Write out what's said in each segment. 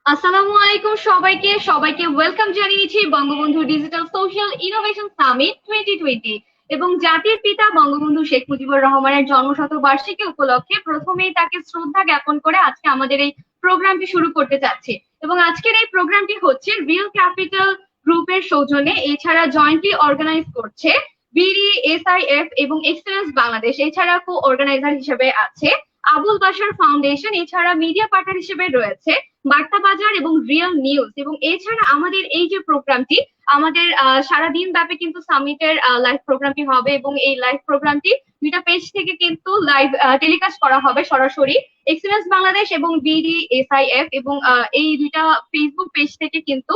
আসসালামু আলাইকুম সবাইকে সবাইকে ওয়েলকাম জানিয়ে নিচ্ছি Bangabandhu digital social innovation summit 2020 এবং জাতির পিতা বঙ্গবন্ধু শেখ মুজিবুর রহমানের জন্মশতবার্ষিকী উপলক্ষে প্রথমেই তাকে শ্রদ্ধা জ্ঞাপন করে আজকে আমাদের এই প্রোগ্রামটি শুরু করতে চাচ্ছি। এবং আজকের এই প্রোগ্রামটি হচ্ছে রিয়েল ক্যাপিটাল গ্রুপের সৌজন্যে, এছাড়া জয়েন্টলি অর্গানাইজ করছে বিডি, এসআইএফ এবং এক্সেলেন্স বাংলাদেশ। এছাড়া কো অর্গানাইজার হিসেবে আছে আবুল বাশার ফাউন্ডেশন। এছাড়া মিডিয়া পার্টনার হিসেবে রয়েছে বার্তা বাজার এবং রিয়েল নিউজ। এবং এছাড়া আমাদের এই যে প্রোগ্রামটি, আমাদের সারাদিন ব্যাপী কিন্তু সামিটের লাইভ প্রোগ্রামটি হবে এবং এই লাইভ প্রোগ্রামটি দুইটা পেজ থেকে কিন্তু লাইভ টেলিকাস্ট করা হবে সরাসরি, এক্সেলেন্স বাংলাদেশ এবং বিডি, এসআইএফ এবং এই দুইটা ফেসবুক পেজ থেকে কিন্তু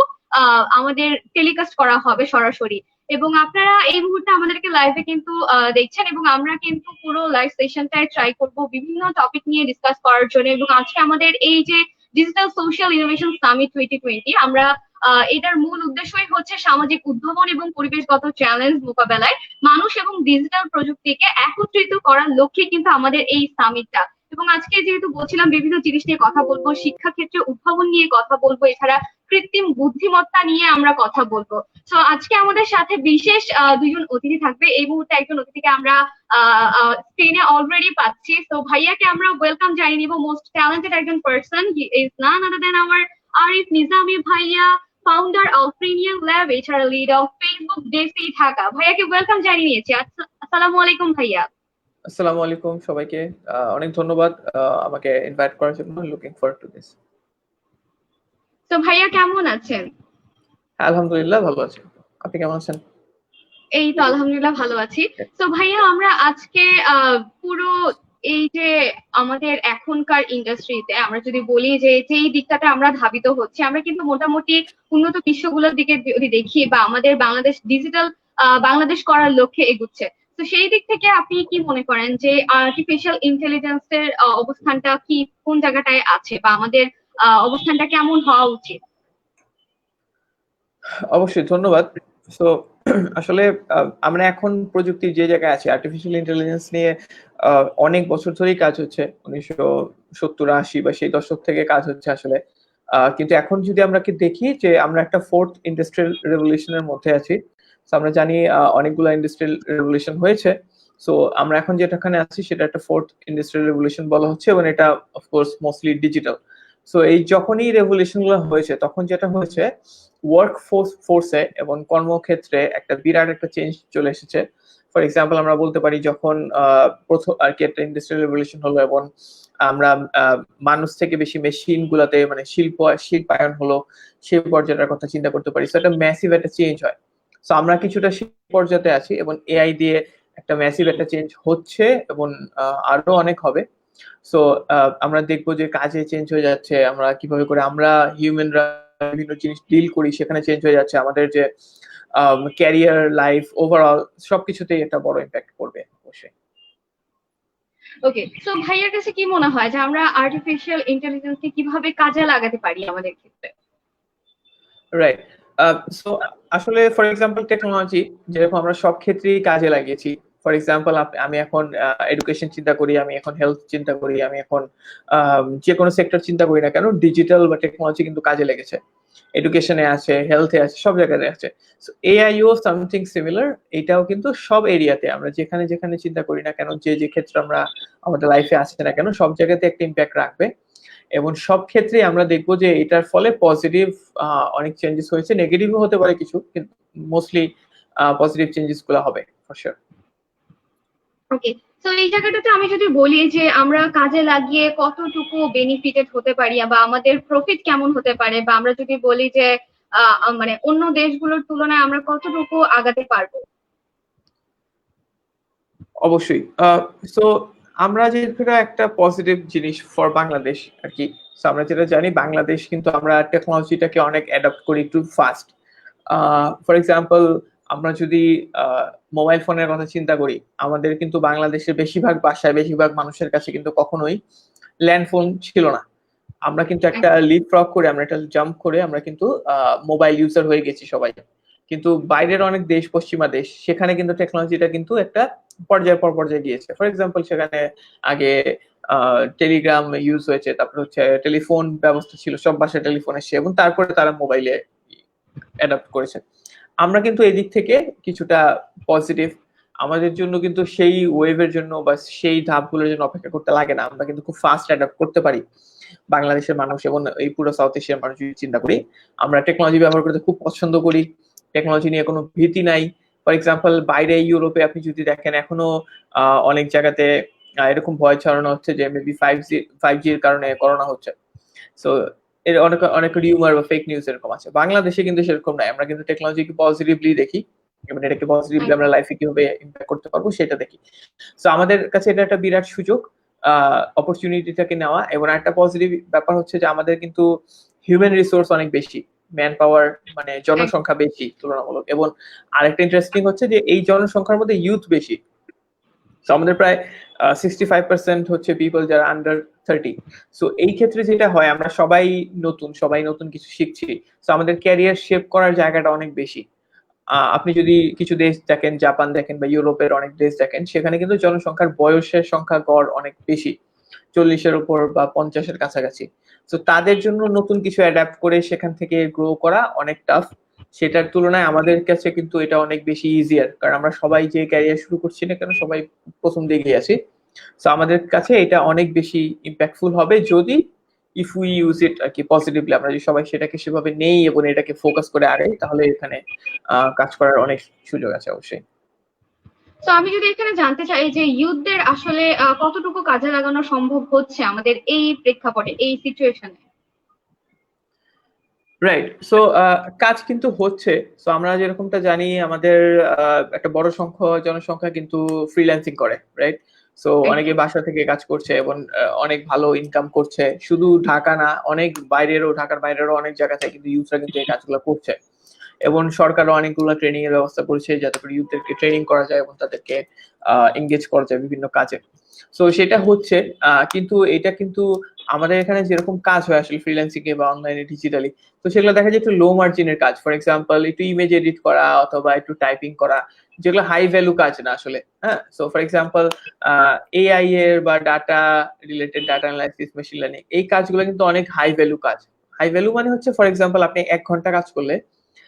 আমাদের টেলিকাস্ট করা হবে সরাসরি। এবং আপনারা এই মুহূর্তে আমাদেরকে লাইভে কিন্তু দেখছেন এবং আমরা কিন্তু পুরো লাইভ সেশনটায় ট্রাই করব বিভিন্ন টপিক নিয়ে ডিসকাস করার জন্য। এবং আজকে আমাদের এই যে ডিজিটাল সোশ্যাল ইনোভেশন সামিট 2020, আমরা এটার মূল উদ্দেশ্যই হচ্ছে সামাজিক উদ্ভাবন এবং পরিবেশগত চ্যালেঞ্জ মোকাবেলায় মানুষ এবং ডিজিটাল প্রযুক্তিকে একত্রিত করার লক্ষ্যে কিন্তু আমাদের এই সামিটটা। এবং আজকে যেহেতু বলছিলাম বিভিন্ন জিনিস নিয়ে কথা বলবো, শিক্ষা ক্ষেত্রে উদ্ভাবন নিয়ে কথা বলবো, এছাড়া কৃত্রিম বুদ্ধিমত্তা নিয়ে আমরা কথা বলবো। তো আজকে আমাদের সাথে বিশেষ দুজন অতিথি থাকবে। এই মুহূর্তে একজন অতিথিকে আমরা স্ক্রিনে অলরেডি পাচ্ছি। তো ভাইয়াকে আমরা ওয়েলকাম জানিয়ে নিব। মোস্ট ট্যালেন্টেড একজন person, he is none other than our Arif Nizami ভাইয়া, ফাউন্ডার অফ প্রিমিয়াম ল্যাব, এছাড়া লিড অফ ফেসবুক ডেসি ঢাকা। ভাইয়াকে ওয়েলকাম জানিয়ে নিয়েছি। আসসালামু আলাইকুম ভাইয়া। আসসালামু আলাইকুম সবাইকে। অনেক ধন্যবাদ আমাকে ইনভাইট করার জন্য। Looking forward to this. তো ভাইয়া কেমন আছেন? আলহামদুলিল্লাহ ভালো আছি। আপনি কেমন আছেন? এই তো আলহামদুলিল্লাহ ভালো আছি। তো ভাইয়া আমরা আজকে পুরো এই যে আমাদের এখনকার ইন্ডাস্ট্রিতে আমরা যদি বলি যে যেই দিকটাতে আমরা ধাবিত হচ্ছে, আমরা কিন্তু মোটামুটি উন্নত বিশ্বগুলোর দিকে যদি দেখি বা আমাদের বাংলাদেশ ডিজিটাল বাংলাদেশ করার লক্ষ্যে এগুচ্ছে। তো সেই দিক থেকে আপনি কি মনে করেন যে আর্টিফিশিয়াল ইন্টেলিজেন্সের অবস্থানটা কি, কোন জায়গাটায় আছে, বা আমাদের অবস্থানটা কেমন হওয়া উচিত? অবশ্যই ধন্যবাদ। সো আসলে আমরা এখন প্রযুক্তির যে জায়গায় আছি, আর্টিফিশিয়াল ইন্টেলিজেন্স নিয়ে অনেক বছর ধরেই কাজ হচ্ছে। 1970-80 বা সেই দশক থেকে কাজ হচ্ছে আসলে। কিন্তু এখন যদি আমরা দেখি যে আমরা একটা ফোর্থ ইন্ডাস্ট্রিয়াল রেভলিউশনের মধ্যে আছি। সো আমরা জানি অনেকগুলো ইন্ডাস্ট্রিয়াল রেভলিউশন হয়েছে। সো আমরা এখন যেটাখানে আছি সেটা একটা ফোর্থ ইন্ডাস্ট্রিয়াল রেভলিউশন বলা হচ্ছে এবং এটা অফকোর্স মোস্টলি ডিজিটাল। সো এই যখনই রেভলিউশন গুলো হয়েছে তখন যেটা হয়েছে, ওয়ার্ক ফোর্সে এবং কর্মক্ষেত্রে একটা বিরাট একটা চেঞ্জ চলে এসেছে। ফর এক্সাম্পল আমরা বলতে পারি যখন প্রথম আর কি একটা ইন্ডাস্ট্রিয়াল রেভলিউশন হলো এবং আমরা মানুষ থেকে বেশি মেশিন গুলাতে মানে শিল্পায়ন হলো, সেই পর্যায়ের কথা চিন্তা করতে পারি। সো একটা ম্যাসিভ একটা চেঞ্জ হয়। সো আমরা কিছুটা সেই পর্যায়ে আছি এবং এআই দিয়ে একটা ম্যাসিভ একটা চেঞ্জ হচ্ছে এবং আরো অনেক হবে। সো আমরা দেখবো যে কাজে চেঞ্জ হয়ে যাচ্ছে, আমরা কিভাবে করে আমরা হিউম্যানরা বিভিন্ন জিনিস ডিল করি সেখানে চেঞ্জ হয়ে যাচ্ছে। আমাদের যে ক্যারিয়ার, লাইফ, ওভারঅল সবকিছুতেই একটা বড় ইম্প্যাক্ট পড়বে অবশ্যই। ওকে, তো ভাইয়ার কাছে কি মনে হয় যে আমরা আর্টিফিশিয়াল ইন্টেলিজেন্সকে কিভাবে কাজে লাগাতে পারি আমাদের ক্ষেত্রে? রাইট। সো আসলে ফর এক্সাম্পল টেকনোলজি যেরকম আমরা সব ক্ষেত্রেই কাজে লাগিয়েছি। ফর এক্সাম্পল আমি এখন এডুকেশন চিন্তা করি, আমি এখন হেলথ চিন্তা করি, আমি এখন যে কোনো সেক্টর চিন্তা করি না কেন, ডিজিটাল বা টেকনোলজি কিন্তু কাজে লেগেছে। এডুকেশনে আছে, হেলথে আছে, সব জায়গায় আছে। সো এআইও সামথিং সিমিলার। এটাও কিন্তু সব এরিয়াতে আমরা যেখানে যেখানে চিন্তা করি না কেন, যে যে ক্ষেত্রে আমরা আমাদের লাইফে আসছে না কেন, সব জায়গাতে একটা ইম্প্যাক্ট রাখবে। এবং সব ক্ষেত্রে আমরা দেখবো যে এটার ফলে পজিটিভ অনেক চেঞ্জেস হয়েছে, নেগেটিভও হতে পারে কিছু, কিন্তু মোস্টলি পজিটিভ চেঞ্জেস গুলো হবে ফর শিওর। ওকে, তো এই জায়গাটাতে আমি যদি বলি যে আমরা কাজে লাগিয়ে কতটুকু বেনিফিটেড হতে পারি বা আমাদের প্রফিট কেমন হতে পারে, বা আমরা যদি বলি যে মানে অন্য দেশগুলোর তুলনায় আমরা কতটুকু আগাতে পারবো? অবশ্যই। সো আমরা যেটা একটা পজিটিভ জিনিস ফর বাংলাদেশ আর কি। সো আমরা যেটা জানি বাংলাদেশ কিন্তু আমরা টেকনোলজিটাকে অনেক অ্যাডাপ্ট করি একটু ফাস্ট। ফর এক্সাম্পল আমরা যদি মোবাইল ফোনের কথা চিন্তা করি, আমাদের কিন্তু বাংলাদেশের বেশিরভাগ বাসায় বেশিরভাগ মানুষের কাছে কিন্তু কখনোই ল্যান্ড ফোন ছিল না। আমরা কিন্তু একটা লিপ ফ্রগ করে, আমরা একটা জাম্প করে আমরা কিন্তু মোবাইল ইউজার হয়ে গেছি সবাই। কিন্তু বাইরের অনেক দেশ, পশ্চিমা দেশ, সেখানে কিন্তু টেকনোলজিটা কিন্তু একটা পর্যায়ের পর পর্যায়ে গিয়েছে। ফর এক্সাম্পল সেখানে আগে টেলিগ্রাম ইউজ হয়েছে, তারপর হচ্ছে টেলিফোন ব্যবস্থা ছিল, সব বাসায় টেলিফোন এসেছে এবং তারপরে তারা মোবাইলে অ্যাডাপ্ট করেছে। আমরা কিন্তু এদিক থেকে কিছুটা পজিটিভ। আমাদের জন্য কিন্তু সেই ওয়েভের জন্য বা সেই ধাপগুলোর জন্য অপেক্ষা করতে লাগে না। আমরা কিন্তু খুব ফাস্ট অ্যাডাপ্ট করতে পারি। বাংলাদেশের মানুষ এবং এই পুরো সাউথ এশিয়ার মানুষ যদি চিন্তা করি, আমরা টেকনোলজি ব্যবহার করতে খুব পছন্দ করি। টেকনোলজি নিয়ে কোনো ভীতি নাই। ফর এক্সাম্পল বাইরে ইউরোপে আপনি যদি দেখেন এখনো অনেক জায়গাতে এরকম ভয় ছড়ানো হচ্ছে যে মেবি 5G এর কারণে করোনা হচ্ছে। সো এর অনেক অনেক রিউমার বা ফেক নিউজ এরকম আছে। বাংলাদেশে কিন্তু সেরকম নাই। আমরা কিন্তু টেকনোলজিকে পজিটিভলি দেখি এবং এটাকে পজিটিভলি আমরা লাইফে কিভাবে ইমপ্যাক্ট করতে পারবো সেটা দেখি। সো আমাদের কাছে এটা একটা বিরাট সুযোগ অপরচুনিটিটাকে নেওয়া। এবং একটা পজিটিভ ব্যাপার হচ্ছে যে আমাদের কিন্তু হিউম্যান রিসোর্স অনেক বেশি, ম্যান পাওয়ার মানে জনসংখ্যা বেশি তুলনামূলক। এবং আরেকটা ইন্টারেস্টিং হচ্ছে যে এই জনসংখ্যার মধ্যে ইউথ বেশি। সো আমাদের প্রায় 65% হচ্ছে পিপল যারা আন্ডার 30। সো এই ক্ষেত্রে যেটা হয় আমরা সবাই নতুন কিছু শিখছি। সো আমাদের ক্যারিয়ার শেপ করার জায়গাটা অনেক বেশি। আপনি যদি কিছু দেশ দেখেন, জাপান দেখেন বা ইউরোপের অনেক দেশ দেখেন, সেখানে কিন্তু জনসংখ্যার বয়সের সংখ্যা গড় অনেক বেশি, 40-এর উপর বা 50-এর কাছাকাছি। তো তাদের জন্য নতুন কিছু অ্যাডাপ্ট করে সেখান থেকে গ্রো করা অনেক টাফ। সেটার তুলনায় আমাদের কাছে কিন্তু এটা অনেক বেশি ইজিয়ার, কারণ আমরা সবাই যে ক্যারিয়ার শুরু করছি না কেন সবাই প্রথম দিকে আছি। তো আমাদের কাছে এটা অনেক বেশি ইম্প্যাক্টফুল হবে যদি ইফ উই ইউজ ইট আর কি পজিটিভলি। আমরা যদি সবাই সেটাকে সেভাবে নেই এবং এটাকে ফোকাস করে আগাই, তাহলে এখানে কাজ করার অনেক সুযোগ আছে অবশ্যই। তো আমি যদি এখানে জানতে চাই যে ইউথদের আসলে কতটুকু কাজে লাগানো সম্ভব হচ্ছে আমাদের এই প্রেক্ষাপটে, এই সিচুয়েশনে? রাইট। সো কাজ কিন্তু হচ্ছে। সো আমরা যেরকমটা জানি আমাদের একটা বড় জনসংখ্যা কিন্তু ফ্রিল্যান্সিং করে, রাইট? সো অনেকে একদম। বাসা থেকে কাজ করছে এবং অনেক ভালো ইনকাম করছে। শুধু ঢাকা না, অনেক ঢাকার বাইরেরও অনেক জায়গা থেকে কিন্তু ইউথরা কিন্তু এই কাজগুলো করছে। এবং সরকারও অনেকগুলো ট্রেনিং এর ব্যবস্থা করেছে যাতে করে ইউথদেরকে ট্রেনিং করা যায় এবং তাদেরকে এনগেজ করা যায় বিভিন্ন কাজে। সো সেটা হচ্ছে, কিন্তু এটা কিন্তু আমাদের এখানে যেরকম কাজ হয় আসলে ফ্রিল্যান্সিং এ বা অনলাইনে ডিজিটালি, তো সেগুলো দেখা যায় একটু লো মার্জিনের কাজ। ফর এক্সাম্পল একটু ইমেজ এডিট করা অথবা একটু টাইপিং করা, যেগুলো হাই ভ্যালু কাজ না আসলে। হ্যাঁ, সো ফর এক্সাম্পল এআই এর বা data related, data analysis, machine learning, এই কাজগুলো কিন্তু অনেক হাই ভ্যালু কাজ। হাই ভ্যালু মানে হচ্ছে ফর এক্সাম্পল আপনি 1 ঘন্টা কাজ করলে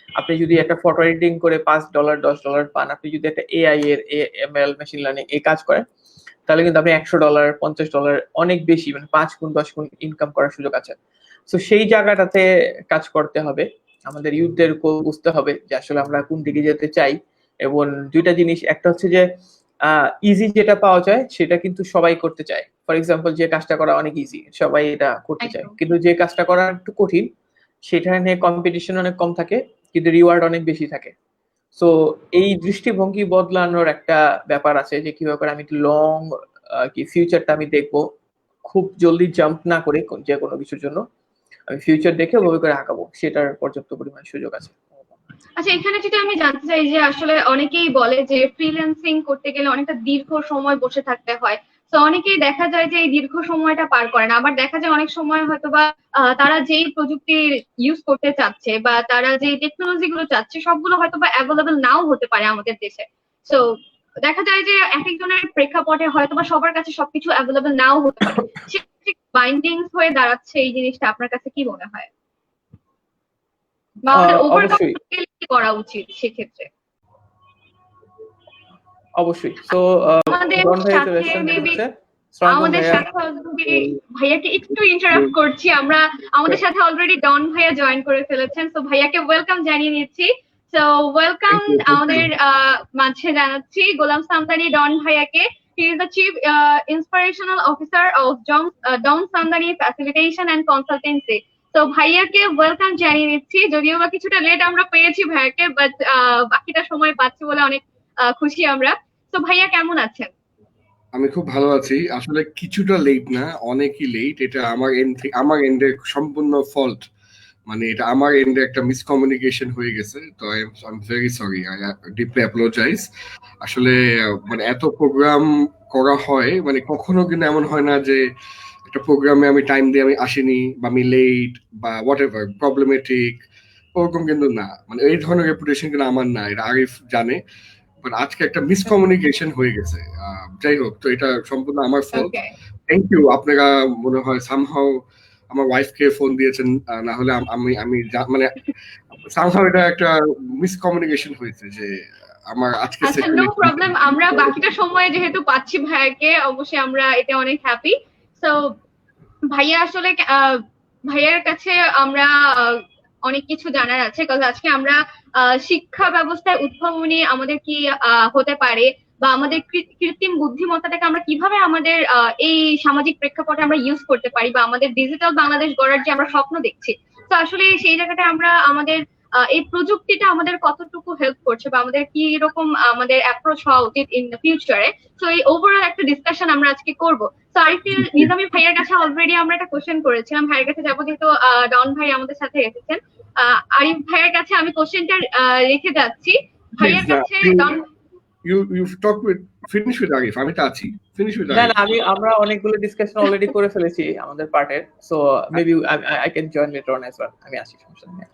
আপনি যদি একটা ফটো এডিটিং করে $5 $10 পান, আপনি যদি একটা এআই এর এমএল মেশিন লার্নিং এই কাজ করেন, তাহলে কিন্তু আপনি $100 $50 অনেক বেশি, মানে 5 গুণ 10 গুণ ইনকাম করার সুযোগ আছে। তো সেই জায়গাটাতে কাজ করতে হবে। আমাদের ইউথদের বুঝতে হবে যে আসলে আমরা কোন দিকে যেতে চাই। এবং দুইটা জিনিস, একটা হচ্ছে যে ইজি যেটা পাওয়া যায় সেটা কিন্তু সবাই করতে চায়। ফর এক্সাম্পল যে কাজটা করা অনেক ইজি, সবাই এটা করতে চায়। একদম। কিন্তু যে কাজটা করা একটু কঠিন, সেটা নিয়ে কম্পিটিশন অনেক কম থাকে কিন্তু রিওয়ার্ড অনেক বেশি থাকে। সো এই দৃষ্টিভঙ্গি বদলানোর একটা ব্যাপার আছে যে কিভাবে করে আমি লং কি ফিউচারটা আমি দেখবো, খুব জলদি জাম্প না করে যে কোনো কিছুর জন্য আমি ফিউচার দেখে ওভাবে করে আঁকাবো, সেটার পর্যাপ্ত পরিমাণ সুযোগ আছে। আচ্ছা, এখানে যদি আমি জানতে চাই যে আসলে অনেকেই বলে যে ফ্রিল্যান্সিং করতে গেলে অনেকটা দীর্ঘ সময় বসে থাকতে হয়। তো অনেকেই দেখা যায় যে এই দীর্ঘ সময়টা পার করে না, আবার দেখা যায় অনেক সময় হয়তোবা তারা যেই প্রযুক্তি ইউজ করতে চাচ্ছে বা তারা যেই টেকনোলজি গুলো চাচ্ছে সবগুলো হয়তোবা অ্যাভেলেবল নাও হতে পারে আমাদের দেশে। তো দেখা যায় যে এক একজনের প্রেক্ষাপটে হয়তোবা সবার কাছে সবকিছু অ্যাভেলেবল নাও হতে পারে। সেক্ষেত্রে বাইন্ডিংস হয়ে দাঁড়াচ্ছে এই জিনিসটা, আপনার কাছে কি মনে হয়? বা আমাদের ওভারকাম অবশ্যই কি করা উচিত সেক্ষেত্রে? অবশ্যই। সো আমাদের রন ভাইয়া চলে সাথে এসেছেন মনে মেবি হচ্ছে। সালামালাইকুম আমাদের ভাইয়া। সাথে অলরেডি ভাইয়াকে একটু ইন্টারাপ্ট করছি আমরা। আমাদের সাথে অলরেডি ডন ভাইয়া জয়েন করে ফেলেছেন, তো ভাইয়াকে ওয়েলকাম জানিয়ে নিচ্ছি। তো ওয়েলকাম আমাদের মাঝে জানাচ্ছি গোলাম সামদানি ডন ভাইয়াকে। He is the chief inspirational officer of Don Samdani facilitation and consultancy. তো ভাইয়াকে ওয়েলকাম জানিয়ে নিচ্ছি, যদিও বা কিছুটা লেট আমরা পেয়েছি ভাইয়াকে, বাট বাকিটা সময় পাচ্ছি বলে অনেক খুশি আমরা। তো ভাইয়া কেমন আছেন? আমি খুব ভালো আছি। আসলে কিছুটা লেট না, অনেকই লেট। এটা আমার এন্ড থেকে, আমার এন্ডে সম্পূর্ণ ফল্ট। মানে এটা আমার এন্ডে একটা মিসকমিউনিকেশন হয়ে গেছে। তো I am very sorry, I deeply apologise. আসলে মানে এত প্রোগ্রাম করা হয়, মানে কখনো কিন্তু এমন হয় না যে একটা প্রোগ্রামে আমি টাইম দিয়ে আমি আসিনি বা আমি লেট বা হোয়াট এভার প্রবলেমেটিক, ওরকম কিন্তু না। মানে এই ধরনের রেপুটেশন কিন্তু আমার না, এটা আরিফ জানে। বাট আজকে একটা মিসকমিউনিকেশন হয়ে গেছে। যাই হোক, তো এটা সম্পূর্ণ আমার ফল্ট। ওকে। Thank you. আপনারা মনে হয় সামহাউ আমার ওয়াইফকে ফোন দিয়েছেন, না হলে আমি মানে সামহাউ এটা একটা মিসকমিউনিকেশন হয়েছে যে আমার আজকে আচ্ছা, নো প্রবলেম। আমরা বাকিটা সময় যেহেতু পাচ্ছি ভাইয়াকে, অবশ্যই আমরা এতে অনেক হ্যাপি। সো ভাইয়া আসলে ভাইয়ার কাছে আমরা অনেক কিছু জানার আছে, কারণ আজকে আমরা শিক্ষা ব্যবস্থায় উদ্ভাবনী আমাদের কি হতে পারে, বা আমাদের কৃত্রিম বুদ্ধিমত্তাটাকে আমরা কিভাবে আমাদের এই সামাজিক প্রেক্ষাপটে আমরা ইউজ করতে পারি, বা আমাদের ডিজিটাল বাংলাদেশ গড়ার যে আমরা স্বপ্ন দেখছি, তো আসলে সেই জায়গাটা আমরা আমাদের এই প্রযুক্তিটা আমাদের কতটুকু হেল্প করছে, বা আমাদের কি রকম আমাদের অ্যাপ্রোচ হওয়া উচিত ইন দ্য ফিউচারে। তো এই ওভারঅল একটা ডিসকাশন আমরা আজকে করবো। তো আরিফুল নিজামী ভাইয়ের কাছে অলরেডি আমরা একটা কোশ্চেন করেছিলাম, ভাইয়ের কাছে যাবো, যেহেতু ডন ভাই আমাদের সাথে এসেছেন। আরিফ ভাইয়ের কাছে আমি কোশ্চেনটা রেখে যাচ্ছি। ভাইয়ের কাছে ডন, you talk with finish with Arif, আমি তো আছি, finish with না Arif. না, আমরা অনেকগুলো ডিসকাশন অলরেডি করে ফেলেছি আমাদের পার্টের, so maybe I can join letter on as well. আমি আসি, সমস্যা নেই।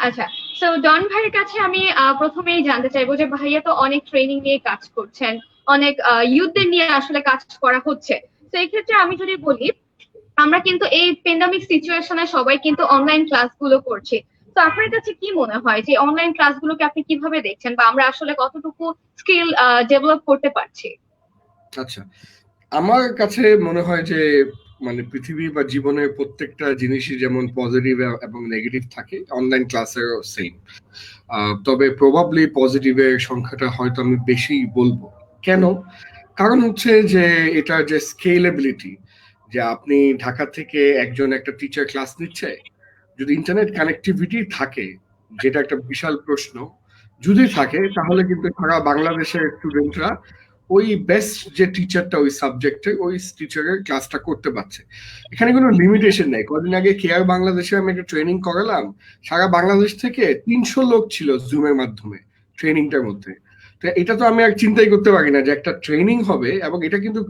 আচ্ছা, সো ডন ভাইয়ের কাছে আমি প্রথমেই জানতে চাইবো যে ভাইয়া তো অনেক ট্রেনিং নিয়ে কাজ করছেন, অনেক ইউথদের নিয়ে আসলে কাজ করা হচ্ছে। তো এই ক্ষেত্রে আমি যদি বলি, আমরা কিন্তু এই প্যান্ডামিক সিচুয়েশনে সবাই কিন্তু অনলাইন ক্লাসগুলো করছি। তো আপনার কাছে কি মনে হয় যে অনলাইন ক্লাসগুলোকে আপনি কিভাবে দেখছেন, বা আমরা আসলে কতটুকু স্কিল ডেভেলপ করতে পারছি? আচ্ছা, আমার কাছে মনে হয় যে মানে পৃথিবী বা জীবনের প্রত্যেকটা জিনিসই যেমন পজিটিভ এবং নেগেটিভ থাকে, অনলাইন ক্লাসেরও সেম। তবে প্রবাবলি পজিটিভের সংখ্যাটা হয়তো আমি বেশি বলবো। কেন? কারণ হচ্ছে যে এটা যে স্কেলেবিলিটি, যে আপনি ঢাকা থেকে একজন একটা টিচার ক্লাস নিচ্ছে, যদি ইন্টারনেট কানেক্টিভিটি থাকে, যেটা একটা বিশাল প্রশ্ন, যদি থাকে তাহলে কিন্তু সারা বাংলাদেশের স্টুডেন্টরা ওই বেস্ট যে টিচারটা ওই সাবজেক্টে ওই টিচারের ক্লাসটা করতে পারছে। এখানে কোনো লিমিটেশন নেই। কদিন আগে কেয়ার বাংলাদেশে আমি একটা ট্রেনিং করালাম, সারা বাংলাদেশ থেকে 300 লোক ছিল জুমের মাধ্যমে ট্রেনিংটার মধ্যে। তো এটা তো আমি আর চিন্তাই করতে পারি না যে একটা ট্রেনিং হবে, এবং এটা কিন্তু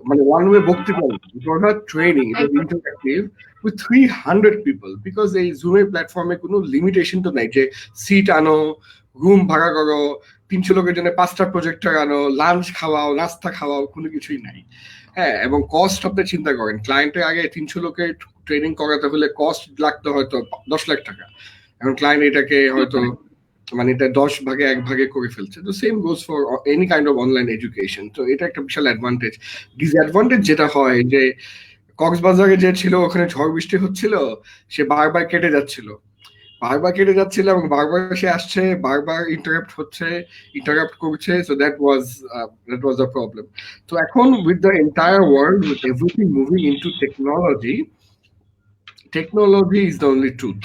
মানে ওয়ান ওয়ে বক্তৃতা, it was not training, it was interactive with 300 people, because এই জুমের প্ল্যাটফর্মে কোনো লিমিটেশন তো নাই যে সিট আনো, রুম ভাড়া করো, 300 লোকের জন্য 5টা প্রজেক্টর আনো, লাঞ্চ খাওয়াও, নাস্তা খাওয়াও, কোনো কিছুই নাই। হ্যাঁ, এবং কস্ট আপনি চিন্তা করেন, ক্লায়েন্টের আগে 300 লোকের ট্রেনিং করাতে হলে কস্ট লাগতো হয়তো 10 লাখ টাকা, এখন ক্লায়েন্ট এটাকে হয়তো মানে এটা 10 ভাগে 1 ভাগে করে ফেলছে। তো same goes for any kind of online education. তো এটা একটা বিশাল অ্যাডভান্টেজ। ডিসঅ্যাডভান্টেজ যেটা হয় যে কক্সবাজারে যে ছিল, ওখানে ঝড় বৃষ্টি হচ্ছিল, সে বারবার কেটে যাচ্ছিল এবং বারবার সে আসছে, বারবার ইন্টারাপ্ট করছে। So that was a problem. তো এখন with the entire world, with everything moving into technology is the only truth.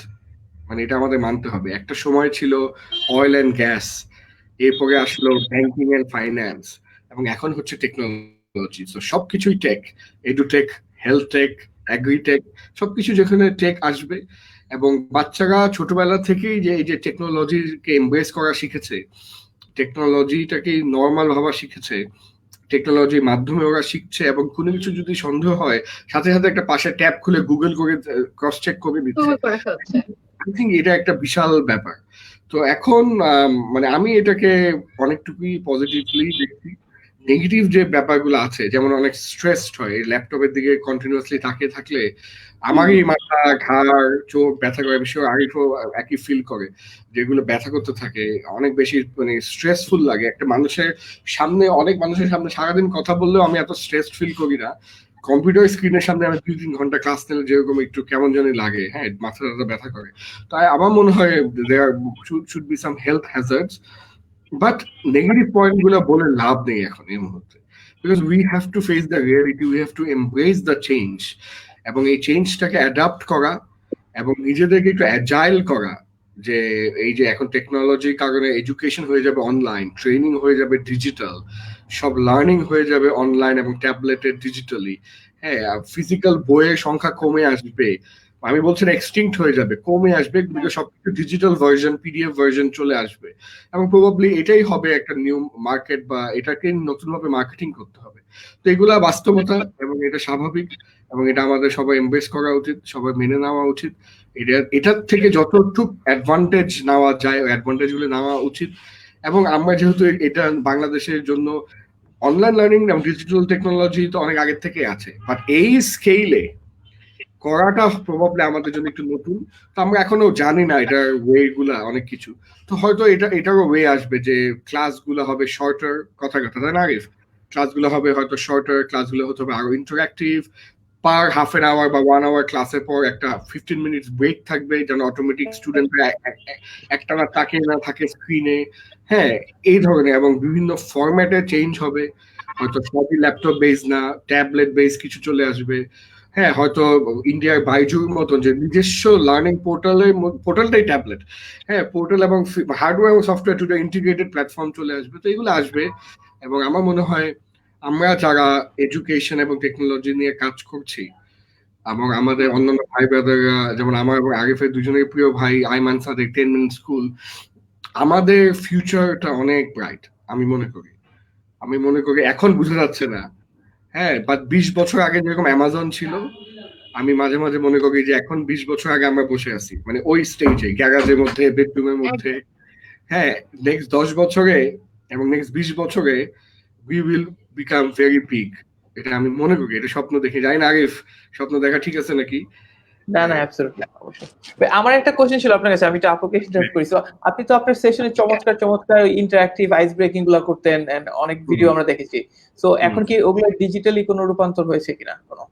মানে এটা আমাদের মানতে হবে। একটা সময় ছিল অয়েল অ্যান্ড গ্যাস, এরপরে আসলো ব্যাংকিং অ্যান্ড ফাইন্যান্স, এবং এখন হচ্ছে টেকনোলজি। তো সবকিছুই tech, edutech, health tech, agritech, সবকিছু যেখানে টেক আসবে। এবং বাচ্চারা ছোটবেলা থেকেই যে এই যে টেকনোলজিকে এমব্রেস করা শিখেছে, টেকনোলজিটাকে নর্মাল ভাবা শিখেছে, টেকনোলজির মাধ্যমে ওরা শিখছে, এবং কোনো কিছু যদি সন্দেহ হয় সাথে সাথে একটা পাশে ট্যাব খুলে গুগল করে ক্রস চেক করে দিচ্ছে। আই থিঙ্ক এটা একটা বিশাল ব্যাপার। তো এখন মানে আমি এটাকে অনেকটুকুই পজিটিভলি দেখছি। নেগেটিভ যে ব্যাপারগুলো আছে, যেমন অনেক স্ট্রেসড হয় ল্যাপটপের দিকে কন্টিনিউয়াসলি তাকিয়ে থাকলে, আমারই মাথা, ঘাড়, চোখ ব্যথা করে, বেশি আরিফও একই ফিল করে, যেগুলো ব্যথা করতে থাকে, অনেক বেশি মানে স্ট্রেসফুল লাগে। একটা মানুষের সামনে, অনেক মানুষের সামনে সারাদিন কথা বললেও আমি এত স্ট্রেস ফিল করি না। কম্পিউটার স্ক্রিনের সামনে আমি 2-3 ঘন্টা ক্লাস নিলে যেরকম একটু কেমন জানি লাগে, হ্যাঁ, মাথা ব্যথা করে। তাই আমার মনে হয় there should be some health hazards, but negative point গুলো বলে লাভ নেই এখন এই মুহূর্তে, because we have to face the reality, we have to embrace the change, এবং এই চেঞ্জটাকে অ্যাডাপ্ট করা এবং নিজেদেরকে একটু অ্যাজাইল করা। যে এই যে এখন টেকনোলজির কারণে এডুকেশন হয়ে যাবে অনলাইন, ট্রেনিং হয়ে যাবে ডিজিটাল, সব লার্নিং হয়ে যাবে অনলাইন এবং ট্যাবলেটে ডিজিটালি। হ্যাঁ, ফিজিক্যাল বইয়ের সংখ্যা কমে আসবে, আমি বলছি না এক্সটিংক্ট হয়ে যাবে, কমে আসবে, বিকজ সবকিছু ডিজিটাল ভার্সন, পিডিএফ ভার্সন চলে আসবে, এবং প্রবাবলি এটাই হবে একটা নিউ মার্কেট, বা এটাকে নতুন ভাবে মার্কেটিং করতে হবে। তো এগুলা বাস্তবতা, এবং এটা স্বাভাবিক, এবং এটা আমাদের সবাই এমব্রেস করা উচিত, সবাই মেনে নেওয়া উচিত। এটার থেকে যতটুকু অ্যাডভান্টেজ নেওয়া যায় ওই অ্যাডভান্টেজ গুলো নেওয়া উচিত। এবং আমরা যেহেতু এটা বাংলাদেশের জন্য অনলাইন লার্নিং এবং ডিজিটাল টেকনোলজি তো অনেক আগের থেকে আছে, বাট এই স্কেলে করাটা প্রবাবলি আমাদের জন্য একটু নতুন। তো আমরা এখনো জানি না এটার ওয়ে গুলা অনেক কিছু। তো হয়তো এটারও ওয়ে আসবে যে ক্লাসগুলো হবে শর্টার, কথা তাই না আরিফ? ক্লাসগুলো হবে হয়তো শর্টার, ক্লাসগুলো হতে হবে আরো interactive, per half an hour বা 1 আওয়ার ক্লাসের পর একটা 15 মিনিটস ব্রেক থাকবে, যেন অটোমেটিক স্টুডেন্টরা একটানা তাকিয়ে না থাকে স্ক্রিনে। হ্যাঁ, এই ধরনের, এবং বিভিন্ন ফরম্যাটে চেঞ্জ হবে, হয়তো সবই ল্যাপটপ বেস না, ট্যাবলেট বেস কিছু চলে আসবে। হ্যাঁ, হয়তো ইন্ডিয়ার বাইজুর মতন যে নিজস্ব লার্নিং পোর্টালটাই ট্যাবলেট। হ্যাঁ, পোর্টাল এবং হার্ডওয়্যার এবং সফটওয়্যার দুটো ইন্টিগ্রেটেড প্ল্যাটফর্ম চলে আসবে। তো এগুলো আসবে, এবং আমার মনে হয় আমরা যারা এডুকেশন এবং টেকনোলজি নিয়ে কাজ করছি, এবং আমাদের অন্যান্য ভাই ব্রাদাররা, যেমন আমার এবং আরিফের দুজনের প্রিয় ভাই আইমান সাদেক 10 মিনিট স্কুল, আমাদের ফিউচারটা অনেক ব্রাইট। আমি মনে করি এখন বোঝা যাচ্ছে না। হ্যাঁ, বাট 20 বছর আগে যেরকম অ্যামাজন ছিল, আমি মাঝে মাঝে মনে করি যে এখন 20 বছর আগে আমরা বসে আছি, মানে ওই স্টেজে, গ্যারাজের মধ্যে, বেডরুমের মধ্যে। হ্যাঁ, নেক্সট 10 বছরে এবং নেক্সট 20 বছরে we will become very big. এটা আমি মনে করি, এটা স্বপ্ন দেখি। জানি না আরিফ, স্বপ্ন দেখা ঠিক আছে নাকি? না অ্যাবসলিউটলি, অবশ্যই। আমার একটা কোশ্চেন ছিল আপনার কাছে, আমি তো আপুকে ইন্টারেক্ট করি। সো আপনি তো আপনার সেশনে চমৎকার ইন্টারঅ্যাক্টিভ আইস ব্রেকিং গুলো করতেন, এন্ড অনেক ভিডিও আমরা দেখেছি। সো এখন কি ওগুলো ডিজিটালি কোনো রূপান্তর হয়েছে কিনা কোনো?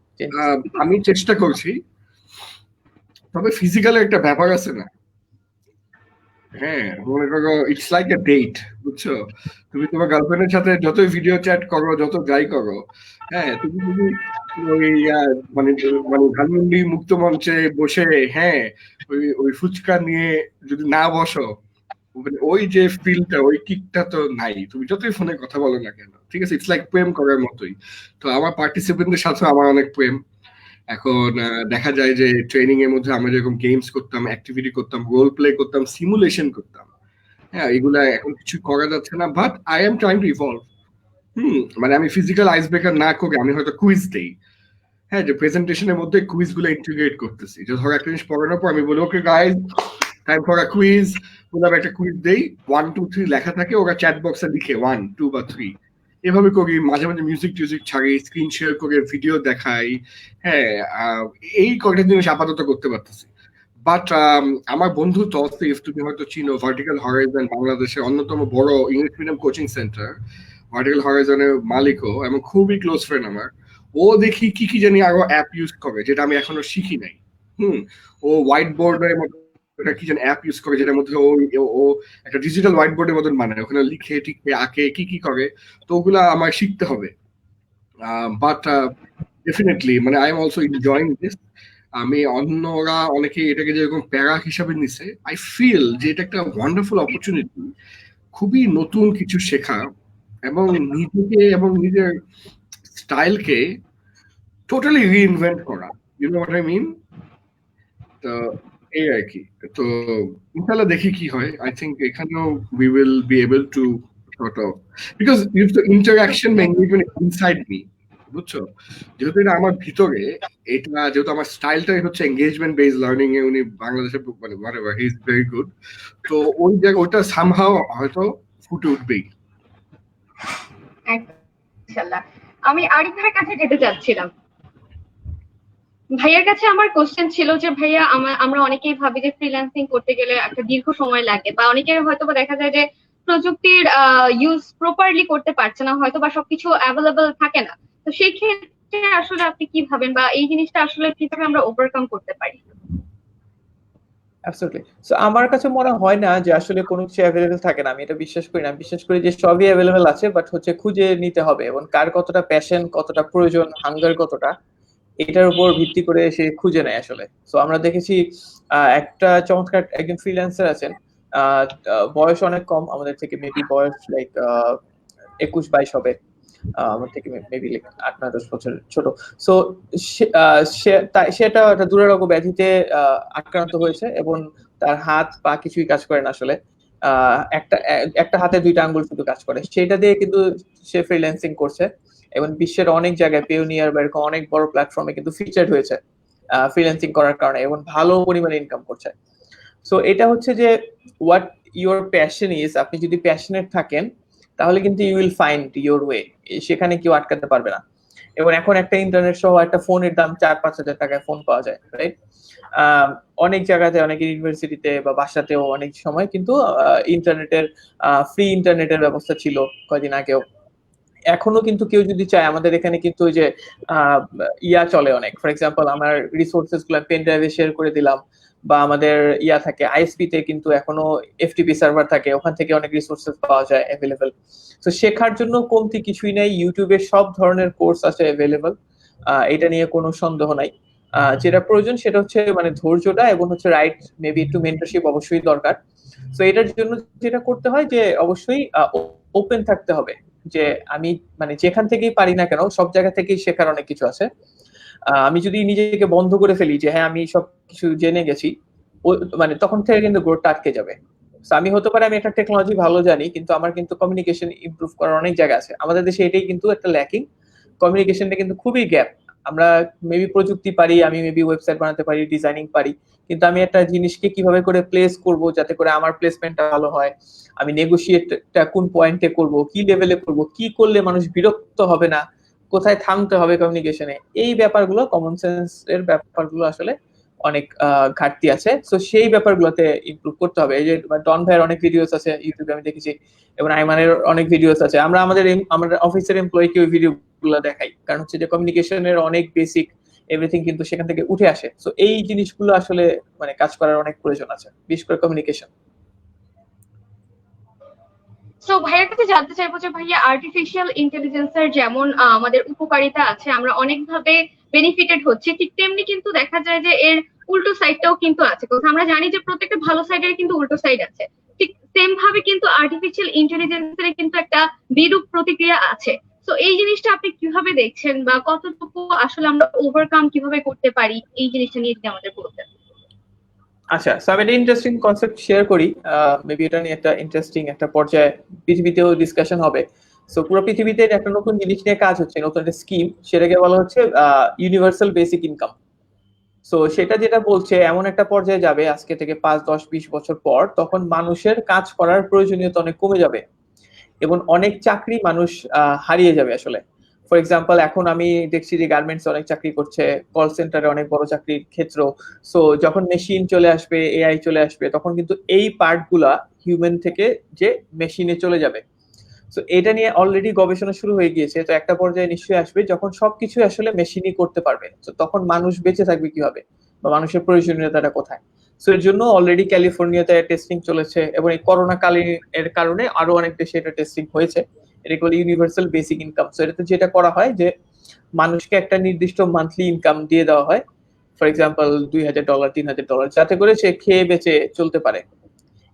আমি চেষ্টা করছি, তবে ফিজিক্যাল একটা ব্যাপার আছে না? হ্যাঁ, মনে করো ইটস লাইক এ ডেট, বুঝছো? তুমি তোমার গার্লফ্রেন্ডের সাথে যতই ভিডিও চ্যাট করো, যত যাই করো, হ্যাঁ, তুমি যদি ওই মানে মানে ধানমন্ডি মুক্ত মঞ্চে বসে, হ্যাঁ, ওই ফুচকা নিয়ে যদি না বসো, মানে ওই যে ফিলটা, ওই কিকটা তো নাই, তুমি যতই ফোনে কথা বলো না কেন। ঠিক আছে, ইটস লাইক প্রেম করার মতোই। তো আমার পার্টিসিপেন্টদের সাথে আমার অনেক প্রেম। এখন দেখা যায় যে ট্রেনিং এর মধ্যে আমরা যেরকম গেমস করতাম, অ্যাক্টিভিটি করতাম, রোল প্লে করতাম, সিমুলেশন করতাম, হ্যাঁ, এগুলা এখন কিছু করা যাচ্ছে না, but I am trying to evolve. মানে আমি ফিজিক্যাল আইস ব্রেকার না করে আমি হয়তো কুইজ দেই। হ্যাঁ, যে প্রেজেন্টেশনের মধ্যে কুইজ গুলো ইন্টিগ্রেট করতেছি, যে ধরো একটা জিনিস পড়ানোর পর আমি বলি, okay guys, time for a quiz. ওরা একটা কুইজ দেই, 1 2 3 লেখা থাকে, ওরা চ্যাট বক্সে লিখে 1 2 বা 3, এভাবে করি। মাঝে মাঝে মিউজিক টিউজিক ছাড়ি, স্ক্রিন শেয়ার করে ভিডিও দেখাই। হ্যাঁ, এই কয়টা জিনিস আপাতত করতে পারতেছি। বাট আমার বন্ধু তৌসিফ, তুমি হয়তো চিনো, ভার্টিক্যাল হরাইজন বাংলাদেশের অন্যতম বড় English medium coaching centre, vertical হরাইজনের মালিকও এবং খুবই ক্লোজ ফ্রেন্ড আমার। ও দেখি কি জানি আরো অ্যাপ ইউজ করে, যেটা আমি এখনো শিখি নাই। ও হোয়াইট বোর্ডের মতো কি যেন অ্যাপ ইউজ করে, যেটার মধ্যে ও একটা ডিজিটাল হোয়াইট বোর্ডের মতন বানায়, ওখানে লিখে টিখে আঁকে কি করে। তো ওগুলা আমার শিখতে হবে। বাট ডেফিনেটলি, মানে I am also enjoying this. আমি অন্যরা অনেকে এটাকে যেরকম প্যারা হিসাবে নিছে, আই ফিল যে এটা একটা ওয়ান্ডারফুল অপরচুনিটি, খুবই নতুন কিছু শেখা, এবং নিজেকে এবং নিজের স্টাইলকে টোটালি রিইনভেন্ট করা। You know what I mean? তো এই আর কি। তো ইনশাআল্লাহ দেখি কি হয়। আই থিংক এখানেও we will be able to sort of, because you the interaction বা এনগেজমেন্ট ইনসাইড মি, বুঝছো? যেহেতু এটা আমার ভিতরে, এটা যেহেতু আমার স্টাইলটাই হচ্ছে এনগেজমেন্ট বেসড লার্নিং এ, উনি বাংলাদেশে মানে whatever, he is very good. তো ওই জায়গা ওটা সামহাও হয়তো ফুটে উঠবেই। ইনশাআল্লাহ। আমি আরিফ ভাইয়ের কাছে যেতে চাচ্ছিলাম। ভাইয়ার কাছে আমার কোশ্চেন ছিল যে ভাইয়া, আমরা অনেকেই ভাবি যে ফ্রিল্যান্সিং করতে গেলে একটা দীর্ঘ সময় লাগে, বা অনেকের হয়তো বা দেখা যায় যে প্রযুক্তির ইউজ প্রপারলি করতে পারছে না, হয়তো বা সবকিছু অ্যাভেলেবল থাকে না। তো সেই ক্ষেত্রে আসলে আপনি কি ভাবেন, বা এই জিনিসটা আসলে কিভাবে আমরা ওভারকাম করতে পারি? অ্যাবসলিউটলি। সো আমার কাছে মনে হয় না যে আসলে কোনো কিছু অ্যাভেলেবেল থাকে না, আমি এটা বিশ্বাস করি না। বিশ্বাস করি যে সবই অ্যাভেলেবেল আছে, বাট হচ্ছে খুঁজে নিতে হবে, এবং কার কতটা প্যাশন, কতটা প্রয়োজন, হাঙ্গার কতটা, এটার উপর ভিত্তি করে সে খুঁজে নেয় আসলে। সো আমরা দেখেছি একটা চমৎকার একজন ফ্রিল্যান্সার আছেন, বয়স অনেক কম আমাদের থেকে, মেবি বয়স লাইক 21-22 হবে, আমার থেকে মেবি লাইক 8-9-10 বছর ছোট। সো সেটা একটা দুরারোগ্য ব্যাধিতে আক্রান্ত হয়েছে, এবং তার হাত পা কিছুই কাজ করে না আসলে। একটা হাতে 2টা আঙ্গুল শুধু কাজ করে, সেটা দিয়ে কিন্তু সে ফ্রিল্যান্সিং করছে, এবং বিশ্বের অনেক জায়গায় পেওনিয়ার বা এরকম অনেক বড় প্ল্যাটফর্মে কিন্তু ফিচার্ড হয়েছে ফ্রিল্যান্সিং করার কারণে, এবং ভালো পরিমাণে ইনকাম করছে। সো এটা হচ্ছে যে হোয়াট ইউর প্যাশন ইজ, আপনি যদি প্যাশনেট থাকেন তাহলে কিন্তু you will find your way, সেখানে কেউ আটকাতে পারবে না। এবং এখন একটা ইন্টারনেট সহ একটা ফোনের দাম 4-5 হাজার টাকায় ফোন পাওয়া যায়, রাইট? অনেক জায়গাতে, অনেক ইউনিভার্সিটিতে বা বাসাতেও অনেক সময় কিন্তু ইন্টারনেটের ফ্রি ইন্টারনেটের ব্যবস্থা ছিল কয়দিন আগেও। এখনো কিন্তু কেউ যদি চায়, আমাদের এখানে কিন্তু ওই যে ইয়া চলে অনেক, ফর এক্সাম্পল আমার রিসোর্সেস গুলো পেন ড্রাইভে শেয়ার করে দিলাম, বা আমাদের ইয়া থাকে আইএসপি তে কিন্তু এখনো এফটিপি সার্ভার থাকে, ওখান থেকে অনেক রিসোর্সেস পাওয়া যায় অ্যাভেলেবল। তো শেখার জন্য কমতি কিছুই নাই, ইউটিউবে সব ধরনের কোর্স আছে অ্যাভেলেবল, এটা নিয়ে কোনো সন্দেহ নাই। যেটা প্রয়োজন সেটা হচ্ছে মানে ধৈর্যটা, এবং হচ্ছে রাইট মেবি একটু মেন্টরশিপ অবশ্যই দরকার। তো এটার জন্য যেটা করতে হয় যে অবশ্যই ওপেন থাকতে হবে, যে আমি মানে যেখান থেকেই পারি না কেন সব জায়গা থেকেই শেখার অনেক কিছু আছে। আমি যদি নিজেকে বন্ধ করে ফেলি যে হ্যাঁ আমি সব কিছু জেনে গেছি, মানে তখন থেকে কিন্তু গ্রোথটা আটকে যাবে। আমি হতে পারে আমি একটা টেকনোলজি ভালো জানি, কিন্তু আমার কিন্তু কমিউনিকেশন ইমপ্রুভ করার অনেক জায়গা আছে। আমাদের দেশে এটাই কিন্তু একটা ল্যাকিং, কমিউনিকেশনটা কিন্তু খুবই গ্যাপ। আমরা মেবি প্রযুক্তি পারি, আমি মেবি ওয়েবসাইট বানাতে পারি, ডিজাইনিং পারি, কিন্তু আমি একটা জিনিসকে কিভাবে করে প্লেস করব যাতে করে আমার প্লেসমেন্টটা ভালো হয়, আমি নেগোশিয়েটটা কোন পয়েন্টে করব, কি লেভেলে করব, কি করলে মানুষ বিরক্ত হবে না, কোথায় থামতে হবে কমিউনিকেশনে, এই ব্যাপারগুলো, কমন সেন্স এর ব্যাপারগুলো আসলে অনেক ঘাটতি আছে। তো সেই ব্যাপারগুলোতে ইমপ্রুভ করতে হবে। এই যে ডন ভাইয়ের অনেক ভিডিওস আছে ইউটিউবে আমি দেখেছি, এবং আইমানের অনেক ভিডিওস আছে। আমরা আমাদের অফিসের এমপ্লয়িকে ওই ভিডিও গুলো দেখাই, কারণ হচ্ছে যে কমিউনিকেশনের অনেক বেসিক এভরিথিং কিন্তু সেখান থেকে উঠে আসে। তো এই জিনিসগুলো আসলে মানে কাজ করার অনেক প্রয়োজন আছে, বিশেষ করে কমিউনিকেশন। সো ভাইয়ের কাছে জানতে চাইবো যে ভাইয়া আর্টিফিশিয়াল ইন্টেলিজেন্সের যেমন আমাদের উপকারিতা আছে, আমরা অনেকভাবে বেনিফিটেড হচ্ছে, ঠিক তেমনি কিন্তু দেখা যায় যে এর উল্টো সাইডটাও কিন্তু আছে। কথা আমরা জানি যে প্রত্যেকটা ভালো সাইডের কিন্তু উল্টো সাইড আছে, ঠিক সেম ভাবে কিন্তু আর্টিফিশিয়াল ইন্টেলিজেন্সের কিন্তু একটা বিরূপ প্রতিক্রিয়া আছে। তো এই জিনিসটা আপনি কিভাবে দেখছেন, বা কতটুকু আসলে আমরা ওভারকাম কিভাবে করতে পারি, এই জিনিসটা নিয়ে যদি আমাদের বলতেন। আচ্ছা, আমি একটা ইন্টারেস্টিং কনসেপ্ট শেয়ার করি, মেবি এটা নিয়ে একটা ইন্টারেস্টিং একটা পর্যায়ে পৃথিবীতেও ডিসকাশন হবে। সো পুরো পৃথিবীতে একটা নতুন জিনিস নিয়ে কাজ হচ্ছে, নতুন একটা স্কিম, সেটাকে বলা হচ্ছে ইউনিভার্সাল বেসিক ইনকাম। সো সেটা যেটা বলছে এমন একটা পর্যায়ে যাবে আজকে থেকে 5, 10, 20 বছর পর, তখন মানুষের কাজ করার প্রয়োজনীয়তা অনেক কমে যাবে, এবং অনেক চাকরি মানুষ হারিয়ে যাবে আসলে। ফর এক্সাম্পল, এখন আমি দেখছি যে গার্মেন্টস অনেক চাকরি করছে, কল সেন্টারে অনেক বড় চাকরির ক্ষেত্র। সো যখন মেশিন চলে আসবে, এআই চলে আসবে, তখন কিন্তু এই পার্ট গুলা হিউম্যান থেকে যে মেশিনে চলে যাবে। তো এটা নিয়ে অলরেডি গবেষণা শুরু হয়ে গিয়েছে। তো একটা পর্যায়ে নিশ্চয়ই আসবে যখন সবকিছু আসলে মেশিনই করতে পারবে, তো তখন মানুষ বেঁচে থাকবে কিভাবে, বা মানুষের প্রয়োজনীয়তাটা কোথায়? সো এর জন্য অলরেডি ক্যালিফোর্নিয়াতে টেস্টিং চলেছে, এবং এই করোনা কালীন এর কারণে আরো অনেক দেশে এটা টেস্টিং হয়েছে। এটা বলে ইউনিভার্সাল বেসিক ইনকাম। সো এটাতে যেটা করা হয় যে মানুষকে একটা নির্দিষ্ট মান্থলি ইনকাম দিয়ে দেওয়া হয়, ফর এক্সাম্পল $2,000, $3,000, যাতে করে সে খেয়ে বেঁচে চলতে পারে,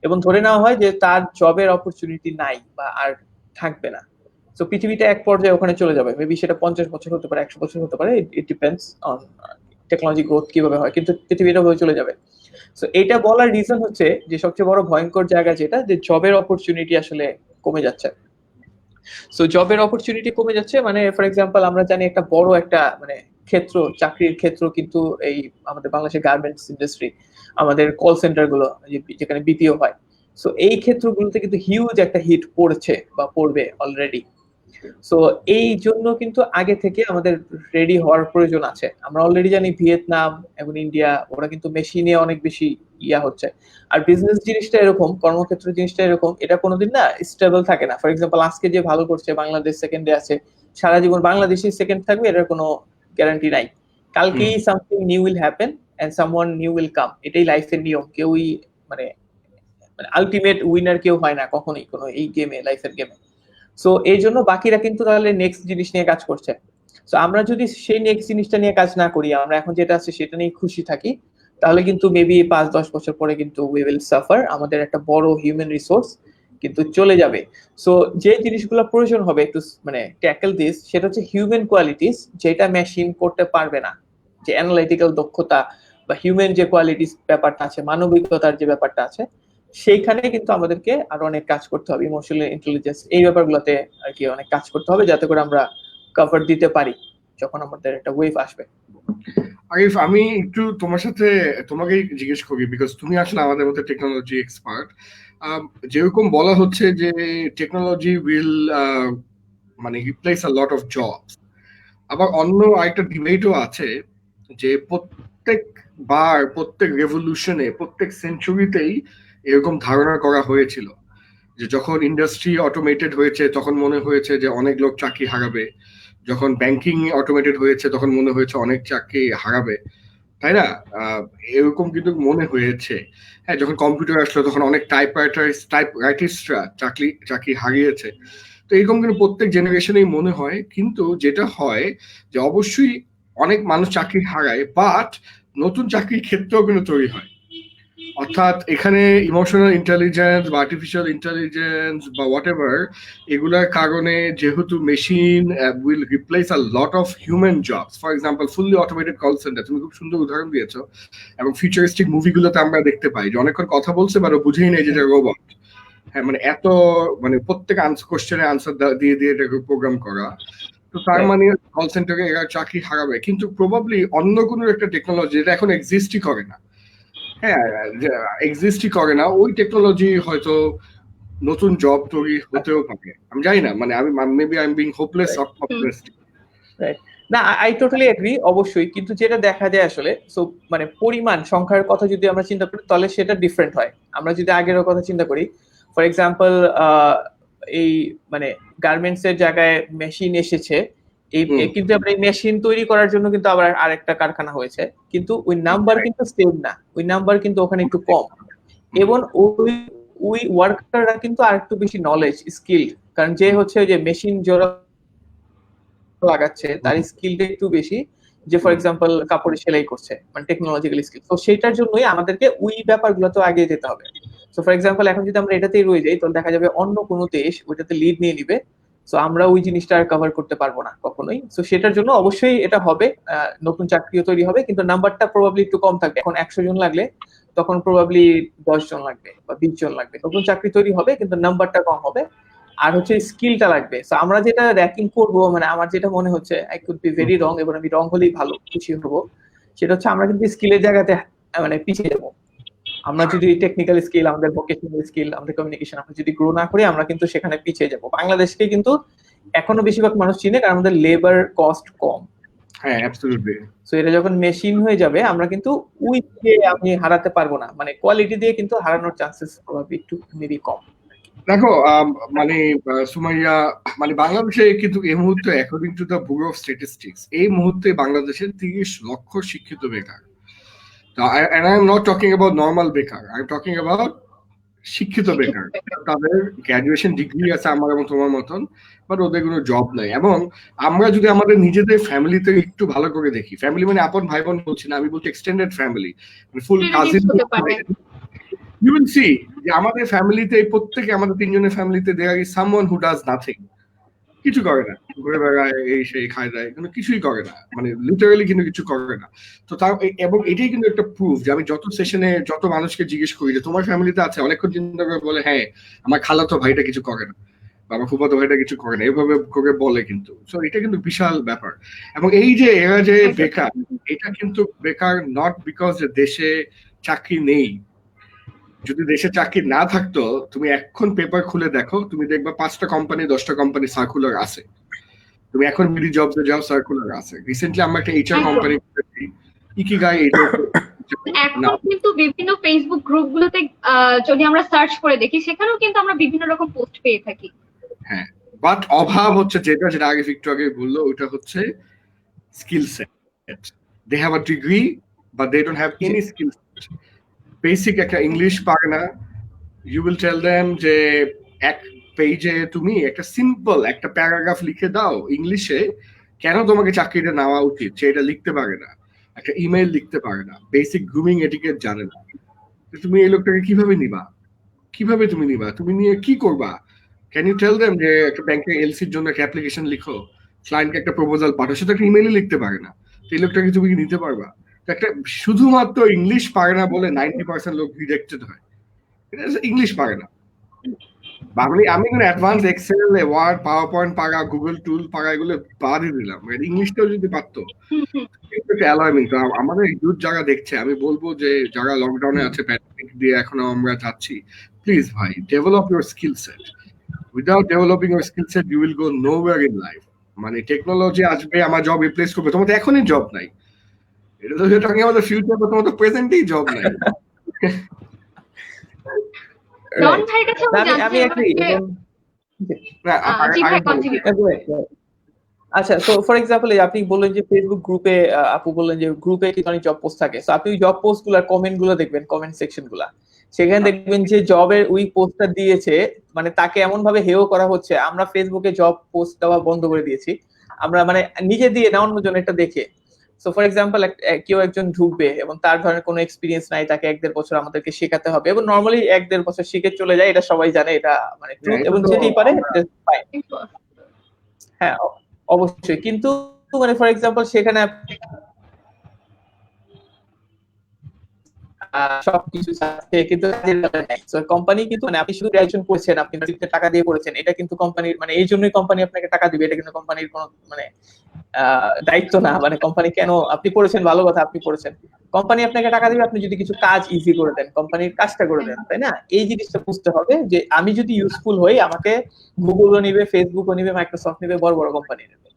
এবং ধরে নেওয়া হয় যে তার জবের অপরচুনিটি নাই বা আর থাকবে না। তো পৃথিবীটা এক পর্যায়ে ওখানে চলে যাবে, মেবি সেটা 50 বছর হতে পারে, 100 বছর হতে পারে, it depends on technology growth কিভাবে হয়, কিন্তু পৃথিবীটা হয়ে চলে যাবে। তো এটা বলার রিজন হচ্ছে যে সবচেয়ে বড় ভয়ঙ্কর জায়গা যেটা, যে জবের অপরচুনিটি আসলে কমে যাচ্ছে। সো জবের অপরচুনিটি কমে যাচ্ছে, মানে ফর এক্সাম্পল আমরা জানি একটা বড় একটা মানে ক্ষেত্র, চাকরির ক্ষেত্র কিন্তু এই আমাদের বাংলাদেশের গার্মেন্টস ইন্ডাস্ট্রি, আমাদের কল সেন্টার গুলো যেখানে বিপিও হয়। সো এই ক্ষেত্রগুলোতে কিন্তু হিউজ একটা হিট পড়ছে বা পড়বে অলরেডি। সো এই জন্য কিন্তু আগে থেকে আমাদের রেডি হওয়ার প্রয়োজন আছে। আমরা অলরেডি জানি ভিয়েতনাম এবং ইন্ডিয়া, ওরা কিন্তু মেশিনে অনেক বেশি ইয়া হচ্ছে। আর বিজনেস জিনিসটা এরকম, কর্মক্ষেত্র জিনিসটা এরকম, এটা কোনোদিন না স্টেবল থাকে না। ফর এক্সাম্পল, আজকে যে ভালো করছে, বাংলাদেশ সেকেন্ডে আছে, সারা জীবন বাংলাদেশি সেকেন্ড থাকবে এটার কোনো গ্যারান্টি নাই। কালকেই something new will happen and someone new will come. এটাই লাইফের নিয়ম। কেউই মানে আলটিমেট উইনার কেউ হয় না কখনোই কোনো এই গেমে, লাইফের গেমে। সো এই জন্য বাকিরা কিন্তু তাহলে নেক্সট জিনিস নিয়ে কাজ করছে। সো আমরা যদি সেই নেক্সট জিনিসটা নিয়ে কাজ না করি, আমরা এখন যেটা আছে সেটা নিয়ে খুশি থাকি, তাহলে কিন্তু মেবি 5-10 বছর পরে কিন্তু উই উইল সাফার, আমাদের একটা বড় হিউম্যান রিসোর্স কিন্তু চলে যাবে। সো যে জিনিসগুলো প্রয়োজন হবে একটু মানে ট্যাকেল দিস, সেটা হচ্ছে হিউম্যান কোয়ালিটিস, যেটা মেশিন করতে পারবে না। যে অ্যানালাইটিক্যাল দক্ষতা বা হিউম্যান যে কোয়ালিটিস ব্যাপারটা আছে, মানবিকতার যে ব্যাপারটা আছে, সেইখানে কিন্তু আমাদেরকে আরো অনেক কাজ করতে হবে। ইমোশনাল ইন্টেলিজেন্স, এই ব্যাপারগুলোতে আর কি অনেক কাজ করতে হবে, যাতে করে আমরা কভার দিতে পারি যখন আমাদের একটা ওয়েভ আসবে। আরিফ, আমি একটু তোমার সাথে তোমাকেই জিজ্ঞেস করি, বিকজ তুমি আসলে আমাদের মধ্যে টেকনোলজি এক্সপার্ট। যেরকম বলা হচ্ছে যে টেকনোলজি উইল মানে replace a lot of jobs, আবার অন্য আরেকটা ডিবেটও আছে যে প্রত্যেক রেভলিউশনে প্রত্যেক সেঞ্চুরিতেই এরকম ধারণা করা হয়েছিল যে যখন ইন্ডাস্ট্রি অটোমেটেড হয়েছে তখন মনে হয়েছে যে অনেক লোক চাকরি হারাবে, যখন ব্যাংকিং অটোমেটেড হয়েছে তখন মনে হয়েছে অনেক চাকরি হারাবে, তাই না? এরকম কিন্তু মনে হয়েছে। হ্যাঁ, যখন কম্পিউটার আসলো তখন অনেক টাইপরাইটিস্টরা চাকরি হারিয়েছে। তো এরকম কিন্তু প্রত্যেক জেনারেশনেই মনে হয়, কিন্তু যেটা হয় যে অবশ্যই অনেক মানুষ চাকরি হারায়, বাট নতুন চাকরির ক্ষেত্রেও কিন্তু তৈরি হয়। অর্থাৎ এখানে ইমোশনাল ইন্টেলিজেন্স বা আর্টিফিশিয়াল ইন্টেলিজেন্স বা হোয়াট এভার, এগুলার কারণে যেহেতু machine will replace a lot of human jobs. For example fully automated call centre, তুমি খুব সুন্দর উদাহরণ দিয়েছো, এবং ফিউচারিস্টিক মুভিগুলোতে আমরা দেখতে পাই যে অনেকক্ষণ কথা বলছে বা বুঝেই নেই যেটা রোবট। হ্যাঁ, মানে এত মানে প্রত্যেক কোশ্চেনের আনসার দিয়ে দিয়ে এটাকে প্রোগ্রাম করা। তো তার মানে কল সেন্টারে এরা চাকরি হারাবে, কিন্তু প্রবাবলি অন্য কোনো একটা টেকনোলজি যেটা এখন এক্সিস্টই করে না, হ্যাঁ এক্সিস্টই করে না, ওই টেকনোলজি হয়তো নতুন জব তৈরি হতেও পারে। আমি জানি না, মানে আমি maybe I am being hopeless optimistic. না, আই টোটালি এগ্রি, অবশ্যই। কিন্তু যেটা দেখা যায় আসলে, সো মানে পরিমাণ সংখ্যার কথা যদি আমরা চিন্তা করি তাহলে সেটা ডিফারেন্ট হয়। আমরা যদি আগের কথা চিন্তা করি, ফর এক্সাম্পল এই মানে গার্মেন্টস এর জায়গায় মেশিন এসেছে, কিন্তু আমরা এই মেশিন তৈরি করার জন্য কিন্তু আবার আরেকটা কারখানা হয়েছে, কিন্তু ওই নাম্বার কিন্তু সেম না, ওই নাম্বার কিন্তু ওখানে একটু কম, এবং ওই ওয়ার্কাররা কিন্তু আরেকটু বেশি নলেজ স্কিল, কারণ যে হচ্ছে যে মেশিন জোড়া লাগাচ্ছে তার স্কিলটা একটু বেশি, যে ফর এক্সাম্পল কাপড়ে সেলাই করছে, মানে টেকনোলজিক্যাল স্কিল। তো সেটার জন্যই আমাদেরকে ওই ব্যাপারগুলো তো আগে যেতে হবে। সো ফর এক্সাম্পল এখন যদি আমরা এটাতেই রয়ে যাই তাহলে দেখা যাবে অন্য কোনো দেশ ওইটাতে লিড নিয়ে নিবে, সো আমরা ওই জিনিসটা আর কভার করতে পারবো না কখনোই। সো সেটার জন্য অবশ্যই এটা হবে, নতুন চাকরিও তৈরি হবে, কিন্তু নাম্বারটা প্রবাবলি একটু কম থাকবে। এখন 100 জন লাগলে তখন প্রবাবলি 10 জন লাগবে বা 20 জন লাগবে। নতুন চাকরি তৈরি হবে কিন্তু নাম্বারটা কম হবে, আর হচ্ছে স্কিলটা লাগবে। সো আমরা যেটা র্যাঙ্কিং করব, মানে আমার যেটা মনে হচ্ছে, I could be very wrong, এবং আমি রং হলেই ভালো, খুশি হব, সেটা হচ্ছে আমরা কিন্তু স্কিলের জায়গাতে মানে পিছিয়ে যাবো। আমরা যদি টেকনিক্যাল স্কিল, আমাদের ভোকেশনাল স্কিল, আমাদের কমিউনিকেশন আমরা যদি গ্রো না করি, আমরা কিন্তু সেখানে পিছিয়ে যাব। বাংলাদেশকে কিন্তু এখনো বেশিরভাগ মানুষ চিনে কারণ আমাদের লেবার কস্ট কম। হ্যাঁ, অ্যাবসলিউটলি। সো এটা যখন মেশিন হয়ে যাবে আমরা কিন্তু ওই দিয়ে আমি হারাতে পারবো না, মানে কোয়ালিটি দিয়ে কিন্তু হারানোর চান্সেস প্রবাবলি একটু মেবি কম। দেখো মানে সুমাইয়া, মানে বাংলাদেশে কিন্তু এই মুহূর্তে according to the bureau of statistics এই মুহূর্তে বাংলাদেশের 30 লক্ষ শিক্ষিত বেকার। and I am not talking about normal বেকার, I am talking about শিক্ষিত বেকার। তাদের গ্র্যাজুয়েশন ডিগ্রি আছে আমার এবং তোমার মতন, বাট ওদের কোনো জব নাই। এবং আমরা যদি আমাদের নিজেদের ফ্যামিলিতে একটু ভালো করে দেখি, ফ্যামিলি মানে আপন ভাই বোন বলছি না, আমি বলছি extended family, full cousin, you will see যে আমাদের ফ্যামিলিতে প্রত্যেকে, আমাদের তিনজনের ফ্যামিলিতে there is someone who does nothing, কিছু করে না, ঘুরে বেড়ায়, এই সেই খায় দেয়, কিন্তু কিছুই করে না, মানে লিটারালি কিন্তু কিছু করে না। তো তার এবং এটাই কিন্তু একটা প্রুফ যে আমি যত সেশনে যত মানুষকে জিজ্ঞেস করি যে তোমার ফ্যামিলিতে আছে, অনেকক্ষণ চিন্তা করে বলে হ্যাঁ আমার খালাতো ভাইটা কিছু করে না বা আমার ফুফাতো ভাইটা কিছু করে না, এভাবে করে বলে। কিন্তু সো এটা কিন্তু বিশাল ব্যাপার। এবং এই যে এরা যে বেকার, এটা কিন্তু বেকার নট বিকজ যে দেশে চাকরি নেই। যদি দেশে চাকরি না থাকতো, তুমি এখন পেপার খুলে দেখো, তুমি দেখবা 5টা কোম্পানি 10টা কোম্পানি সার্কুলার আছে। তুমি এখন মিডি জবসে যাও, সার্কুলার আছে। রিসেন্টলি আমরা একটা এইচআর কোম্পানি ইকিগাই, এটা এখন কিন্তু বিভিন্ন ফেসবুক গ্রুপগুলোতে যদি আমরা সার্চ করে দেখি, সেখানেও কিন্তু আমরা বিভিন্ন রকম পোস্ট পেয়ে থাকি। হ্যাঁ, বাট অভাব হচ্ছে যেটা আগে একটু আগে বললো, ওটা হচ্ছে skill set. They have a degree but they don't have any skill set. Basic একটা ইংলিশ পারে না। ইউ উইল টেল দেম যে এক পেজে তুমি একটা সিম্পল একটা প্যারাগ্রাফ লিখে দাও ইংলিশে, কেন তোমাকে চাকরিটা নেওয়া উচিত, সে এটা লিখতে পারে না। একটা ইমেল লিখতে পারে না, বেসিক গ্রুমিং এটিকেট জানে না। তুমি এই লোকটাকে কিভাবে নিবা? কিভাবে তুমি নিবা? তুমি নিয়ে কি করবা? ক্যান ইউ টেল দেম যে একটা ব্যাংকের এলসির জন্য একটা অ্যাপ্লিকেশন লিখো, ক্লায়েন্টকে একটা প্রপোজাল পাঠাও, সেটা একটা ইমেইলে লিখতে পারে না। তো এই লোকটাকে তুমি কি নিতে পারবা? একটা শুধুমাত্র ইংলিশ পারে না বলে 90% লোক রিজেক্টেড হয়, ইংলিশ পারে না। আমি কিন্তু advance excel, word, PowerPoint পারা, গুগল টুল পারা, এগুলো বাদই দিলাম। ইংলিশটাও যদি পারতো অ্যালার্মিং। তো আমাদের ইউথ যারা দেখছে, আমি বলবো যে যারা লকডাউনে আছে, প্যান্ডেমিক দিয়ে এখনো আমরা যাচ্ছি। প্লিজ ভাই, develop your skill set. Without developing your skill set you will go nowhere in life. মানে টেকনোলজি আসবে, আমার জব রিপ্লেস করবে, তোমার তো এখনই জব নাই। এটা তো টকিং আমাদের ফিউচার, তোমার তো প্রেজেন্টেই জব নাই। ডন ভাইয়ের কাছে আমি আমি জানতে আমি চাইবো agree, যে এবং জি ভাই কন্টিনিউ। আচ্ছা, সো ফর এক্সাম্পল আপনি বললেন যে ফেসবুক গ্রুপে, আপু বললেন যে গ্রুপে কিন্তু অনেক জব পোস্ট থাকে, সো আপনি জব পোস্ট গুলার কমেন্ট গুলো দেখবেন, কমেন্ট সেকশন গুলা, সেখানে দেখবেন যে জবের ওই পোস্টটা দিয়েছে, মানে তাকে এমন ভাবে হেয় করা হচ্ছে। আমরা ফেসবুকে জব পোস্ট দেওয়া বন্ধ করে দিয়েছি, আমরা মানে নিজে দিয়ে না অন্য জন এটা দেখে। সো ফর এক্সাম্পল কেউ একজন ঢুকবে এবং তার ধরনের কোনো এক্সপিরিয়েন্স নাই, তাকে 1-1.5 বছর আমাদেরকে শেখাতে হবে, এবং নর্মালি 1-1.5 বছর শিখে চলে যায়, এটা সবাই জানে, এটা মানে ট্রুথ, এবং যেতেই পারে, হ্যাঁ অবশ্যই। কিন্তু মানে ফর এক্সাম্পল সেখানে সবকিছু আছে কিন্তু কোম্পানি কিন্তু, মানে আপনি শুধু গ্রাজুয়েশন করেছেন, আপনি টাকা দিয়ে করেছেন, এটা কিন্তু কোম্পানির, মানে এই জন্যই কোম্পানি আপনাকে টাকা দিবে, এটা কিন্তু কোম্পানির কোনো মানে দায়িত্ব না। মানে কোম্পানি কেন, আপনি পড়েছেন ভালো কথা, আপনি পড়েছেন, কোম্পানি আপনাকে টাকা দিবে আপনি যদি কিছু কাজ ইজি করে দেন, কোম্পানির কাজটা করে দেন, তাই না? এই জিনিসটা বুঝতে হবে যে আমি যদি ইউজফুল হই, আমাকে গুগলও নিবে, ফেসবুকও নিবে, মাইক্রোসফট নিবে, বড় বড় কোম্পানি নেবে।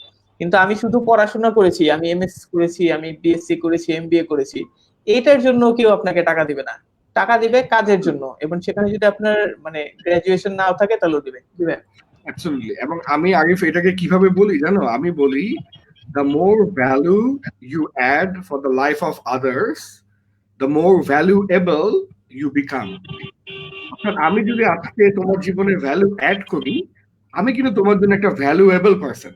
কিন্তু আমি শুধু পড়াশোনা করেছি, আমি এমএস করেছি, আমি বিএসসি করেছি, এমবিএ করেছি, এইটার জন্য কেউ আপনাকে টাকা দিবে না, টাকা দিবে কাজের জন্য, এবং সেখানে যদি আপনার মানে গ্রাজুয়েশন নাও থাকে তাহলেও দিবেন। অ্যাবসলিউটলি। এবং আমি আরিফ এটাকে কিভাবে বলি জানো? আমি বলি, the more value you add for the life of others, the more valuable you become. আমি যদি আজকে তোমার জীবনে ভ্যালু অ্যাড করি, আমি কিন্তু তোমার জন্য একটা ভ্যালুয়েবল পারসন।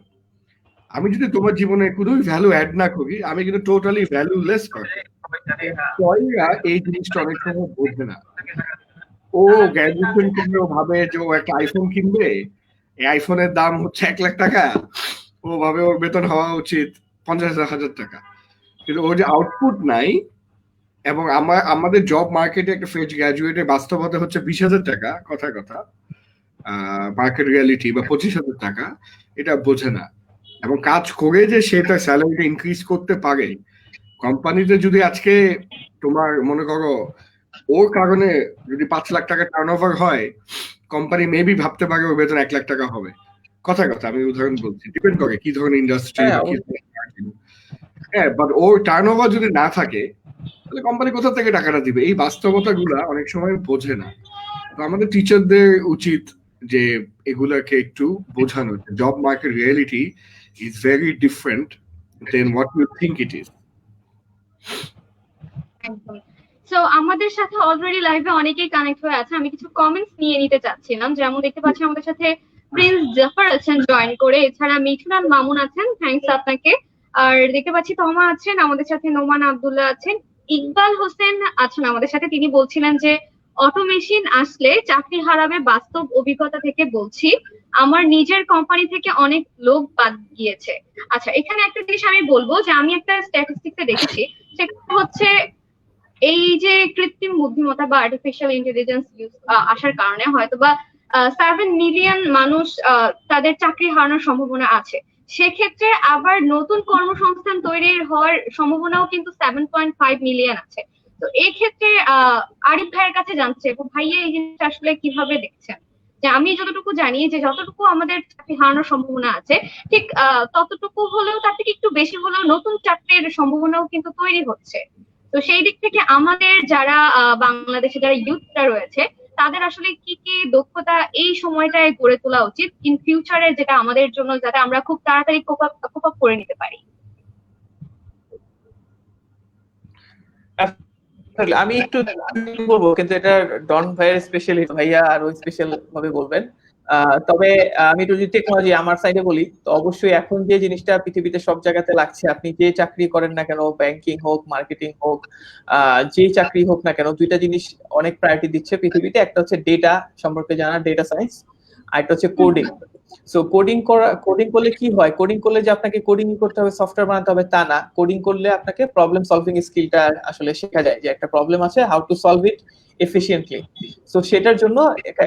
আমি যদি তোমার জীবনে কোনোই ভ্যালু অ্যাড না করি, আমি কিন্তু টোটালি ভ্যালুলেস পারসন। এই জিনিসটা অনেক সময় বোঝে না। ও গ্র্যাজুয়েশন করলে ও ভাবে যে ও একটা আইফোন কিনবে, এই আইফোনের দাম হচ্ছে 1 লাখ টাকা, ও ভাবে ওর বেতন হওয়া উচিত 50,000 টাকা। কিন্তু ওর যে আউটপুট নাই, এবং আমাদের জব মার্কেটে একটা ফ্রেশ গ্র্যাজুয়েটের বাস্তবতা হচ্ছে 20,000 টাকা, কথা মার্কেট রিয়ালিটি, বা 25,000 টাকা, এটা বোঝে না। এবং কাজ করে যে সে তার স্যালারিটা ইনক্রিজ করতে পারে, কোম্পানিতে যদি আজকে তোমার মনে করো ওর কারণে যদি 5 লাখ টাকা টার্নওভার হয়, কোম্পানি মেবি ভাবতে পারে ওর বেতন 1 লাখ টাকা হবে। কথা আমি উদাহরণ বলছি, ডিপেন্ড করে কি ধরনের ইন্ডাস্ট্রি, হ্যাঁ। বাট ওর টার্নওভার যদি না থাকে, তাহলে কোম্পানি কোথা থেকে টাকাটা দিবে? এই বাস্তবতা গুলা অনেক সময় বোঝে না। তো আমাদের টিচারদের উচিত যে এগুলাকে একটু বোঝানো, job market reality is very different than what you think it is. So আমাদের সাথে অলরেডি লাইভে অনেকেই কানেক্ট হয়ে আছে, আমি কিছু কমেন্টস নিয়ে নিতে চাচ্ছিলাম। যেমন দেখতে পাচ্ছি আমাদের সাথে প্রিন্স জাফর আছেন জয়েন করে, এছাড়া মিঠুনান মামুন আছেন, থ্যাঙ্কস আপনাকে। আর দেখতে পাচ্ছি তমা আছেন আমাদের সাথে, নোমান আব্দুল্লাহ আছেন, ইকবাল হোসেন আছেন আমাদের সাথে। তিনি বলছিলেন যে অটোমেশন আসলে চাকরি হারাবে, বাস্তব অভিজ্ঞতা থেকে বলছি, আমার নিজের কোম্পানি থেকে অনেক লোক বাদ গিয়েছে। আচ্ছা, এখানে একটা জিনিস আমি বলবো যে আমি একটা স্ট্যাটিস্টিক্সে দেখেছি, সেটা হচ্ছে এই যে কৃত্রিম বুদ্ধিমত্তা বা আর্টিফিশিয়াল ইন্টেলিজেন্স আসার কারণে হয়তোবা 7 মিলিয়ন মানুষ তাদের চাকরি হারানোর সম্ভাবনা আছে। সেক্ষেত্রে আবার নতুন কর্মসংস্থান তৈরির হওয়ার সম্ভাবনাও কিন্তু 7.5 মিলিয়ন আছে। তো এই ক্ষেত্রে আরিফ ভাইয়ের কাছে জানছে, ভাইয়া এই জিনিসটা আসলে কিভাবে দেখছেন? যে আমি যতটুকু জানি যে যতটুকু আমাদের চাকরি হারানোর সম্ভাবনা আছে, ঠিক ততটুকু হলেও, তার থেকে একটু বেশি হলেও নতুন চাকরির সম্ভাবনাও কিন্তু তৈরি হচ্ছে। তো সেই দিক থেকে আমাদের যারা বাংলাদেশে যারা ইউথরা রয়েছে, তাদের আসলে কি কি দক্ষতা এই সময়টায় গড়ে তোলা উচিত ইন ফিউচারে, যেটা আমাদের জন্য, যাতে আমরা খুব তাড়াতাড়ি কোপ আপ করে নিতে পারি? আমি একটু বলবো, কিন্তু এটা ডন ভাইয়ের স্পেশালি, ভাইয়া আরো স্পেশাল ভাবে বলবেন। তবে আমি একটু যদি টেকনোলজি আমার সাইডে বলি, তো অবশ্যই এখন যে জিনিসটা পৃথিবীতে সব জায়গাতে লাগছে, আপনি যে চাকরি করেন না কেন, ব্যাংকিং হোক, মার্কেটিং হোক, যে চাকরি হোক না কেন, দুইটা জিনিস অনেক প্রায়োরিটি দিচ্ছে পৃথিবীতে। একটা হচ্ছে ডেটা সম্পর্কে জানা, ডেটা সায়েন্স, আর একটা হচ্ছে কোডিং। সো কোডিং করলে কি হয়, কোডিং করলে যে আপনাকে কোডিং করতে হবে, সফটওয়্যার বানাতে হবে তা না। কোডিং করলে আপনাকে প্রবলেম সলভিং স্কিলটা আসলে শেখা যায়, যে একটা প্রবলেম আছে, how to solve it efficiently. So সেটার জন্য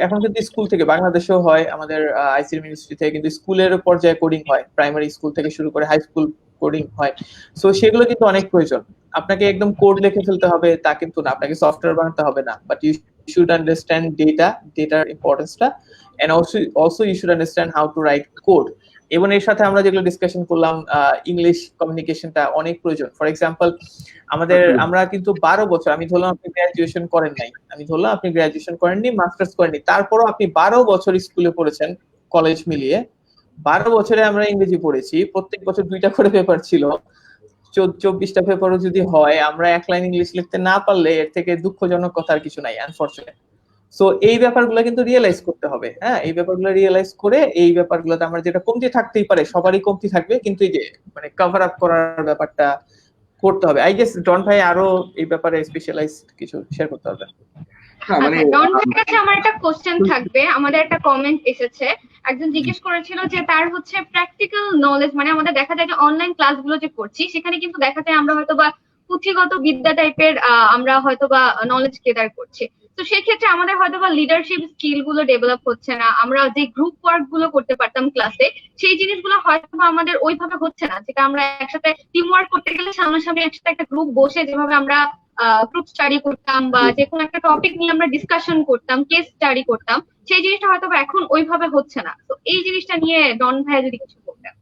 এখন কিন্তু স্কুল থেকে, বাংলাদেশেও হয়, আমাদের আইসিটি মিনিস্ট্রি থেকে কিন্তু স্কুলের পর্যায়ে কোডিং হয়, প্রাইমারি স্কুল থেকে শুরু করে হাই স্কুল কোডিং হয়। সো সেগুলো কিন্তু অনেক প্রয়োজন। আপনাকে একদম কোড লিখে ফেলতে হবে তা কিন্তু না, আপনাকে সফটওয়্যার বানাতে হবে না, বাট ইউ শুড আন্ডারস্ট্যান্ড ডেটার ইম্পর্টেন্সটা, and also you should understand how to write code. এবং এর সাথে আমরা যেগুলো ডিসকাশন করলাম, ইংলিশ কমিউনিকেশনটা অনেক প্রয়োজন। ফর এক্সাম্পল আমরা কিন্তু 12 বছর, আমি ধরলাম আপনি গ্রাজুয়েশন করেন নাই, আমি ধরলাম আপনি গ্রাজুয়েশন করেননি, মাস্টার্স করেননি, তারপরও আপনি 12 বছর স্কুলে পড়েছেন, কলেজ মিলিয়ে 12 বছরে আমরা ইংরেজি পড়েছি, প্রত্যেক বছর 2টা করে পেপার ছিল, 24টা পেপারও যদি হয়, আমরা 1 লাইন ইংলিশ লিখতে না পারলে এর থেকে দুঃখজনক কথা আর কিছু নাই, আনফরচুনেট। সো এই ব্যাপারগুলো কিন্তু রিয়েলাইজ করতে হবে। হ্যাঁ, এই ব্যাপারগুলো রিয়েলাইজ করে এই ব্যাপারগুলোতে আমার যেটা কমতি থাকতেই পারে, সবারই কমতি থাকবে, কিন্তু এই যে মানে কভার আপ করার ব্যাপারটা করতে হবে। আই গেস ডন ভাই আরো এই ব্যাপারে স্পেশালাইজড কিছু শেয়ার করতে হবে। মানে আচ্ছা, ডন ভাইয়ের কাছে আমার একটা কোশ্চেন থাকবে। আমাদের একটা কমেন্ট এসেছে, একজন জিজ্ঞেস করেছিল যে তার হচ্ছে প্র্যাকটিক্যাল নলেজ, মানে আমাদের দেখা যায় যে অনলাইন ক্লাসগুলো যে করছি সেখানে কিন্তু দেখা যায় আমরা হয়তো বা পুঁথিগত বিদ্যা টাইপের আমরা হয়তো বা নলেজ গেদার করছি। তো সেক্ষেত্রে আমাদের হয়তো বা লিডারশিপ স্কিল গুলো ডেভেলপ হচ্ছে না, আমরা যে গ্রুপ ওয়ার্ক গুলো করতে পারতাম ক্লাসে সেই জিনিসগুলো হয়তো বা আমাদের ওইভাবে হচ্ছে না, যেটা আমরা একসাথে টিম ওয়ার্ক করতে গেলে সামনাসামনি একসাথে একটা গ্রুপ বসে যেভাবে আমরা গ্রুপ স্টাডি করতাম বা যে কোনো একটা টপিক নিয়ে আমরা ডিসকাশন করতাম, কেস স্টাডি করতাম, সেই জিনিসটা হয়তো বা এখন ওইভাবে হচ্ছে না। তো এই জিনিসটা নিয়ে ডন ভাইয়া যদি কিছু বলতেন।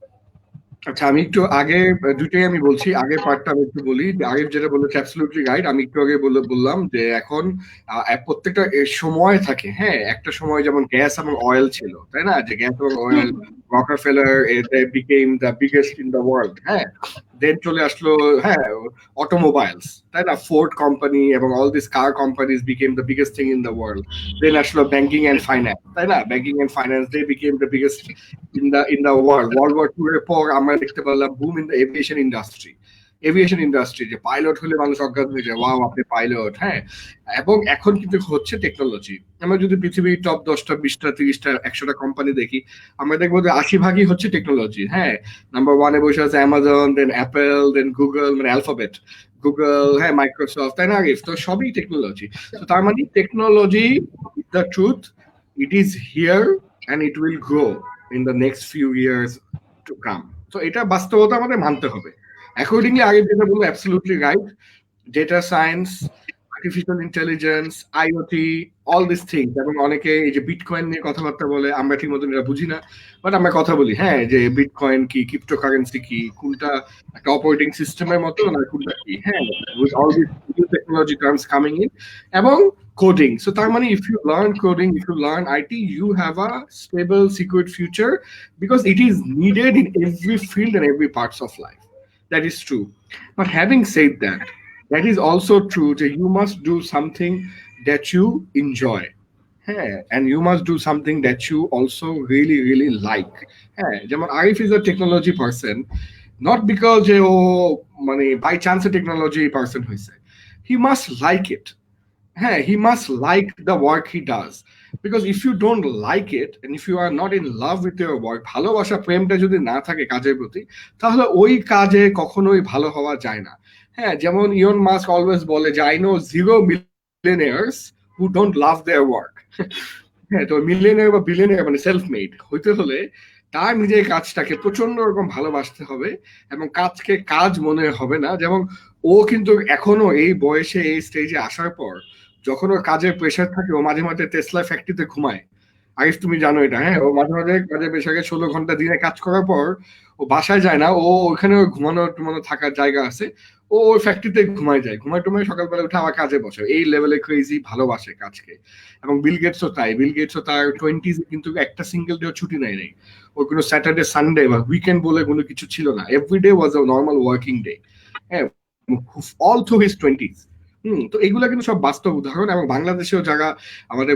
আচ্ছা, আমি একটু আগে দুটোই আমি বলছি, আগের পার্টটা আমি একটু বলি। আগে যেটা বলেছে অ্যাবসলিউটলি রাইট। আমি একটু আগে বললাম যে এখন প্রত্যেকটা সময় থাকে। হ্যাঁ, একটা সময় যেমন গ্যাস এবং অয়েল ছিল, তাই না? যে গ্যাস এবং oil, Rockefeller became the biggest in the world. হ্যাঁ, দেন চলে আসলো হ্যাঁ অটোমোবাইলস, তাই না? ফোর্ড কোম্পানি এবং all this car companies became the biggest thing in the world. Then আসলো ব্যাংকিং এন্ড ফাইন্যান্স, তাই না? Banking and finance they became the biggest in the world. World War II এর পর আমরা দেখতে পেলাম broom in the aviation industry, যে pilot হলে মানুষ অজ্ঞান হয়ে যায়, ওয়াও আপনি পাইলট। হ্যাঁ, এবং এখন কিন্তু হচ্ছে টেকনোলজি। আমরা যদি পৃথিবীর টপ 10টা 20টা 30টা 100টা কোম্পানি দেখি, আমরা দেখবো যে 80 ভাগই হচ্ছে টেকনোলজি। হ্যাঁ, নাম্বার 1-এ বসে আছে অ্যামাজন, দেন অ্যাপেল, দেন গুগল, মানে অ্যালফাবেট, গুগল, হ্যাঁ মাইক্রোসফট, তাই না? তো সবই টেকনোলজি। তো তার মানে technology, the truth, it is here and it will grow in the next few years to come. So এটা বাস্তবতা আমাদের মানতে হবে। Accordingly, আগে যেটা বলবো absolutely right. Data science, artificial intelligence, IoT, all these things. এবং অনেকে এই যে বিটকয়েন নিয়ে কথাবার্তা বলে, আমরা ঠিক মতন এটা বুঝি না, বাট আমরা কথা বলি হ্যাঁ যে বিটকয়েন কি, ক্রিপ্টোকারেন্সি কি, কোনটা একটা অপারেটিং সিস্টেমের মতো না কোনটা কি। হ্যাঁ, with all these new technology terms coming in, এবং coding. So তার মানে if you learn coding, if you learn IT, you have a stable, secure future, because it is needed in every field and every parts of life. That is true. But having said that, that is also true that you must do something that you enjoy. Yeah, and you must do something that you also really, really like. Yeah, যেমন Arif is a technology person, not because by chance a technology person হয়েছে. He must like it. Yeah, he must like the work he does. Because if you don't like it, and if you are not in love with your work, ভালোবাসা প্রেমটা যদি না থাকে কাজের প্রতি, তাহলে ওই কাজে কখনোই ভালো হওয়া যায় না। হ্যাঁ, যেমন ইলন মাস্ক অলওয়েজ বলে যে I know 0 millionaires who don't love their work. হ্যাঁ, তো মিলিয়নিয়ার বা বিলিয়নিয়ার মানে সেলফ মেড হইতে হলে তার নিজের কাজটাকে প্রচন্ড রকম ভালোবাসতে হবে, এবং কাজকে কাজ মনে হবে না। যেমন ও কিন্তু এখনো এই বয়সে এই স্টেজে আসার পর যখন ওর কাজের প্রেশার থাকে, ও মাঝে মাঝে টেসলা ফ্যাক্টরিতে ঘুমায়। আরিফ তুমি জানো এটা? হ্যাঁ, ও মাঝে মাঝে কাজের প্রেশারে 16 ঘন্টা দিনে কাজ করার পর ও বাসায় যায় না, ও ওখানে ঘুমানো থাকার জায়গা আছে, ও ওই ফ্যাক্টরিতে ঘুমায় যায়, ঘুমায় সকালবেলা উঠে আবার কাজে বসে। এই লেভেলে ক্রেজি ভালোবাসে কাজকে। এবং বিল গেটসও তাই। বিল গেটসও তার 20s কিন্তু একটা সিঙ্গেল ডে ছুটি নেই। ওর কোনো স্যাটারডে সানডে বা উইকেন্ড বলে কোনো কিছু ছিল না। Everyday was a normal working day. হ্যাঁ, অল থ্রু হিজ 20s। তো এগুলা কিন্তু সব বাস্তব উদাহরণ। এবং বাংলাদেশেও যারা আমাদের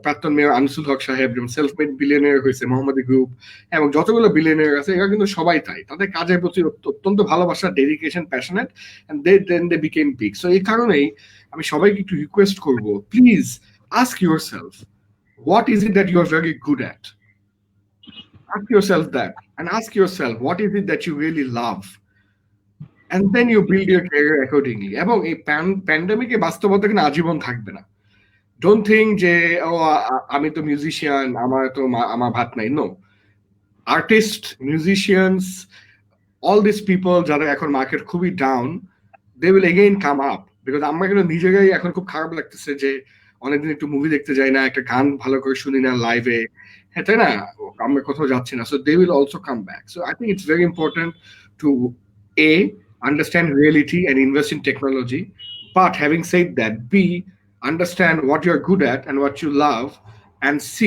প্রাক্তন মেয়র আনিসুল হক সাহেব যেমন সেলফ মেড বিলিয়নিয়ার হয়েছে, মোহাম্মদী গ্রুপ, এবং যতগুলো বিলিয়নিয়ার আছে, এরা কিন্তু সবাই তাই। তাদের কাজের প্রতি অত্যন্ত ভালোবাসা, dedication, passionate, and they became big. So এই কারণেই আমি সবাইকে একটু রিকোয়েস্ট করব, please ask yourself, what is it that you are very good at? Ask yourself that, and ask yourself, what is it that you really love? And then you build your career accordingly. এবং এই প্যান্ডেমিকে বাস্তবতা কিন্তু আজীবন থাকবে না। Don't think যে আমি তো মিউজিশিয়ান, আমার ভাত নাই। No, artist, musicians, all this people যারা এখন মার্কেট খুবই down, they will again come up, because আমরা কিন্তু নিজেরাই এখন খুব খারাপ লাগতেছে যে অনেকদিন একটু মুভি দেখতে যাই না, একটা গান ভালো করে শুনি না লাইভে, হ্যাঁ তাই না, আমরা কোথাও যাচ্ছি না, so they will also come back. So I think it's very important to A, understand reality and invest in technology. But having said that, B, understand what you're good at and what you love. And C,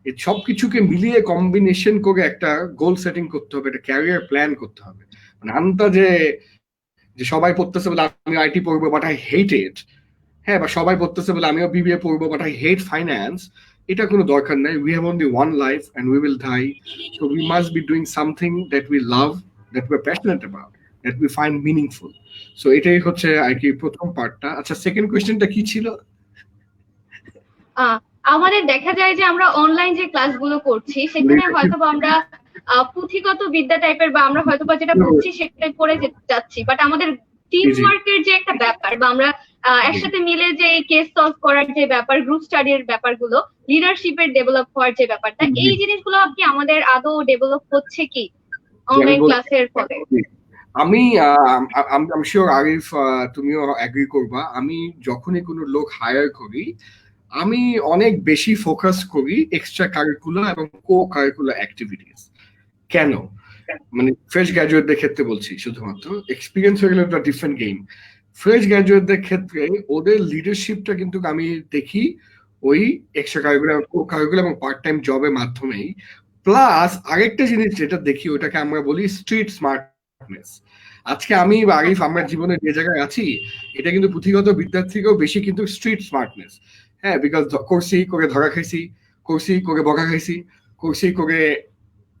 এই সব কিছুকে মিলিয়ে combination করে একটা গোল setting করতে হবে, একটা career plan করতে হবে। মানে আনতা যে যে সবাই পড়তেছে বলে আমি আইটি পড়বো বাট আই হেট ইট, হ্যাঁ, বা সবাই পড়তেছে বলে আমিও বিবিএ পড়বো বাট আই হেট ফাইন্যান্স, এটা কোনো দরকার নাই। We have only one life and we will die, so we must be doing something that we love, that we are passionate about, that we find meaningful. So এটাই হচ্ছে আর কি প্রথম পার্টটা। আচ্ছা, সেকেন্ড কোয়েশ্চেনটা কি ছিল? আমাদের দেখা যায় যে আমরা অনলাইন যে ক্লাসগুলো করছি সেখানে হয়তো আমরা পুঁথিগত বিদ্যা টাইপের বা আমরা হয়তো যেটা পড়ছি সেটাই পড়ে যাচ্ছি, বাট আমাদের টিম ওয়ার্কের যে একটা ব্যাপার বা আমরা একসাথে মিলে যে কেস সলভ করার যে ব্যাপার, গ্রুপ স্টাডির ব্যাপারগুলো, লিডারশিপের ডেভেলপ হওয়ার যে ব্যাপারটা, এই জিনিসগুলো কি আমাদের আদৌ ডেভেলপ হচ্ছে কি অনলাইন ক্লাসের ফলে? আমি শিওর আরিফ তুমিও এগ্রি করবা, আমি যখনই কোনো লোক হায়ার করি আমি অনেক বেশি ফোকাস করি এক্সট্রা কারিকুলার এবং কো কারিকুলার অ্যাক্টিভিটিস। কেন? মানে ফ্রেশ গ্র্যাজুয়েটদের ক্ষেত্রে বলছি, শুধুমাত্র এক্সপিরিয়েন্স হয়ে গেলে একটা ডিফারেন্ট গেম। ফ্রেশ গ্র্যাজুয়েটদের ক্ষেত্রে ওদের লিডারশিপটা কিন্তু আমি দেখি ওই এক্সট্রা কারিকুলার, কো কারিকুলার এবং পার্ট টাইম জবের মাধ্যমেই। প্লাস আরেকটা জিনিস যেটা দেখি ওটাকে আমরা বলি স্ট্রিট স্মার্টনেস। আজকে আমি বা আরিফ আমরা জীবনে যে জায়গায় আছি এটা কিন্তু পুঁথিগত বিদ্যার থেকেও বেশি কিন্তু স্ট্রিট স্মার্টনেস। হ্যাঁ, বিকজ করছি করে ধরা খাইছি, করছি করে বকা খাইছি, করছি করে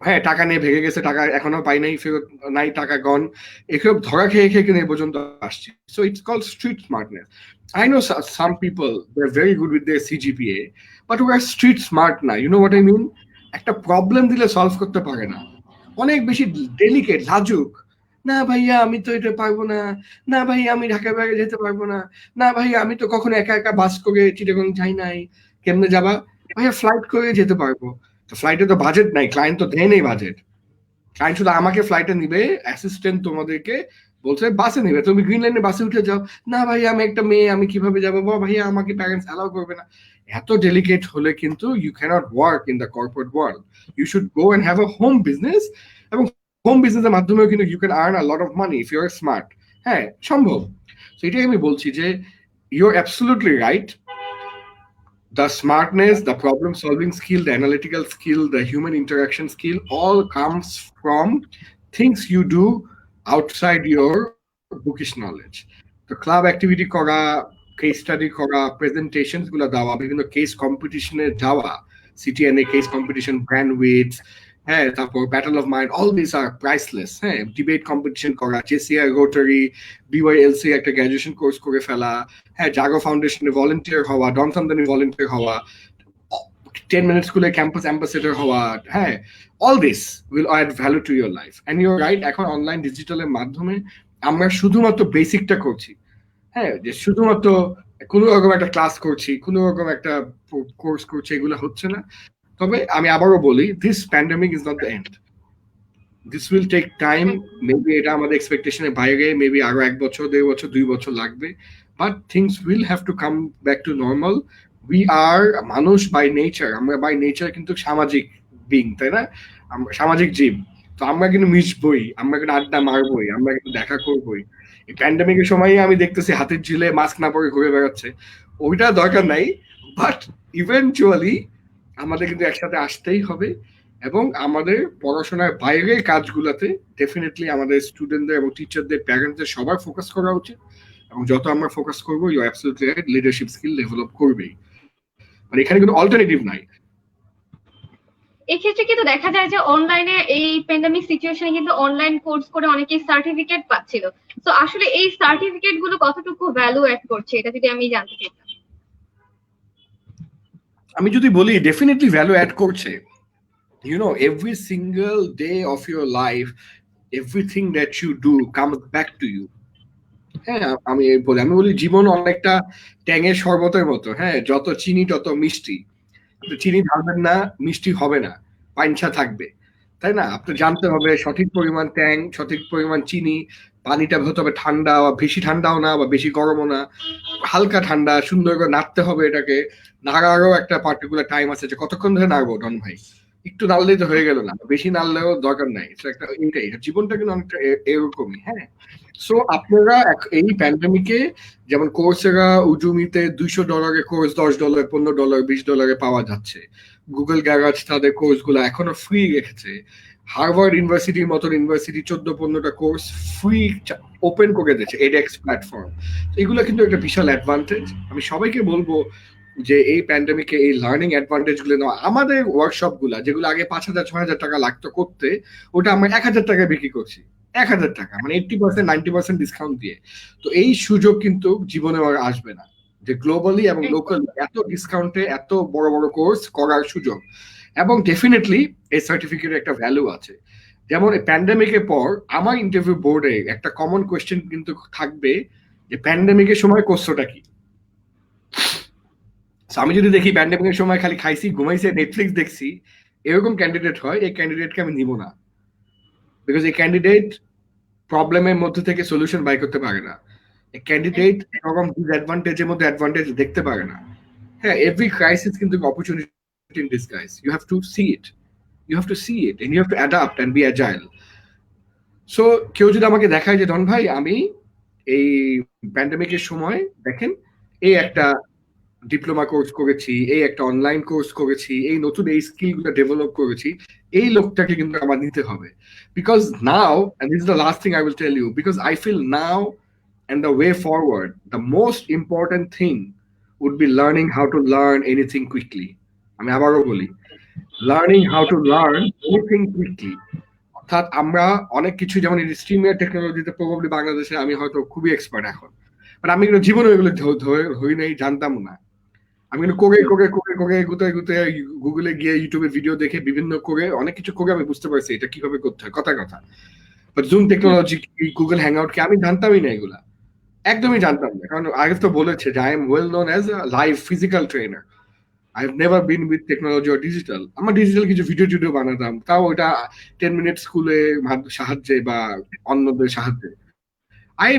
হ্যাঁ টাকা নিয়ে ভেঙে গেছে, টাকা এখনো পাই নাই, ফেরত নাই, টাকা গন, এসব ধরা খেয়ে খেয়ে কিন্তু এ পর্যন্ত আসছে। So it's called street smartness. I know some people they're very good with their CGPA, but who are street smart না, you know what I mean? একটা প্রবলেম দিলে সলভ করতে পারে না, অনেক বেশি ডেলিকেট, লাজুক। না ভাইয়া আমি তো এটা পারবো না, না ভাই আমি ঢাকা বাইরে যেতে পারবো না, না ভাই আমি তো কখনো একা একা বাস করে চিটাগং যাই নাই, কেমনে যাবা? ভাইয়া ফ্লাইট করে যেতে পারবো। তো ফ্লাইটে তো বাজেট নাই, ক্লায়েন্ট তো দেয় নেই বাজেট, ক্লায়েন্ট শুধু আমাকে ফ্লাইটে নিবে, অ্যাসিস্ট্যান্ট তোমাদেরকে বলছে বাসে নিবে, তুমি গ্রিন লাইনে বাসে উঠে যাও। না ভাই আমি একটা মেয়ে, আমি কিভাবে যাবো? ভাইয়া আমাকে প্যারেন্টস অ্যালাউ করবে না। এত ডেলিকেট হলে কিন্তু you can't work in the corporate world. You should go and have a home business, এবং হোম বিজনেসের মাধ্যমেও কিন্তু you can earn a lot of money if you are smart. হ্যাঁ, সম্ভব। তো এটাই আমি বলছি যে you are absolutely right. The smartness, the problem solving skill, the analytical skill, the human interaction skill all comes from things you do outside your bookish knowledge. The club activity kora, case study kora, presentations gula dawa, bibhinno case competition e jawa, CTNA case competition, bandwidth, হ্যাঁ, তারপর battle of mind, all this are priceless. হ্যাঁ, debate competition করা, JCI Rotary, BYLC একটা graduation course করে ফেলা, হ্যাঁ, জাগো ফাউন্ডেশনে volunteer হওয়া, ডন সামদানি ভলেন্টিয়ার হওয়া, 10 মিনিট স্কুলে ক্যাম্পাস অ্যাম্বাসেডর হওয়া, হ্যাঁ, all this will add value to your life. And your right, এখন অনলাইন ডিজিটালের মাধ্যমে আমরা শুধুমাত্র বেসিকটা করছি। হ্যাঁ, যে শুধুমাত্র কোনো রকম একটা ক্লাস করছি, কোনো রকম একটা কোর্স করছি, এগুলো হচ্ছে না। তবে আমি আবারও বলি, this pandemic is not the end, this will take time. Maybe এটা আমাদের এক্সপেকটেশনের বাইরে, মেবি আরো 1 বছর, 1.5 বছর, 2 বছর লাগবে, but things will have to come back to normal. We are মানুষ বাই নেচার, আমরা বাই নেচার কিন্তু সামাজিক বিং, তাই না? আমরা সামাজিক জীব, তো আমরা কিন্তু মিশবই, আমরা কিন্তু আড্ডা মারবই, আমরা কিন্তু দেখা করবই। এই প্যান্ডেমিকের সময় আমি দেখতেছি হাতের ঝিলে মাস্ক না পরে ঘুরে বেড়াচ্ছে, ওইটা দরকার নাই, বাট ইভেনচুয়ালি আমাদের কিন্তু একসাথে আসতেই হবে, এবং আমাদের পড়াশোনার বাইরের কাজগুলোতে ডেফিনেটলি আমাদের স্টুডেন্টদের এবং টিচারদের, প্যারেন্টসদের সবার ফোকাস করা উচিত। এবং যত আমরা ফোকাস করবো, you absolutely right, leadership skill develop করবেই, মানে এখানে কিন্তু অল্টারনেটিভ নাই। এক্ষেত্রে কিন্তু দেখা যায় যে অনলাইনে এই প্যান্ডেমিক সিচুয়েশনে কিন্তু অনলাইন কোর্স করে অনেকেই সার্টিফিকেট পাচ্ছিল। তো আসলে এই সার্টিফিকেট গুলো কতটুকু ভ্যালু অ্যাড করছে, এটা যদি আমি জানতে চাইতাম। আমি যদি বলি, ডেফিনেটলি ভ্যালু অ্যাড করছে। You know, every single day of your life, everything that you do comes back to you. হ্যাঁ, আমি বলি জীবন অনেকটা ট্যাঙের শরবতের মতো। হ্যাঁ, যত চিনি তত মিষ্টি। চিনি ঢালবেন না, মিষ্টি হবে না, পাইনছা থাকবে, তাই না? আপনি জানতে হবে সঠিক পরিমাণ ট্যাং, সঠিক পরিমাণ চিনি, পানিটা হতে হবে ঠান্ডা, বা বেশি ঠান্ডাও না বা বেশি গরমও না, হালকা ঠান্ডা, সুন্দর করে নাড়তে হবে এটাকে। নাড়ারও একটা পার্টিকুলার টাইম আছে যে কতক্ষণ ধরে নাড়বো ডন ভাই, একটু নাড়লেই তো হয়ে গেল না, বেশি নাড়লেও দরকার নাই। একটা এটাই জীবনটা কিন্তু অনেকটা এরকমই। হ্যাঁ, সো আপনারা এই প্যান্ডেমিকে যেমন কোর্সেরা উজুমিতে $200 কোর্স $10 $15 $20 পাওয়া যাচ্ছে, গুগল গ্যারাজ তাদের কোর্স গুলো এখনো ফ্রি রেখেছে, হার্ভার্ড ইউনিভার্সিটির মতন ইউনিভার্সিটি 14-15টা কোর্স ফ্রি ওপেন করে দিয়েছে এডএক্স প্ল্যাটফর্ম। এগুলো কিন্তু একটা বিশাল অ্যাডভান্টেজ। আমি সবাইকে বলবো যে এই প্যান্ডেমিকে এই লার্নিং অ্যাডভান্টেজ গুলো নেওয়া। আমাদের ওয়ার্কশপ গুলা যেগুলো আগে 5,000-6,000 টাকা লাগতো করতে, ওটা আমরা 1,000 টাকায় বিক্রি করছি। 1,000 টাকা মানে 80% 90% ডিসকাউন্ট দিয়ে। তো এই সুযোগ কিন্তু জীবনে আর আসবে না, যে গ্লোবালি এবং লোকালি এত ডিসকাউন্টে এত বড় বড় কোর্স করার সুযোগ। এবং ডেফিনেটলি এই সার্টিফিকেটের একটা ভ্যালু আছে। যেমন প্যান্ডেমিকের পর আমার ইন্টারভিউ বোর্ডে একটা কমন কোয়েশ্চেন কিন্তু থাকবে যে প্যান্ডেমিকের সময় কোর্সটা কি। আমি যদি দেখি প্যান্ডেমিকের সময় খালি খাইছি ঘুমাইছি নেটফ্লিক্স দেখছি এরকম ক্যান্ডিডেট হয়, এই ক্যান্ডিডেটকে আমি নিব না। বিকজ এই ক্যান্ডিডেট প্রবলেমের মধ্যে থেকে সলিউশন বাই করতে পারে না। এই ক্যান্ডিডেট এরকম ডিসঅ্যাডভান্টেজের মধ্যে অ্যাডভান্টেজ দেখতে পারে না। হ্যাঁ, এভরি ক্রাইসিস কিন্তু opportunity in disguise. You have to see it, you have to see it and you have to adapt and be agile. So কেউ যদি আমাকে দেখায় যে ডন ভাই আমি এই প্যান্ডেমিকের সময় দেখেন এই একটা ডিপ্লোমা কোর্স করেছি, এই একটা অনলাইন কোর্স করেছি, এই নতুন এই স্কিলগুলো ডেভেলপ করেছি, এই লোকটাকে কিন্তু আমার নিতে হবে। Because now, and this is the last thing I will tell you, because I feel now and the way forward, the most important thing would be learning how to learn anything quickly. আমি আবারও বলি, learning how to learn anything quickly. অর্থাৎ আমরা অনেক কিছু যেমন স্ট্রিমিয়ার টেকনোলজিতে probably বাংলাদেশে আমি হয়তো খুবই এক্সপার্ট এখন, বাট আমি কিন্তু জীবনে এগুলো হই নাই, জানতাম না। আমি কিন্তু গুতায় গুগলে গিয়ে ইউটিউবে ভিডিও দেখে বিভিন্ন করে অনেক কিছু করে আমি বুঝতে পারছি এটা কিভাবে করতে হয়, কথা। বাট জুম টেকনোলজি কি, গুগল হ্যাংআউট কি, আমি জানতামই না এগুলা, একদমই জানতাম না। কারণ আরিফ তো বলেছে যে I am well known as a live physical trainer. I have never been with technology or digital. আমার ডিজিটাল কিছু ভিডিও বানাতাম, তাও ওটা 10 মিনিট স্কুলে সাহায্যে বা অন্যদের সাহায্যে। I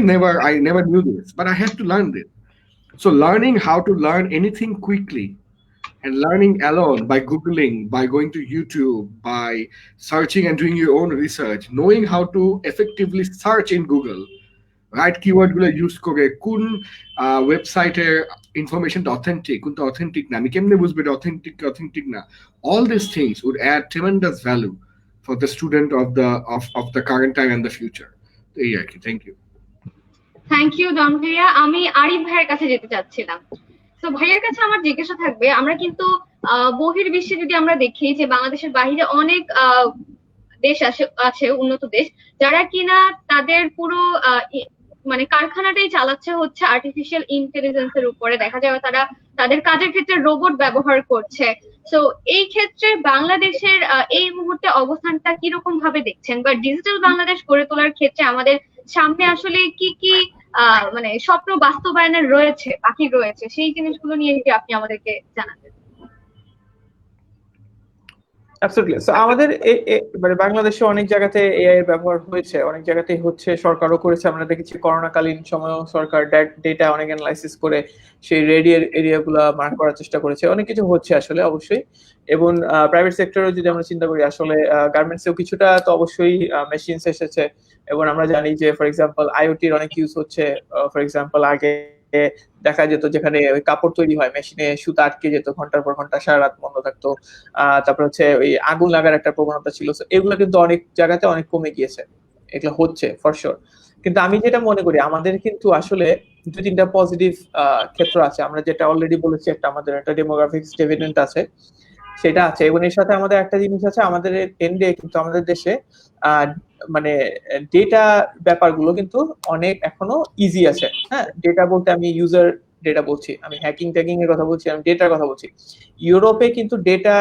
never knew this, but I had to learn this. So learning how to learn anything quickly and learning alone by Googling, by going to YouTube, by searching and doing your own research, knowing how to effectively search in Google, right keyword গুলো use করে কোন ওয়েবসাইটের ইনফরমেশনটা authentic, কোনটা authentic না, আমি কেমনে বুঝবো এটা অথেন্টিক না। All these things would add tremendous value for the student of the current time and the future. এই আর কি। Thank you. Thank you Don ভাইয়া। আমি আরিফ ভাইয়ের কাছে যেতে চাচ্ছিলাম। তো ভাইয়ের কাছে আমার জিজ্ঞাসা থাকবে, আমরা কিন্তু বহির্বিশ্বে যদি আমরা দেখি যে বাংলাদেশের বাইরে অনেক দেশ আছে উন্নত দেশ, যারা কিনা তাদের পুরো মানে কারখানাটাই চালাচ্ছে হচ্ছে আর্টিফিশিয়াল ইন্টেলিজেন্সের উপরে। দেখা যায় তারা তাদের কাজের ক্ষেত্রে রোবট ব্যবহার করছে। তো এই ক্ষেত্রে বাংলাদেশের এই মুহূর্তে অবস্থানটা কিরকম ভাবে দেখছেন, বা ডিজিটাল বাংলাদেশ গড়ে তোলার ক্ষেত্রে আমাদের সামনে আসলে কি কি মানে স্বপ্ন বাস্তবায়নের বাকি রয়েছে, সেই জিনিসগুলো নিয়ে যদি আপনি আমাদেরকে জানাতেন। অ্যাবসলিউটলি। সো আমাদের মানে বাংলাদেশে অনেক জায়গাতে এআই এর ব্যবহার হয়েছে, অনেক জায়গাতেই হচ্ছে, সরকারও করেছে। আমরা দেখেছি করোনাকালীন সময়ও সরকার ডেটা অনেক অ্যানালাইসিস করে সেই রেড এরিয়াগুলো মার্ক করার চেষ্টা করেছে। অনেক কিছু হচ্ছে আসলে অবশ্যই। এবং প্রাইভেট সেক্টরেও যদি আমরা চিন্তা করি, আসলে গার্মেন্টসেও কিছুটা তো অবশ্যই মেশিনস এসেছে। এবং আমরা জানি যে ফর এক্সাম্পল আইওটির অনেক ইউজ হচ্ছে। ফর এক্সাম্পল আগে দেখা যেত যেখানে ওই কাপড় তৈরি হয় মেশিনে সুতা আটকে যেত, ঘন্টার পর ঘন্টা সারা রাত বন্ধ থাকতো। তারপর হচ্ছে ওই আগুন লাগার একটা প্রবণতা ছিল। এগুলো কিন্তু অনেক জায়গাতে অনেক কমে গিয়েছে, এগুলো হচ্ছে ফর শিওর। কিন্তু আমি যেটা মনে করি, আমাদের কিন্তু আসলে 2-3টা পজিটিভ ক্ষেত্র আছে। আমরা যেটা অলরেডি বলেছি, একটা আমাদের একটা ডেমোগ্রাফিক্স ডিভিডেন্ট আছে, সেটা আছে। এবং এর সাথে আমাদের একটা জিনিস আছে, আমাদের এন্ডে কিন্তু আমাদের দেশে মানে ডেটা ব্যাপারগুলো কিন্তু অনেক এখনো ইজি আছে। হ্যাঁ, ডেটা বলতে আমি ইউজার ডেটা বলছি, আমি হ্যাকিং ট্যাকিং এর কথা বলছি, আমি ডেটার কথা বলছি। ইউরোপে কিন্তু ডেটা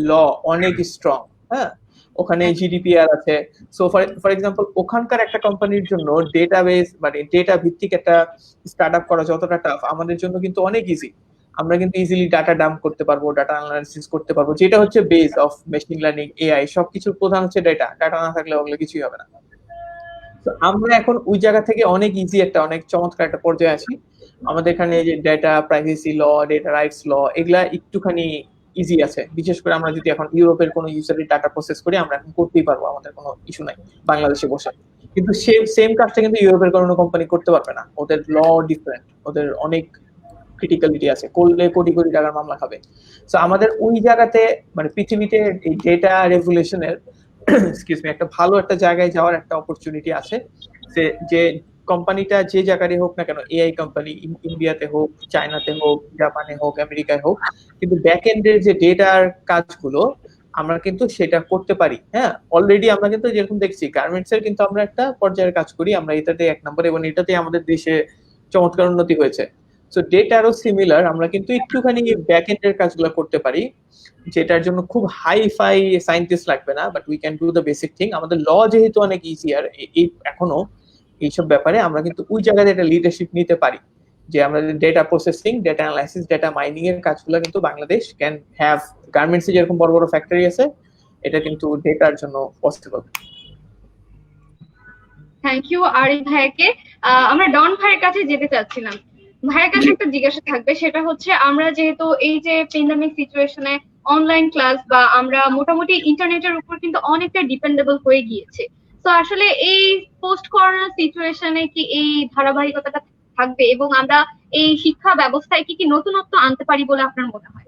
ল অনেক স্ট্রং। হ্যাঁ, ওখানে জিডিপিআর আছে। সো ফর এক্সাম্পল ওখানকার একটা কোম্পানির জন্য ডেটাবেস মানে ডেটা ভিত্তিক একটা স্টার্ট আপ করা যতটা টাফ, আমাদের জন্য কিন্তু অনেক ইজি। আমরা কিন্তু ইজিলি ডাটা ডাম্প করতে পারবো, ডাটা অ্যানালাইসিস করতে পারবো, যেটা হচ্ছে base of machine learning, AI. সবকিছুর প্রধান হচ্ছে ডাটা। ডাটা না থাকলে ওগুলো কিছুই হবে না। তো আমরা এখন ওই জায়গা থেকে অনেক ইজি অনেক চমৎকার একটা পর্যায়ে আছি। আমাদের এখানে যে ডেটা প্রাইভেসি ল, ডেটা রাইটস ল, এগুলা একটুখানি ইজি আছে। বিশেষ করে আমরা যদি এখন ইউরোপের কোনো ইউজারের ডাটা প্রসেস করি, আমরা এখন করতেই পারবো, আমাদের কোনো ইস্যু নাই বাংলাদেশে বসে। কিন্তু সেম কাজটা কিন্তু ইউরোপের কোনো কোম্পানি করতে পারবে না। ওদের ল ডিফারেন্ট, ওদের অনেক ক্রিটিক্যালিটি আছে, করলে কোটি কোটি টাকার মামলা খাবে। তো আমাদের ওই জায়গাতে মানে পৃথিবীতে এই ডেটা রেগুলেশনের এক্সকিউজ মি একটা ভালো একটা জায়গায় যাওয়ার একটা অপরচুনিটি আছে। যে কোম্পানিটা যে জায়গায় হোক না কেন, এআই কোম্পানি ইন্ডিয়াতে হোক, চায়নাতে হোক, জাপানে হোক, আমেরিকায় হোক, কিন্তু ব্যাক এন্ডের যে ডেটার কাজগুলো আমরা কিন্তু সেটা করতে পারি। হ্যাঁ, অলরেডি আমরা কিন্তু যেরকম দেখছি গার্মেন্টস এর কিন্তু আমরা একটা পর্যায়ের কাজ করি, আমরা এটাতে 1 নম্বর, এবং এটাতে আমাদের দেশে চমৎকার উন্নতি হয়েছে। সো ডেটারও সিমিলার, আমরা কিন্তু একটুখানি ব্যাক এন্ডের কাজগুলো করতে পারি, যেটার জন্য খুব হাই ফাই সায়েন্টিস্ট লাগবে না, but we can do the basic thing. আমাদের ল যেহেতু অনেক ইজিয়ার, এই এখনো এইসব ব্যাপারে আমরা কিন্তু ওই জায়গায় একটা লিডারশিপ নিতে পারি, যে আমাদের data processing, data analysis, data mining এর কাজগুলো কিন্তু বাংলাদেশ ক্যান হ্যাভ। গার্মেন্টসে যেরকম বড় বড় ফ্যাক্টরি আছে, এটা কিন্তু ডেটার জন্য পসিবল। থ্যাংক ইউ আরিফ ভাইয়াকে। আমরা ডন ভাইয়ের কাছে যেতে চাচ্ছিলাম। ভাইয়ের কাছে একটা জিজ্ঞাসা থাকবে, সেটা হচ্ছে আমরা যেহেতু এই যে প্যান্ডেমিক সিচুয়েশনে অনলাইন ক্লাস বা আমরা মোটামুটি ইন্টারনেটের উপর কিন্তু অনেকটা ডিপেন্ডেবল হয়ে গিয়েছে, তো আসলে এই পোস্ট করোনা সিচুয়েশনে কি এই ধারাবাহিকতাটা থাকবে এবং আমরা এই শিক্ষা ব্যবস্থায় কি কি নতুনত্ব আনতে পারি বলে আপনার মনে হয়?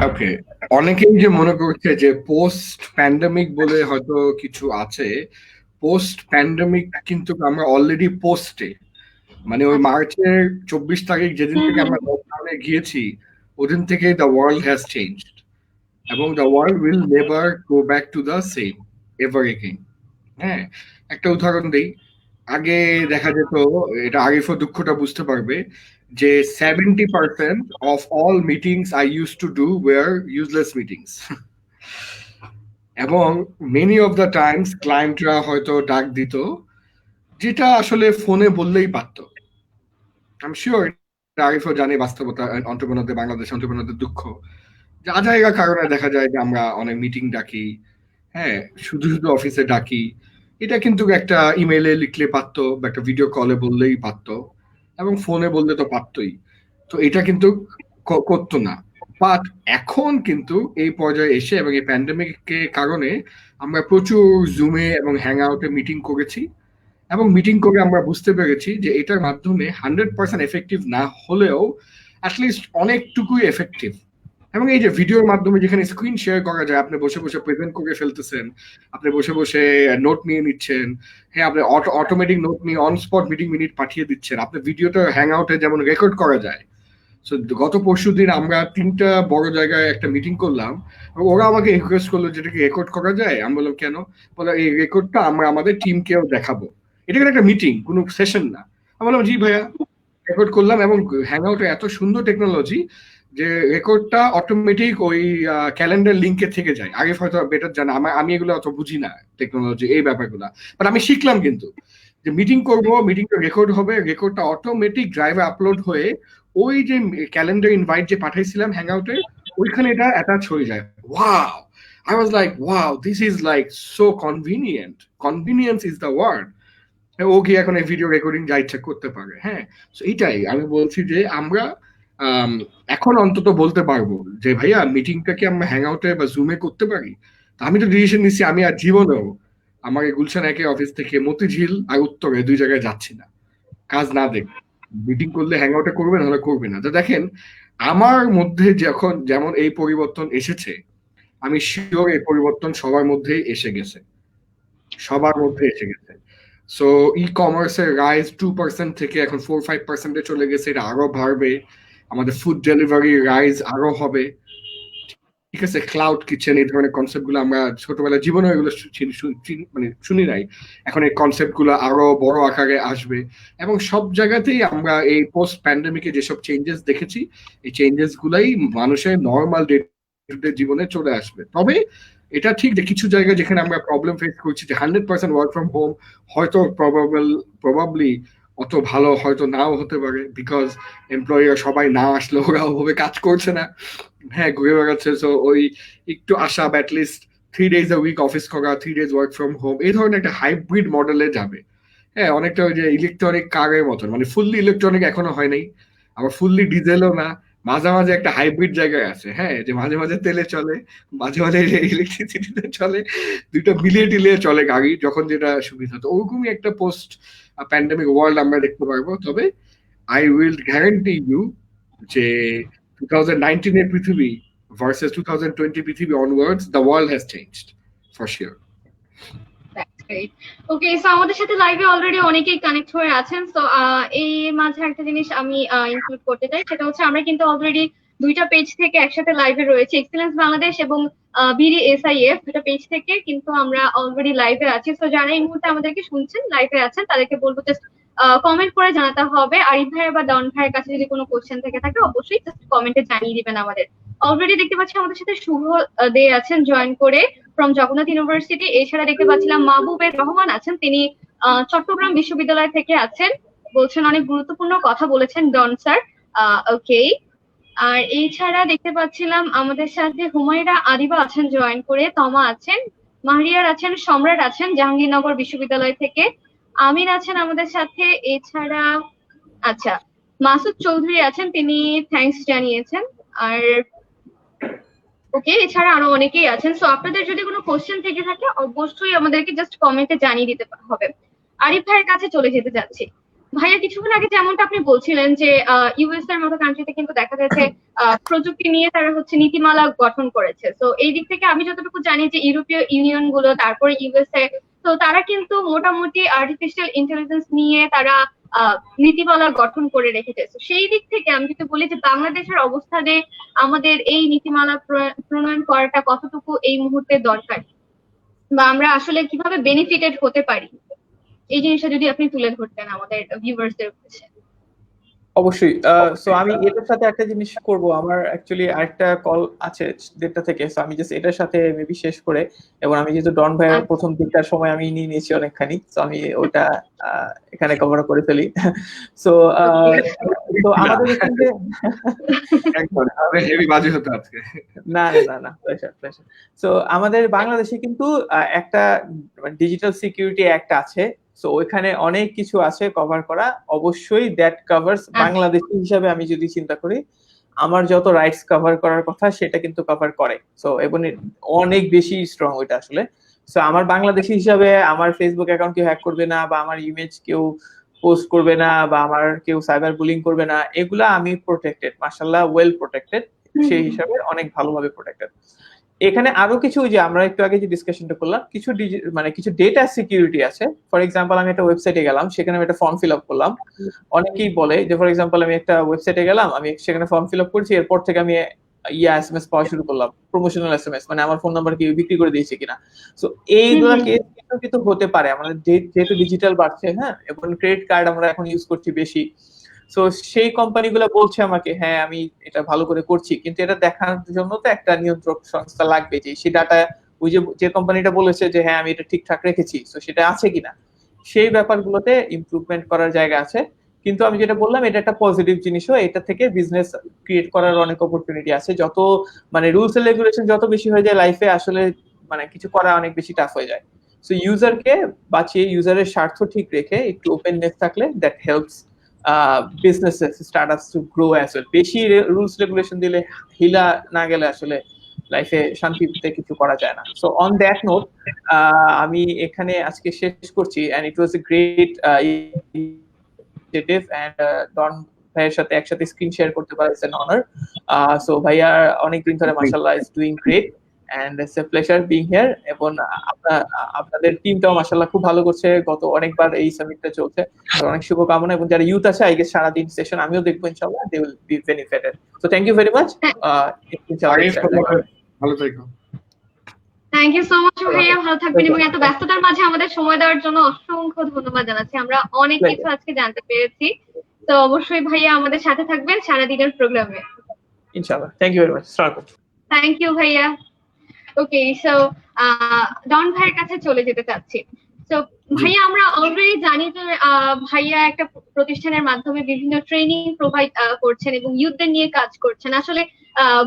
ওকে, অনেকেই যে মনে করছে যে পোস্ট প্যান্ডেমিক বলে হয়তো কিছু আছে, পোস্ট প্যান্ডেমিক কিন্তু আমরা অলরেডি পোস্টে, মানে ওই মার্চের 24 তারিখ যেদিন থেকে আমরা লকডাউনে গিয়েছি, ওদিন থেকে দ্য ওয়ার্ল্ড হ্যাজ চেঞ্জড, এবং the world will never go back to the same ever again. হ্যাঁ, একটা উদাহরণ দেই। আগে দেখা যেত, এটা আরিফও দুঃখটা বুঝতে পারবে, যে 70% of all meetings I use to do were useless meetings, এবং মেনি অফ দ্য টাইমস ক্লায়েন্টরা হয়তো ডাক দিত যেটা আসলে ফোনে বললেই পারত। আমি শিওর আরিফও জানি বাস্তবতা, অন্টারপ্রেনারদের, বাংলাদেশ অন্টারপ্রেনারদের দুঃখ, যে আজাইরা কারণে দেখা যায় যে আমরা অনেক মিটিং ডাকি, হ্যাঁ, শুধু শুধু অফিসে ডাকি। এটা কিন্তু একটা ইমেইলে লিখলে পারতো, বা একটা ভিডিও কলে বললেই পারতো, এবং ফোনে বললে তো পারতোই। তো এটা কিন্তু করতো না। বাট এখন কিন্তু এই পর্যায়ে এসে এবং এই প্যান্ডেমিকের কারণে আমরা প্রচুর জুমে এবং হ্যাং আউটে মিটিং করেছি, এবং মিটিং করে আমরা বুঝতে পেরেছি যে এটার মাধ্যমে 100% এফেক্টিভ না হলেও অ্যাটলিস্ট অনেকটুকুই এফেক্টিভ। এবং এই যে ভিডিওর মাধ্যমে যেখানে স্ক্রিন শেয়ার করা যায়, আপনি বসে বসে প্রেজেন্ট করে ফেলতেছেন, আপনি বসে বসে নোট নিয়ে নিচ্ছেন, হ্যাঁ, আপনি অটোমেটিক নোট নিয়ে অন স্পট মিটিং মিনিট পাঠিয়ে দিচ্ছেন, আপনি ভিডিওটা হ্যাং আউটে যেমন রেকর্ড করা যায়। সো গত পরশুদিন আমরা 3টা বড় জায়গায় একটা মিটিং করলাম, ওরা আমাকে রিকোয়েস্ট করলো যেটাকে রেকর্ড করা যায়। আমি বললাম কেন? বলে এই রেকর্ডটা আমরা আমাদের টিমকেও দেখাবো, এটা কিন্তু একটা মিটিং, কোনো সেশন না। আমি বললাম জি ভাইয়া, রেকর্ড করলাম, এবং হ্যাং আউটে এত সুন্দর টেকনোলজি যে রেকর্ডটা অটোমেটিক ওই ক্যালেন্ডার লিঙ্কে থেকে যায়। আগে হয়তো বেটার জানা, আমি এগুলো অত বুঝি না টেকনোলজি, এই ব্যাপারগুলো, বাট আমি শিখলাম কিন্তু যে মিটিং করব, মিটিংটা রেকর্ড হবে, রেকর্ডটা অটোমেটিক ড্রাইভে আপলোড হয়ে ওই যে ক্যালেন্ডার ইনভাইট যে পাঠাইছিলাম হ্যাং আউটে, ওইখানে এটা অ্যাটাচ হয়ে যায়। Wow, I was like wow, this is like so convenient, convenience is the word. ও কি এখন এই ভিডিও রেকর্ডিং যা ইচ্ছা করতে পারে। হ্যাঁ, এইটাই আমি বলছি যে আমরা এখন অন্তত বলতে পারবো যে ভাইয়া মিটিংটাকে আমরা হ্যাং আউটে বা জুমে করতে পারি। আমি তো ডিসিশন নিচ্ছি, আমি আর জীবনেও আমার গুলশান একে অফিস থেকে মতিঝিল আর উত্তরে 2 জায়গায় যাচ্ছি না, কাজ না দেখ। মিটিং করলে হ্যাং আউটে করবে, নাহলে করবে না। তো দেখেন, আমার মধ্যে যখন যেমন এই পরিবর্তন এসেছে, আমি শিওর এই পরিবর্তন সবার মধ্যেই এসে গেছে, সবার মধ্যে এসে গেছে। সো ই কমার্সের রাইজ 2% থেকে এখন 4-5% চলে গেছে, এটা আরো বাড়বে। আমাদের ফুড ডেলিভারি রাইজ আরো হবে, ঠিক আছে। ক্লাউড কিচেন, এই ধরনের কনসেপ্ট গুলো আমরা ছোটবেলায় জীবনে এগুলো মানে শুনি নাই, এখন এই কনসেপ্ট গুলো আরো বড় আকারে আসবে। এবং সব জায়গাতেই আমরা এই পোস্ট প্যান্ডেমিকে যেসব চেঞ্জেস দেখেছি, এই চেঞ্জেস গুলাই মানুষের নর্মাল ডে টু ডে জীবনে চলে আসবে। তবে এটা ঠিক যে কিছু জায়গায় যেখানে আমরা প্রবলেম ফেস করছি, যে 100% ওয়ার্ক ফ্রম হোম হয়তো প্রবাবলি অত ভালো হয়তো নাও হতে পারে, বিকজ এমপ্লয়িরা সবাই না আসলে ওরা ওভাবে কাজ করছে না, হ্যাঁ, ঘুরে বেড়াচ্ছে। সো ওই একটু আশা, at least 3 days a week office করা, 3 days ওয়ার্ক ফ্রম হোম, এই ধরনের একটা হাইব্রিড মডেলে যাবে। হ্যাঁ, অনেকটা ওই যে ইলেকট্রনিক কারের মতন, মানে ফুললি ইলেকট্রনিক এখনো হয় নাই, আবার ফুললি ডিজেলও না, মাঝামাঝি একটা হাইব্রিড জায়গায় আছে। হ্যাঁ, যে মাঝে মাঝে তেলে চলে, মাঝে মাঝে ইলেকট্রিসিটিতে চলে, দুইটা বিলিয়ে টিলিয়ে চলে গাড়ি যখন যেটা সুবিধা। তো ওরকমই একটা পোস্ট প্যান্ডেমিক ওয়ার্ল্ড আমরা দেখতে পারবো। তবে আই উইল গ্যারান্টি ইউ যে 2019 এর পৃথিবী ভার্সেস 2020 পৃথিবী onwards, the world has changed for sure. Okay, so আমাদের সাথে লাইভে অলরেডি অনেকেই কানেক্ট হয়ে আছেন। সো এই মাঝে একটা জিনিস আমি ইনক্লুড করতে চাই, সেটা হচ্ছে আমরা কিন্তু অলরেডি দুইটা পেজ থেকে একসাথে লাইভে রয়েছে, এক্সেলেন্স বাংলাদেশ এবং BDSIF, দুটো পেজ থেকে কিন্তু আমরা অলরেডি লাইভে আছি। সো যারা এই মুহূর্তে আমাদেরকে শুনছেন, লাইভে আছেন, তাদেরকে বলবো জাস্ট কমেন্ট করে জানাতে হবে। আরিফ ভাই বা ডন ভাইয়ের কাছে যদি কোনো কোশ্চেন থেকে থাকে অবশ্যই জাস্ট কমেন্টে জানিয়ে দিবেন আমাদের। অলরেডি দেখতে পাচ্ছি আমাদের সাথে শুভ দে আছেন জয়েন করে ফ্রম জগন্নাথ ইউনিভার্সিটি। এছাড়া দেখতে পাচ্ছিলাম মাহবুবের রহমান আছেন, তিনি চট্টগ্রাম বিশ্ববিদ্যালয় থেকে আছেন, বলছেন অনেক গুরুত্বপূর্ণ কথা বলেছেন ডন স্যার। ওকে, আর এছাড়া দেখতে পাচ্ছিলাম আমাদের সাথে হুমায়রা আদিবা আছেন জয়েন করে, তমা আছেন, মাহরিয়ার আছেন, সম্রাট আছেন জাহাঙ্গীরনগর বিশ্ববিদ্যালয় থেকে, আমির আছেন আমাদের সাথে। এছাড়া আচ্ছা, মাসুদ চৌধুরী আছেন, তিনি থ্যাঙ্কস জানিয়েছেন। আর ওকে, এছাড়া আরো অনেকেই আছেন। সো আপনাদের যদি কোনো কোশ্চেন থেকে থাকে অবশ্যই আমাদেরকে জাস্ট কমেন্টে জানিয়ে দিতে হবে। আরিফ ভাইয়ের কাছে চলে যেতে যাচ্ছি। ভাইয়া, কিছুক্ষণ আগে যেমনটা আপনি বলছিলেন যে ইউএস এর মতো কান্ট্রিতে কিন্তু দেখা যাচ্ছে প্রযুক্তি নিয়ে তারা হচ্ছে নীতিমালা গঠন করেছে। তো এই দিক থেকে আমি যতটুকু জানি যে ইউরোপীয় ইউনিয়ন গুলো, তারপরে ইউএসএ, তো তারা কিন্তু মোটামুটি আর্টিফিশিয়াল ইন্টেলিজেন্স নিয়ে তারা নীতিমালা গঠন করে রেখেছে। তো সেই দিক থেকে আমি যদি বলি যে বাংলাদেশের অবস্থানে আমাদের এই নীতিমালা প্রণয়ন করাটা কতটুকু এই মুহূর্তে দরকার, বা আমরা আসলে কিভাবে বেনিফিটেড হতে পারি, এই জিনিসটা যদি আপনি তুলে ধরতেন আমাদের ভিউয়ার্সদের কাছে। অবশ্যই। সো আমি এটার সাথে একটা জিনিস করব, আমার অ্যাকচুয়ালি আরেকটা কল আছে 1:30 থেকে। সো আমি জাস্ট এটার সাথে মেবি শেষ করে, এবং আমি যেহেতু ডন ভাইয়ের প্রথম দিকটার সময় আমি নিয়ে নিয়েছি অনেকখানি, সো আমি ওটা এখানে কভার করে ফেলি। সো তো আমাদের এখানে হেভি বাজে হতো আজকে। না না না, প্রেশার। সো আমাদের বাংলাদেশে কিন্তু একটা ডিজিটাল সিকিউরিটি অ্যাক্ট আছে। সো ওইখানে অনেক কিছু আছে কভার করা। অবশ্যই দ্যাট কভারস, বাংলাদেশি হিসাবে আমি যদি চিন্তা করি, আমার যত রাইটস কভার করার কথা সেটা কিন্তু কভার করে। সো এবং অনেক বেশি স্ট্রং ওইটা আসলে। সো আমার বাংলাদেশি হিসাবে আমার ফেসবুক অ্যাকাউন্ট কেউ হ্যাক করবে না, বা আমার ইমেজ কেউ পোস্ট করবে না, বা আমার কেউ সাইবার বুলিং করবে না, এগুলা আমি প্রোটেক্টেড, মাশাআল্লাহ ওয়েল প্রোটেক্টেড, সেই হিসাবে অনেক ভালোভাবে প্রোটেক্টেড। এখানে আরো কিছু, যে আমরা একটু আগে যে ডিসকাশনটা করলাম, কিছু কিছু ডেটা সিকিউরিটি আছে। ফর এক্সাম্পল, আমি একটা ওয়েবসাইটে গেলাম, সেখানে আমি একটা ফর্ম ফিল আপ করলাম। অনেকেই বলে যে ফর এক্সাম্পল আমি একটা ওয়েবসাইটে গেলাম, আমি সেখানে ফর্ম ফিল আপ করছি, এরপর থেকে আমি এসএমএস পাওয়া শুরু করলাম, প্রমোশনাল এসএমএস, মানে আমার ফোন নাম্বার কি বিক্রি করে দিয়েছে কিনা। সো এইগুলা কেস কিন্তু হতে পারে আমাদের, যেহেতু ডিজিটাল বাড়ছে, হ্যাঁ, এবং ক্রেডিট কার্ড আমরা এখন ইউজ করছি বেশি। সো সেই কোম্পানিগুলো বলছে আমাকে, হ্যাঁ আমি এটা ভালো করে করছি, কিন্তু এটা দেখার জন্য তো একটা নিয়ন্ত্রক সংস্থা লাগবে, যে সেই ডাটা, ওই যে কোম্পানিটা বলেছে যে হ্যাঁ আমি এটা ঠিকঠাক রেখেছি, তো সেটা আছে কিনা, সেই ব্যাপারগুলোতে ইমপ্রুভমেন্ট করার জায়গা আছে। কিন্তু আমি যেটা বললাম, এটা একটা পজিটিভ জিনিসও, এটা থেকে বিজনেস ক্রিয়েট করার অনেক অপরচুনিটি আছে। যত মানে রুলস এন্ড রেগুলেশন যত বেশি হয়ে যায় লাইফে, আসলে মানে কিছু করা অনেক বেশি টাফ হয়ে যায়। সো ইউজারকে বাঁচিয়ে, ইউজারের স্বার্থ ঠিক রেখে একটু ওপেননেস থাকলে, that helps businesses, startups to grow as well. বেশি রুলস রেগুলেশন দিলে, হিলা না গেলে আসলে লাইফে শান্তিতে কিছু করা যায় না। সো অন দ্যাট নোট আমি এখানে আজকে শেষ করছি, and it was a great initiative, and ডন ভাইয়ের সাথে একসাথে স্ক্রিন শেয়ার করতে পারা ইজ an honor. সো ভাইয়া অনেকদিন ধরে মাশাআল্লাহ is doing great, and it's a pleasure being here. এবং আপনাদের টিমটাও মাশাআল্লাহ খুব ভালো করছে, গত অনেকবার এই সামিটটা চলছে। অনেক শুভকামনা, এবং যারা ইউথ আছে আই গেস সারাদিন সেশন আমিও দেখবো ইনশাআল্লাহ, they will be benefited. So thank you very much. ভালো থেকো। থ্যাংক ইউ সো মাচ ভাইয়া, ভালো থাকবেন, এবং এত ব্যস্ততার মাঝে আমাদের সময় দেওয়ার জন্য অসংখ্য ধন্যবাদ জানাচ্ছি। আমরা অনেক কিছু আজকে জানতে পেরেছি। তো অবশ্যই ভাইয়া আমাদের সাথে থাকবেন সারাদিনের প্রোগ্রামে ইনশাআল্লাহ। Thank you very much. Thank you ভাইয়া। ওকে, সো ডন ভাইয়ের কাছে চলে যেতে চাচ্ছি। তো ভাইয়া, আমরা অলরেডি জানি যে ভাইয়া একটা প্রতিষ্ঠানের মাধ্যমে বিভিন্ন ট্রেনিং প্রোভাইড করছেন এবং ইউথদের নিয়ে কাজ করছেন। আসলে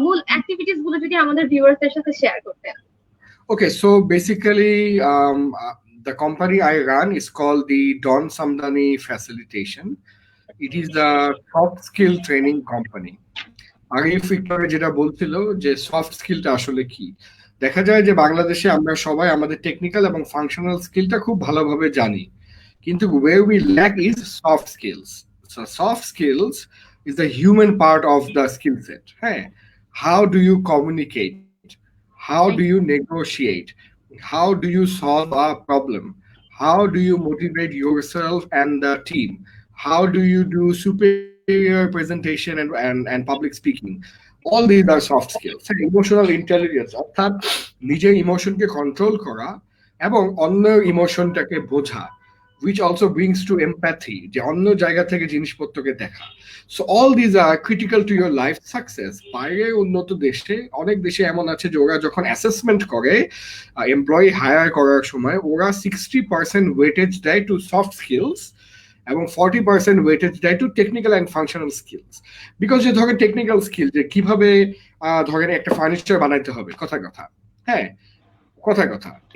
মূল অ্যাক্টিভিটিস গুলো যদি আমাদের ভিউয়ার্সদের সাথে শেয়ার করতেন। Okay, so basically, the company I run is called the Don Samdani Facilitation. It is a soft skill training company. Arif একটু আগে যেটা বলছিল যে সফট স্কিলটা আসলে কি, দেখা যায় যে বাংলাদেশে আমরা সবাই আমাদের টেকনিক্যাল এবং ফাংশনাল স্কিলটা খুব ভালোভাবে জানি, কিন্তু where we lack is soft skills. So soft skills is the human part of the skill set. হ্যাঁ, how do you communicate, how do you negotiate, how do you solve a problem, how do you motivate yourself and the team, how do you do superior presentation and public speaking. All these are soft skills. Emotional intelligence অর্থাৎ নিজের ইমোশনকে control করা এবং অন্যের ইমোশনটাকে বোঝা, which also brings to empathy, যে অন্য জায়গা থেকে জিনিসপত্রকে দেখা. So all these are critical to your life success. বাইরে উন্নত দেশে, অনেক দেশে এমন আছে যে ওরা যখন অ্যাসেসমেন্ট করে এমপ্লয়ি হায়ার করার সময় ওরা 60% ওয়েটেজ দেয় টু সফট স্কিলস এবং 40% ওয়েটেজ দেয় two technical and functional skills. Because যে ধরেন টেকনিক্যাল স্কিল, যে কিভাবে ধরেন একটা ফার্নিচার বানাইতে হবে, কথা হ্যাঁ কথা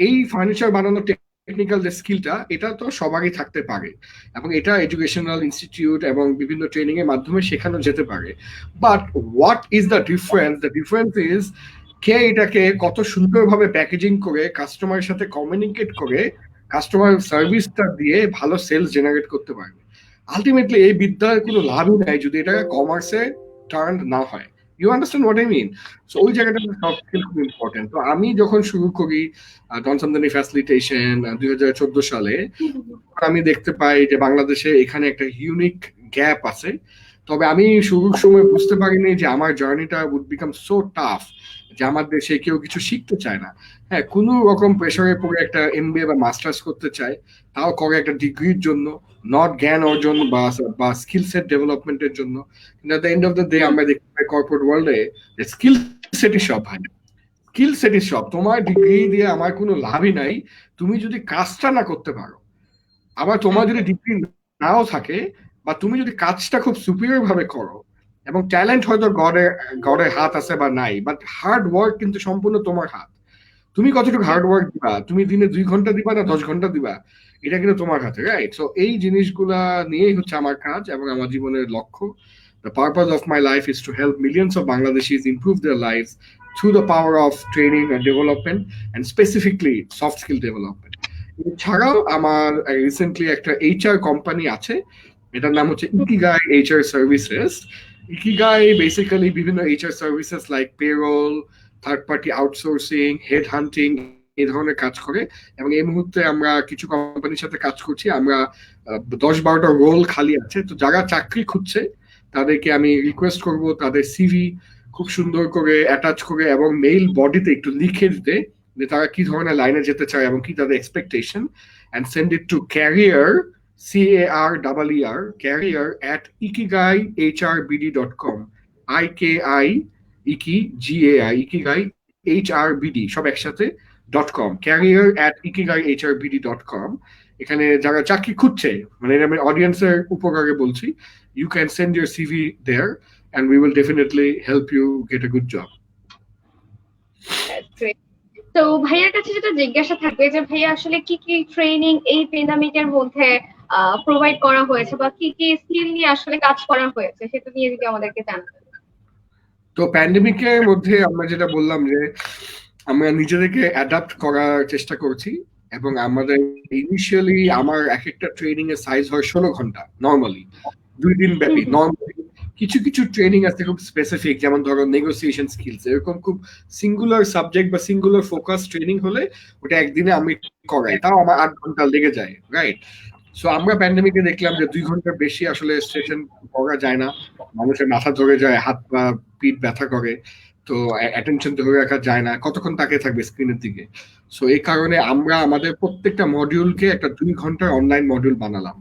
এই ফার্নিচার বানানোর টেকনিক্যাল যে স্কিলটা, এটা তো সবারই থাকতে পারে এবং এটা এডুকেশনাল ইনস্টিটিউট এবং বিভিন্ন ট্রেনিং এর মাধ্যমে শেখানো যেতে পারে। But what is the difference? The difference is কে এটাকে কত সুন্দরভাবে প্যাকেজিং করে কাস্টমারের সাথে কমিউনিকেট করে কাস্টমার সার্ভিসটা দিয়ে ভালো সেলস জেনারেট করতে পারবে। আলটিমেটলি এই বিদ্যার কোনো লাভই নাই যদি এটা কমার্সে টার্ন না হয়। You understand what I mean? So ওই জায়গাটা সফট স্কিল খুব ইম্পর্টেন্ট। তো আমি যখন শুরু করি ডন সামদানি ফ্যাসিলিটেশন 2014 সালে, আমি দেখতে পাই যে বাংলাদেশে এখানে একটা ইউনিক গ্যাপ আছে। তবে আমি শুরুর সময় বুঝতে পারিনি যে আমার জার্নিটা উড বিকাম সো টাফ, যে আমার দেশে কেউ কিছু শিখতে চায় না। হ্যাঁ, কোনো রকম প্রেশারে পড়ে একটা এমবিএ বা মাস্টার্স করতে চায়, তাও করে একটা ডিগ্রির জন্য, নট জ্ঞান অর্জন বা স্কিল সেট ডেভেলপমেন্টের জন্য। কিন্তু at the end of the day আমরা দেখতে পাই কর্পোরেট ওয়ার্ল্ডে স্কিল সেটই সব ভাই, স্কিল সেটই সব। তোমার ডিগ্রি দিয়ে আমার কোনো লাভই নাই তুমি যদি কাজটা না করতে পারো। আবার তোমার যদি ডিগ্রি নাও থাকে বা তুমি যদি কাজটা খুব সুপিরিয়র ভাবে করো, এবং ট্যালেন্ট হয়তো গড়ে হাত আছে বা নাই, বাট হার্ড ওয়ার্ক কিন্তু সম্পূর্ণ তোমার হাত। তুমি কতটুকু হার্ড ওয়ার্ক দিবা, তুমি দিনে 2 ঘন্টা দিবা না 10 ঘন্টা দিবা, এটা কিন্তু তোমার হাতে, রাইট? সো এই জিনিসগুলা নিয়েই হচ্ছে আমার কাজ এবং আমার জীবনের লক্ষ্য। The purpose of my life is to help millions of Bangladeshis improve their lives through the power of training and development, and specifically soft skill development. এছাড়াও আমার রিসেন্টলি একটা এইচআর কোম্পানি আছে, এটার নাম হচ্ছে Ikigai HR services. Ikigai basically বিভিন্ন HR services like payroll, third party outsourcing, head hunting, এই ধরনের কাজ করে। এবং এই মুহূর্তে আমরা কিছু কোম্পানির সাথে কাজ করছি। আমরা 10-12টা রোল খালি আছে, তো যারা চাকরি খুঁজছে তাদেরকে আমি রিকোয়েস্ট করব তাদের সিভি খুব সুন্দর করে অ্যাটাচ করে এবং মেইল বডিতে একটু লিখে দিতে যে তারা কি ধরনের লাইনে যেতে চায় এবং কি তাদের expectation, and send it to career career@ikigai.com, ikigai hrbd সব একসাথে .com, career@ikigai.hrbd.com। এখানে যারা চাকরি খুঁজছে, মানে আমি অডিয়েন্সের উপকারে বলছি, you can send your CV there and we will definitely help you get a good job. তো ভাইয়ার কাছে যেটা জিজ্ঞাসা থাকবে যে ভাইয়া আসলে কি কি ট্রেনিং এই প্যান্ডেমিকের মধ্যে প্রোভাইড করা হয়েছে বা কি কি স্কিল নিয়ে আসলে কাজ করা হয়েছে, সেটা নিয়ে যদি আমাদেরকে জানাবেন। তো প্যান্ডেমিকের মধ্যে আমরা যেটা বললাম যে আমরা নিজেদেরকে অ্যাডাপ্ট করার চেষ্টা করছি, এবং আমাদের ইনিশিয়ালি আমার এক একটা ট্রেনিং এর সাইজ হয় 16 ঘন্টা নরমালি, 2 দিন ব্যাপী। নরমালি কিছু কিছু ট্রেনিং আছে খুব স্পেসিফিক, যেমন ধরো নেগোসিয়েশন স্কিলস, এরকম খুব সিঙ্গুলার সাবজেক্ট বা সিঙ্গুলার ফোকাস ট্রেনিং হলে ওটা একদিনে আমি করাই, তাও আমার 8 ঘন্টা লেগে যায়, রাইট? সো আমরা প্যান্ডেমিকে দেখলাম যে 2 ঘন্টার বেশি আসলে সেশন করা যায় না, মানুষের মাথা ধরে যায়, হাত পা পিঠ ব্যথা করে, তো অ্যাটেনশন ধরে রাখা যায় না, কতক্ষণ তাকিয়ে থাকবে স্ক্রিনের দিকে। সো এই কারণে আমরা আমাদের প্রত্যেকটা মডিউলকে একটা 2 ঘন্টার অনলাইন মডিউল বানালাম।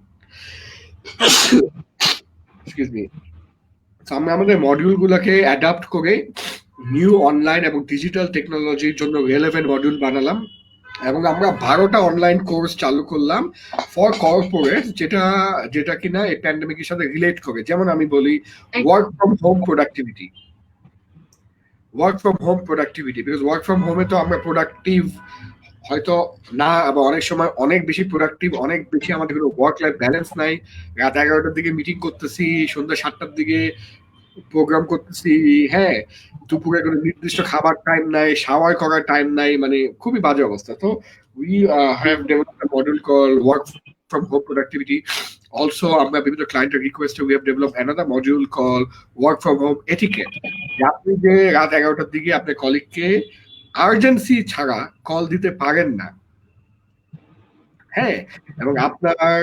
Excuse me. আমরা আমাদের মডিউলগুলোকে অ্যাডাপ্ট করে নিউ অনলাইন এবং ডিজিটাল টেকনোলজির জন্য রেলেভেন্ট মডিউল বানালাম, এবং আমরা 12টা অনলাইন কোর্স চালু করলাম ফর কর্পোরেট, যেটা কিনা এই প্যান্ডেমিকের সাথে রিলেট করে। যেমন আমি বলি work from home productivity, work from home productivity, because work from হোমে তো আমরা প্রোডাক্টিভ হয়তো না, আবার অনেক সময় অনেক বেশি প্রোডাক্টিভ, অনেক বেশি আমাদের কোনো ওয়ার্ক লাইফ ব্যালেন্স নাই। রাত 11টার দিকে মিটিং করতেছি, সন্ধ্যা 7টার দিকে প্রোগ্রাম করতেছি, হ্যাঁ, দুপুরে কোনো নির্দিষ্ট খাবার টাইম নাই, শাওয়ার করার টাইম নাই, মানে খুবই বাজে অবস্থা। তো we have developed a module called work from home productivity. Also, আমরা বিভিন্ন ক্লায়েন্টের রিকোয়েস্টে we have developed another module called work from home etiquette. আপনি যে রাত 11টার দিকে আপনার কলিগকে আর্জেন্সি ছাড়া কল দিতে পারেন না, হ্যাঁ, এবং আপনার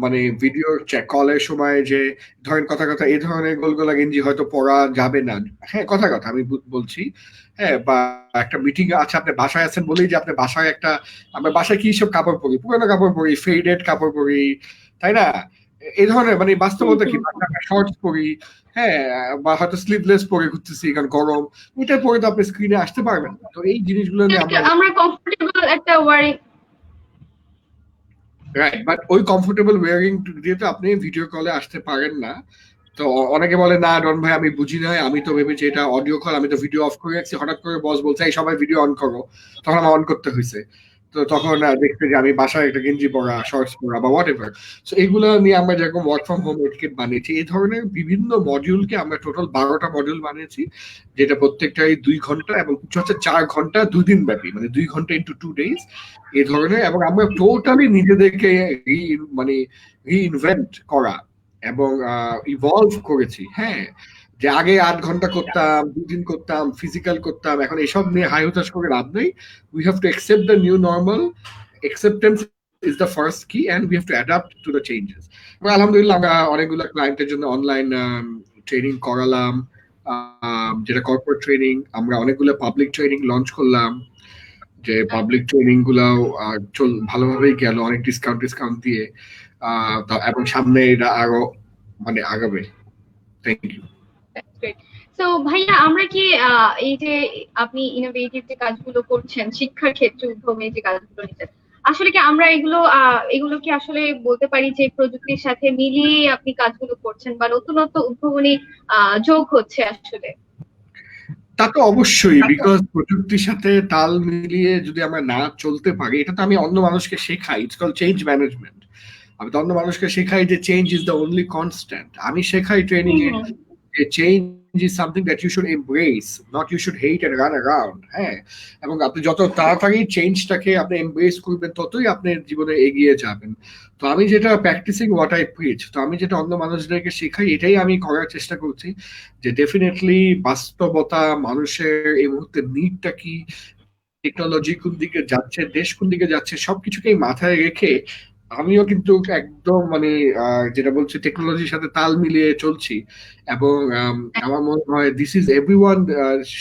মানে ভিডিও কলের সময় যে ধরেন কথা কথা এই ধরনের গোলগোলা গেঞ্জি হয়তো পরা যাবে না, হ্যাঁ, কথা কথা আমি বলছি, হ্যাঁ, বা একটা মিটিং আছে, আপনি বাসায় আছেন বলেই যে আপনি বাসায় একটা, আমরা বাসায় কি সব কাপড় পরি, পুরোনো কাপড় পরি, ফেডেড কাপড় পরি, তাই না, এই ধরনের মানে বাস্তবতা কি, শর্টস পরি, হ্যাঁ, বা হয়তো স্লিভলেস পরে ঘুরতেছি কারণ গরম, এটা পরে তো আপনি স্ক্রিনে আসতে পারবেন। তো এই জিনিসগুলো নিয়ে আমরা কমফোর্টেবল একটা ওয়ারিং, রাইট, বাট ওই কমফোর্টেবল ওয়্যারিং দিয়ে তো আপনি ভিডিও কলে আসতে পারেন না। তো অনেকে বলে না ডন ভাই আমি বুঝি নাই, আমি তো ভেবেছি এটা অডিও কল, আমি তো ভিডিও অফ করে রাখছি, হঠাৎ করে বস বলছে এই সবাই ভিডিও অন করো, তখন আমার অন করতে হয়েছে। তো তখন দেখতে যে আমি বাসায় একটা গেঞ্জি পরা, শর্টস পরা বা হোয়াট এভার। সো এগুলো নিয়ে আমরা যেরকম ওয়ার্ক ফ্রম হোম এটিকেট বানিয়েছি, এই ধরনের বিভিন্ন মডিউলকে আমরা টোটাল 12টা মডিউল বানিয়েছি, যেটা প্রত্যেকটাই 2 ঘন্টা এবং কিছু হচ্ছে 4 ঘন্টা 2 দিন ব্যাপী, মানে 2 ঘন্টা ইন্টু 2 ডেজ এই ধরনের। এবং আমরা টোটালি নিজেদেরকে মানে রিইনভেন্ট করা এবং ইভলভ করেছি, হ্যাঁ, যে আগে 8 ঘন্টা করতাম, 2 দিন করতাম, ফিজিক্যাল করতাম, এখন এসব নিয়ে হাই হতাশ করে লাভ নেই। We have to accept the new normal, acceptance is the first key, and we have to adapt to the changes. আলহামদুলিল্লাহ আমরা অনেকগুলো ক্লায়েন্টের জন্য অনলাইন ট্রেনিং করালাম, যেটা কর্পোরেট ট্রেনিং, আমরা অনেকগুলো পাবলিক ট্রেনিং লঞ্চ করলাম, যে পাবলিক ট্রেনিং গুলাও ভালোভাবেই গেল, অনেক ডিসকাউন্ট দিয়ে, এবং সামনে এটা আরো মানে আগাবে। Thank you. তো ভাইয়া আমরা কি এই যে আপনি ইনোভেটিভ যে কাজগুলো করছেন, শিক্ষার ক্ষেত্রে উদ্ভাবনী যে কাজগুলো নিচ্ছেন, আসলে কি আমরা এগুলো কি আসলে বলতে পারি যে প্রযুক্তির সাথে মিলিয়ে আপনি কাজগুলো করছেন বা নতুনত্ব উদ্ভাবনী যোগ হচ্ছে আসলে? তা তো অবশ্যই, বিকজ প্রযুক্তির সাথে তাল মিলিয়ে যদি আমরা না চলতে পারি, এটা তো আমি অন্য মানুষকে শেখাই, ইটস কল চেঞ্জ ম্যানেজমেন্ট। আমি তো অন্য মানুষকে শেখাই যে change is the only constant. আমি শেখাই ট্রেনিং এ যে change is something that you should embrace, not you should hate and run around, হ্যাঁ, এবং আপনি যত তাড়াতাড়ি চেঞ্জটাকে আপনি এমব্রেস করবেন ততই আপনার জীবনে এগিয়ে যাবেন। তো আমি যেটা প্র্যাকটিসিং হোয়াট আই প্রিচ, তো আমি যেটা অন্য মানুষদেরকে শেখাই এটাই আমি করার চেষ্টা করছি, যে ডেফিনেটলি বাস্তবতা, মানুষের এই মুহূর্তে নিডটা কি, টেকনোলজি কোন দিকে যাচ্ছে, দেশ কোন দিকে যাচ্ছে, সবকিছুকেই মাথায় রেখে আমিও কিন্তু একদম মানে যেটা বলছি টেকনোলজির সাথে তাল মিলিয়ে চলছি। এবং আমার মনে হয় this is everyone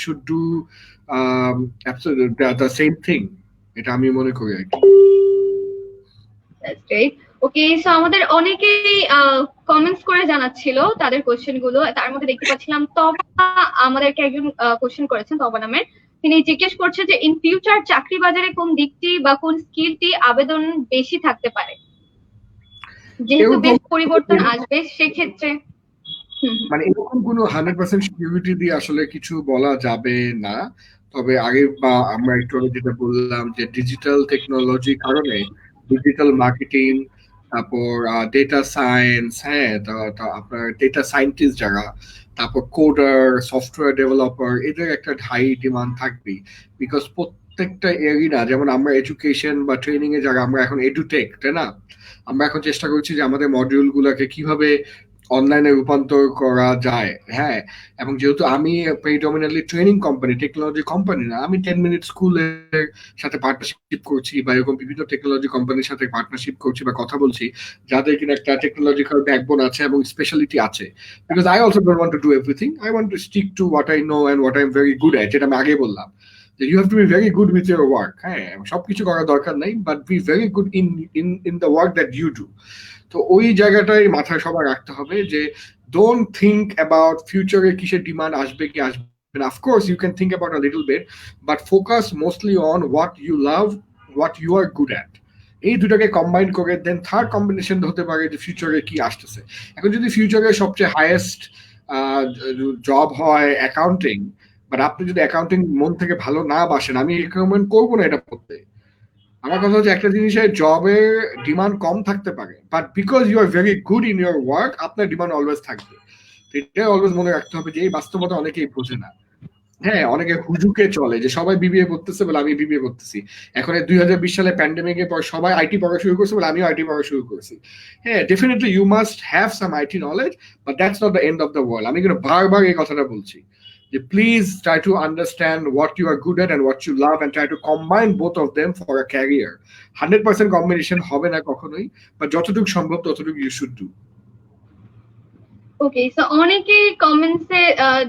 should do the same thing, এটা আমি মনে করি আর কি। ওকে, সো আমাদের অনেকেই কমেন্টস করে জানাচ্ছিল তাদের কোশ্চেন গুলো, তার মধ্যে দেখতে পাচ্ছিলাম তবা আমাদেরকে একজন কোশ্চেন করেছেন, তবা নামের, তিনি জিজ্ঞেস করছে যে ইন ফিউচার চাকরি বাজারে কোন দিকটি বা কোন স্কিলটি আবেদন বেশি থাকতে পারে, যেহেতু বেশ পরিবর্তন আসবে সেক্ষেত্রে। মানে এরকম কোনো 100% সিকিউরিটি দিয়ে আসলে কিছু বলা যাবে না, তবে আগে বা আমরা একটু যেটা বললাম যে ডিজিটাল টেকনোলজির কারণে ডিজিটাল মার্কেটিং, তারপর ডেটা সায়েন্স, হ্যাঁ, আপনার ডেটা সায়েন্টিস্ট যারা, তারপর কোডার, সফটওয়্যার ডেভেলপার, এদের একটা হাই ডিমান্ড থাকবে, বিকজ প্রত্যেকটা এরিয়া, যেমন আমরা এডুকেশন বা ট্রেনিং এ যারা, আমরা এখন এডুটেক, তাই না, আমরা এখন চেষ্টা করছি যে আমাদের মডিউল গুলাকে কিভাবে অনলাইনে রূপান্তর করা যায়, হ্যাঁ, এবং যেহেতু আমি predominantly training company, technology company না, আমি 10 মিনিট স্কুলের সাথে পার্টনারশিপ করছি বা এরকম বিভিন্ন টেকনোলজি কোম্পানির সাথে পার্টনারশিপ করছি বা কথা বলছি, যাদের কিনা একটা টেকনোলজিক্যাল ব্যাকবোন আছে এবং স্পেশালিটি আছে, because I also don't want to do everything, I want to stick to what I know and what I am very good at, যেটা আমি আগে বললাম যে you have to be very good with your work, হ্যাঁ, সবকিছু করার দরকার নাই, but be very good in the work that you do. তো ওই জায়গাটাই মাথায় সবার রাখতে হবে যে don't think about future কিসের ডিমান্ড আসবে কি আসবে না, of course you can think about a little bit, but focus mostly on what you love, what you are good at, এই দুটাকে কম্বাইন করে দেন থার্ড কম্বিনেশন হতে পারে যে ফিউচারে কি আসতেছে। এখন যদি ফিউচারে সবচেয়ে হাইয়েস্ট জব হয় অ্যাকাউন্টিং, বাট আপনি যদি অ্যাকাউন্টিং মন থেকে ভালো না বাসেন, আমি রিকমেন্ড করবো না এটা পড়তে। আমার কথা হচ্ছে একটা জিনিসের জবের ডিমান্ড কম থাকতে পারে, but because you are very good in your work আপনার ডিমান্ড অলওয়েজ থাকবে। এটা অলওয়েজ মনে রাখতে হবে যে এই বাস্তবতা অনেকেই বোঝে না। হ্যাঁ, অনেকে হুজুকে চলে যে সবাই বিবিএ করতেছে বলে আমি বিবিএ করতেছি। এখন 2020 সালে প্যান্ডেমিকের পর সবাই আইটি পড়া শুরু করছে বলে আমিও আইটি পড়া শুরু করেছি। হ্যাঁ, definitely you must have some IT knowledge, but that's not the end of the world. আমি কিন্তু বারবার এই কথাটা বলছি যে please try to understand what you are good at and what you love and try to combine both of them for a career. 100% combination হবে না কখনোই, বাট যতটুকু সম্ভব ততটুকু you should do. Okay, so অনেকেই কমেন্টসে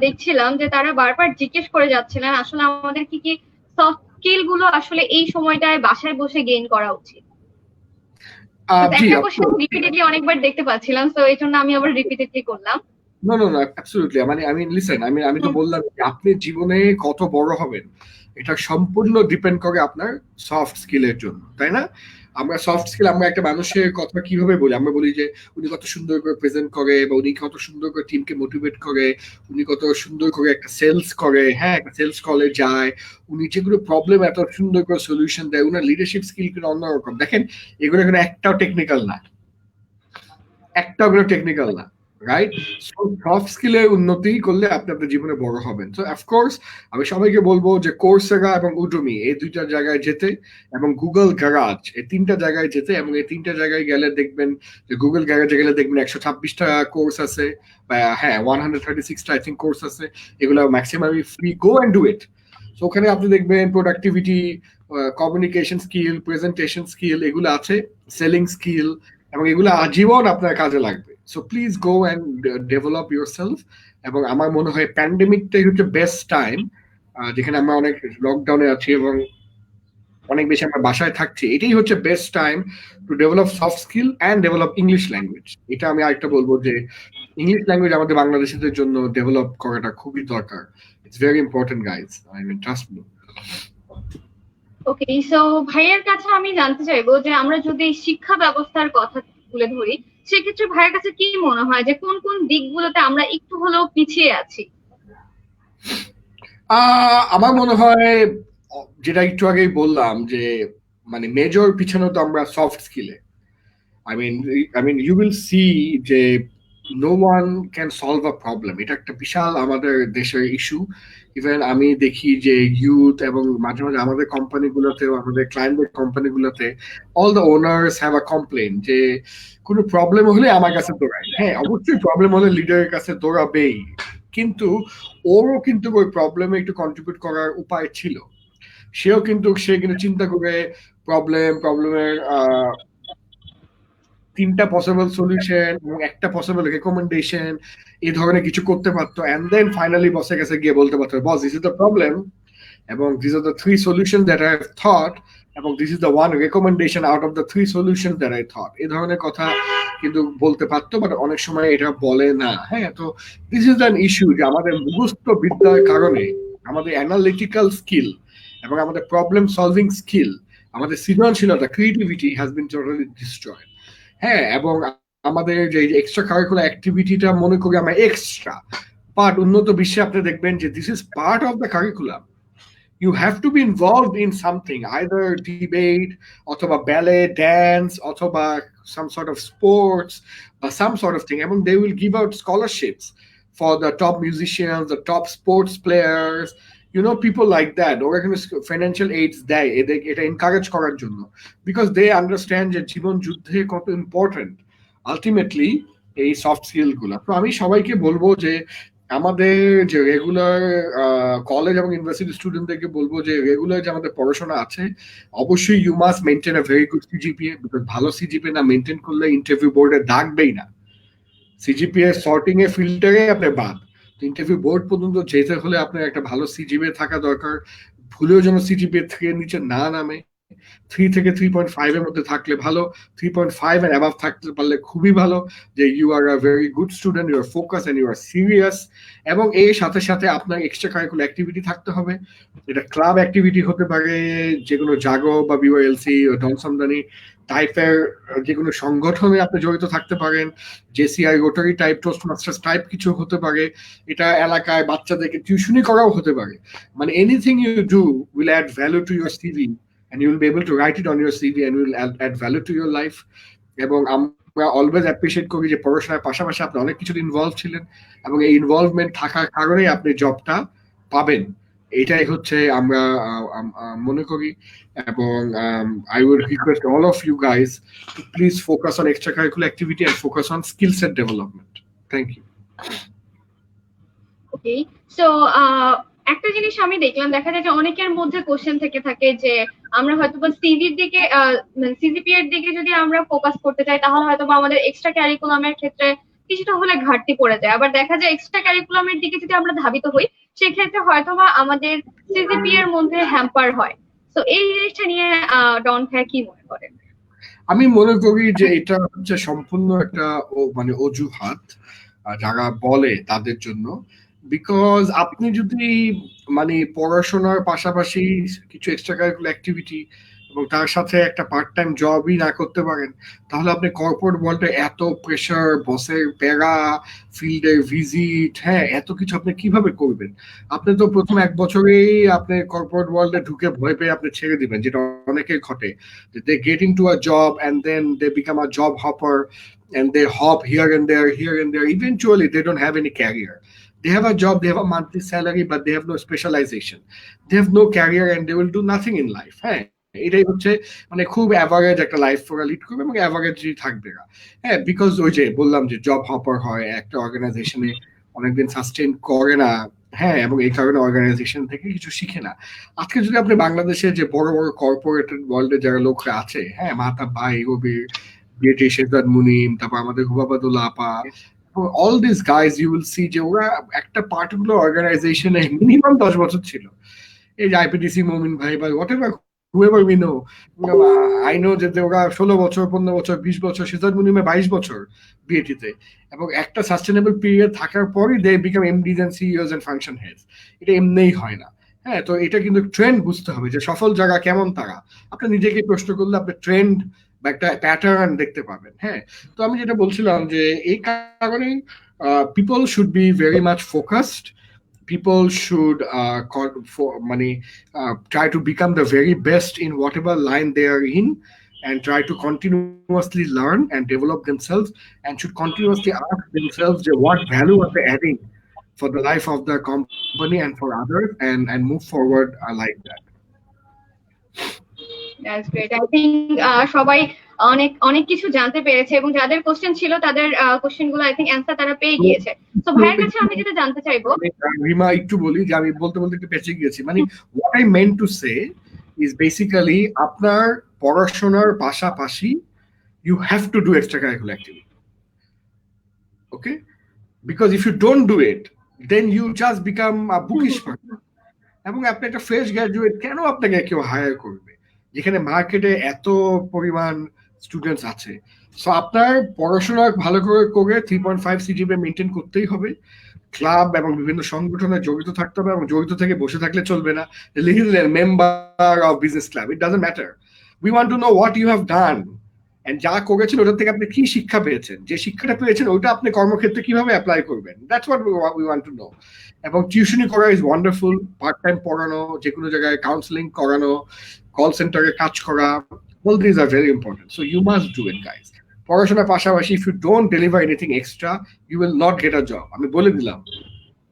দেখছিলাম যে তারা বারবার জিজ্ঞেস করে যাচ্ছিলেন আসলে আমাদের কি কি সফট স্কিল গুলো আসলে এই সময়টায় বাসায় বসে গেইন করা উচিত। জি, একটা কোশ্চেন রিপিটেডলি অনেকবার দেখতে পাচ্ছিলাম, সো এই জন্য আমি আবার রিপিটেডলি করলাম। নো নো নো অ্যাবসলিউটলি, মানে আমি লিসেন, আমি তো বললাম যে আপনি জীবনে কত বড় হবেন এটা সম্পূর্ণ ডিপেন্ড করে আপনার সফট স্কিলের জন্য, তাই না? আমরা সফট স্কিল, আমরা একটা মানুষের কথা কিভাবে বলি, আমরা বলি যে উনি কত সুন্দর করে প্রেজেন্ট করে, বা উনি কত সুন্দর করে টিমকে মোটিভেট করে, উনি কত সুন্দর করে একটা সেলস করে, হ্যাঁ একটা সেলস কলে যায়, উনি যেগুলো প্রবলেম এত সুন্দর করে সলিউশন দেয়, উনার লিডারশিপ স্কিল কিন্তু অন্যরকম। দেখেন এগুলো কিন্তু একটাও টেকনিক্যাল না, একটাও কোনো টেকনিক্যাল না, রাইট? সফট স্কিলের উন্নতি করলে আপনি আপনার জীবনে বড় হবেন। তো অফকোর্স আমি সবাইকে বলবো যে কোর্সেরা এবং উডুমি এই দুইটা জায়গায় যেতে, এবং গুগল গ্যারাজ এই তিনটা জায়গায় যেতে, এবং এই তিনটা জায়গায় গেলে দেখবেন যে গুগল গ্যারাজে গেলে দেখবেন 126টা কোর্স আছে, বা হ্যাঁ 136টা আই থিঙ্ক কোর্স আছে, এগুলো ম্যাক্সিমামই free. Go and do it. তো ওখানে আপনি দেখবেন productivity, communication skill, presentation skill এগুলো আছে, সেলিং স্কিল, এবং এগুলো আজীবন আপনার কাজে লাগবে। So please go and develop your self. এবং আমার মনে হয় প্যান্ডেমিকটাই হচ্ছে বেস্ট টাইম, যেখানে আমরা অনেক লকডাউনে আছি এবং অনেক বেশি আমরা বাসায় থাকছি, এটাই হচ্ছে best time to develop soft skill and develop English language. এটা আমি আরেকটা বলবো যে ইংলিশ ল্যাঙ্গুয়েজ আমাদের বাংলাদেশিদের জন্য ডেভেলপ করাটা খুবই দরকার। It's very important guys, I mean trust me. Okay, so ভাইয়ের কাছে আমি জানতে চাইবো যে আমরা যদি শিক্ষা ব্যবস্থার কথা তুলে ধরি, সেক্ষেত্রে ভাইয়ের কাছে কি মনে হয় যে কোন কোন দিকগুলোতে আমরা একটু হলেও পিছিয়ে আছি? আমার মনে হয় যেটা একটু আগেই বললাম যে মানে মেজর পিছনে তো আমরা soft স্কিলে। I mean you will see যে no one can solve a problem, এটা একটা বিশাল আমাদের দেশের ইস্যু। ইভেন আমি দেখি যে ইউথ এবং মাঝে মাঝে আমাদের কোম্পানিগুলোতে, আমাদের ক্লায়েন্টের কোম্পানিগুলোতে all the owners have a complain যে কোনো প্রবলেম হলে আমার কাছে দৌড়ায়। হ্যাঁ অবশ্যই প্রবলেম হলে লিডারের কাছে দৌড়াবেই, কিন্তু ওরও কিন্তু ওই প্রবলেমে একটু কন্ট্রিবিউট করার উপায় ছিল। সে কিন্তু চিন্তা করে প্রবলেমের তিনটা পসিবল সলিউশন এবং একটা পসিবল রেকমেন্ডেশন এই ধরনের কিছু করতে পারতো, এন্ড দেন ফাইনালি বসের কাছে গিয়ে বলতে পারতো, boss this is the problem এবং this are the 3 solution that I have thought, এবং this is the one recommendation out of the 3 solution that I thought. এই ধরনের কথা কিন্তু বলতে পারতো, বাট অনেক সময় এটা বলে না। হ্যাঁ, তো দিস ইজ অ্যান ইস্যু যে আমাদের মুখস্থ বিদ্যার কারণে আমাদের অ্যানালিটিক্যাল স্কিল এবং আমাদের প্রবলেম সলভিং স্কিল, আমাদের সৃজনশীলতা, creativity has been totally destroyed. হ্যাঁ, এবং আমাদের যে এক্সট্রা কারিকুলার অ্যাক্টিভিটিটা মনে করি আমরা এক্সট্রা, বাট উন্নত বিশ্বে আপনি দেখবেন যে this is part of the curriculum. You have to be involved in something, either debate, অথবা ballet, dance, অথবা some sort of sports, or some sort of thing. I mean, they will give out scholarships for the top musicians, the top sports players, people like that. Or financial aids দেয় এটা encourage করার জন্য, because they understand যে জীবন যুদ্ধে কত important ultimately এই soft skill গুলা। তো আমি সবাইকে বলবো যে আমাদের যে রেগুলার কলেজ এবং ইউনিভার্সিটি স্টুডেন্টদেরকে বলবো যে রেগুলার যে আমাদের পড়াশোনা আছে, অবশ্যই you must maintain a very good CGPA, because ভালো সিজিপিএ না মেনটেন করলে ইন্টারভিউ বোর্ডে ডাকবেই না। সিজিপিএ সর্টিং এ ফিল্টারে আপনার বাদ, তো ইন্টারভিউ বোর্ড পর্যন্ত যেতে হলে আপনার একটা ভালো সিজিপিএ থাকা দরকার। ভুলেও যেন সিজিপিএ থেকে নিচে না নামে, 3 থেকে 3.5 এর মধ্যে থাকলে ভালো, 3.5 এন্ড অ্যাবাভ থাকতে পারলে খুবই ভালো, যে you are a very good student, you are focus and you are serious. এবং এর সাথে সাথে আপনার এক্সট্রা কারিকুলার অ্যাক্টিভিটি থাকতে হবে। এটা ক্লাব অ্যাক্টিভিটি হতে পারে, যেগুলো জাগো বা বিওএলসি, ডনসামদানি, টাইপের যে কোনো সংগঠনে আপনি জড়িত থাকতে পারেন, JCI, rotary type, toast masters type কিছু হতে পারে, এটা এলাকায় বাচ্চাদেরকে টিউশনি করাও হতে পারে। মানে anything you do will add value to your CV and you will be able to write it on your CV and will add value to your life. এবং আমরা অলওয়েজ অ্যাপ্রিশিয়েট করি যে পড়াশোনার পাশাপাশি আপনি অনেক কিছু ইনভলভ ছিলেন এবং এই ইনভলভমেন্ট থাকার কারণেই আপনি জবটা পাবেন, এটাই হচ্ছে আমরা মনে করি। এবং I would request all of you guys to please focus on extracurricular activity and focus on skill set development. Thank you. Okay, so একটা জিনিস আমি দেখলাম, দেখা যায় যে অনেকের মধ্যে কোশ্চেন থেকে থাকে যে আমরা হয়তো সিভির দিকে সিজিপিএ এর দিকে যদি আমরা ফোকাস করতে চাই তাহলে হয়তো আমাদের এক্সট্রা ক্যারিকুলামের ক্ষেত্রে কিছুটা হলে ঘাটতি পড়ে যায়। আবার দেখা যায় এক্সট্রা ক্যারিকুলামের দিকে যদি আমরা ধাবিত হই সেক্ষেত্রে হয়তো বা আমাদের সিজিপিএ এর মধ্যে হ্যাম্পার হয়। তো এই জিনিসটা নিয়ে ডন ভাই কি মনে করেন? আমি মনে করি যে এটা হচ্ছে সম্পূর্ণ একটা মানে অজুহাত যারা বলে তাদের জন্য। বিকজ আপনি যদি মানে পড়াশোনার পাশাপাশি কিছু এক্সট্রা কারিকুলার অ্যাক্টিভিটি এবং তার সাথে একটা পার্ট টাইম জবই না করতে পারেন, তাহলে আপনি কর্পোরেট ওয়ার্ল্ডে এত প্রেশার, বসের প্যারা, ফিল্ডের ভিজিট, হ্যাঁ এত কিছু আপনি কিভাবে করবেন? আপনি তো প্রথম 1 বছরেই আপনি কর্পোরেট ওয়ার্ল্ডে ঢুকে ভয় পেয়ে আপনি ছেড়ে দিবেন, যেটা অনেকের ঘটে। They get into a job and then they become a job hopper and they hop here and there, here and there. Eventually they don't have any career. They have a job, they have a monthly salary, but they have no specialization. They have no career and they will do nothing in life. হ্যাঁ, এটাই হচ্ছে মানে খুব average একটা life ওরা lead করবে এবং অ্যাভারেজই থাকবে না। হ্যাঁ, বিকজ ওই যে বললাম যে জব হপার হয়, একটা অর্গানাইজেশনে অনেকদিন সাস্টেন করে না। হ্যাঁ, এবং এই কারণে অর্গানাইজেশন থেকে কিছু শিখে না। আজকে যদি আপনি বাংলাদেশে যে বড় বড় কর্পোরেটেড ওয়ার্ল্ডে যারা লোকরা আছে, হ্যাঁ মাহতাব ভাই, রবির, বিএটি, শেজাদ মুনিম, তারপর আমাদের হুবাবাদুল্লাহ আপা, all these guys you will see যে ওরা একটা পার্টিকুলার অর্গানাইজেশনে মিনিমাম 10 বছর ছিল। এই যে আইপিডিসি মুমিন ভাই বা whatever whoever we know, I know যে ওরা 16 বছর, 15 বছর, 20 বছর, শেজাদ মুনিমে 22 বছর বিএটিতে, এবং একটা সাস্টেনেবল পিরিয়ড থাকার পরই they become MDs and CEOs and function heads. এটা এমনিই হয় না। হ্যাঁ, তো এটা কিন্তু ট্রেন্ড বুঝতে হবে যে সফল জায়গা কেমন তারা। আপনি নিজেকে প্রশ্ন করলে আপনি ট্রেন্ড বা একটা প্যাটার্ন দেখতে পাবেন। হ্যাঁ, তো আমি যেটা বলছিলাম যে এই কারণে people should be very much focused. People should try to become the very best in whatever line they are in and try to continuously learn and develop themselves, and should continuously ask themselves what value are they adding for the life of the company and for others, and move forward like that. That's great. I think সবাই অনেক অনেক কিছু জানতে পেরেছে এবং যাদের question ছিল তাদের কোশ্চেন গুলো আই থিংক অ্যান্সার তারা পেয়ে গিয়েছে। তো ভাইয়ের কাছে আমি যেটা জানতে চাইবো, রিমা একটু বলি যে আমি বলতে বলতে একটু পেঁচে গিয়েছি। মানে what I meant to say is basically আপনার পড়াশোনার পাশাপাশি you have to do extracurricular activity. Okay? Because if you don't do it, then you just become a bookish person. এবং আপনি একটা ফ্রেশ গ্রাজুয়েট, কেন আপনাকে কেউ হায়ার করবে যেখানে মার্কেটে এত পরিমাণ স্টুডেন্টস আছে? সো আপনার পড়াশোনা ভালো করে 3.5 সিজিপিএ মেনটেন করতেই হবে, ক্লাব এবং বিভিন্ন সংগঠনে জড়িত থাকতে হবে, এবং জড়িত থেকে বসে থাকলে চলবে না। Member of business club, it doesn't matter. We want to know what you have done, and যা করেছেন ওটা থেকে আপনি কি শিক্ষা পেয়েছেন, যে শিক্ষাটা পেয়েছেন ওটা আপনি কর্মক্ষেত্রে কিভাবে অ্যাপ্লাই করবেন। That's what we want to no. এবং টিউশনি করা ইজ ওয়ান্ডারফুল, পার্ট টাইম পড়ানো, যে কোনো জায়গায় কাউন্সেলিং করানো, কল সেন্টারে কাজ করা, all these are very important. So you must do it, guys. পড়াশোনার পাশাপাশি if you don't deliver anything extra, you will not get a job. আমি বলে দিলাম,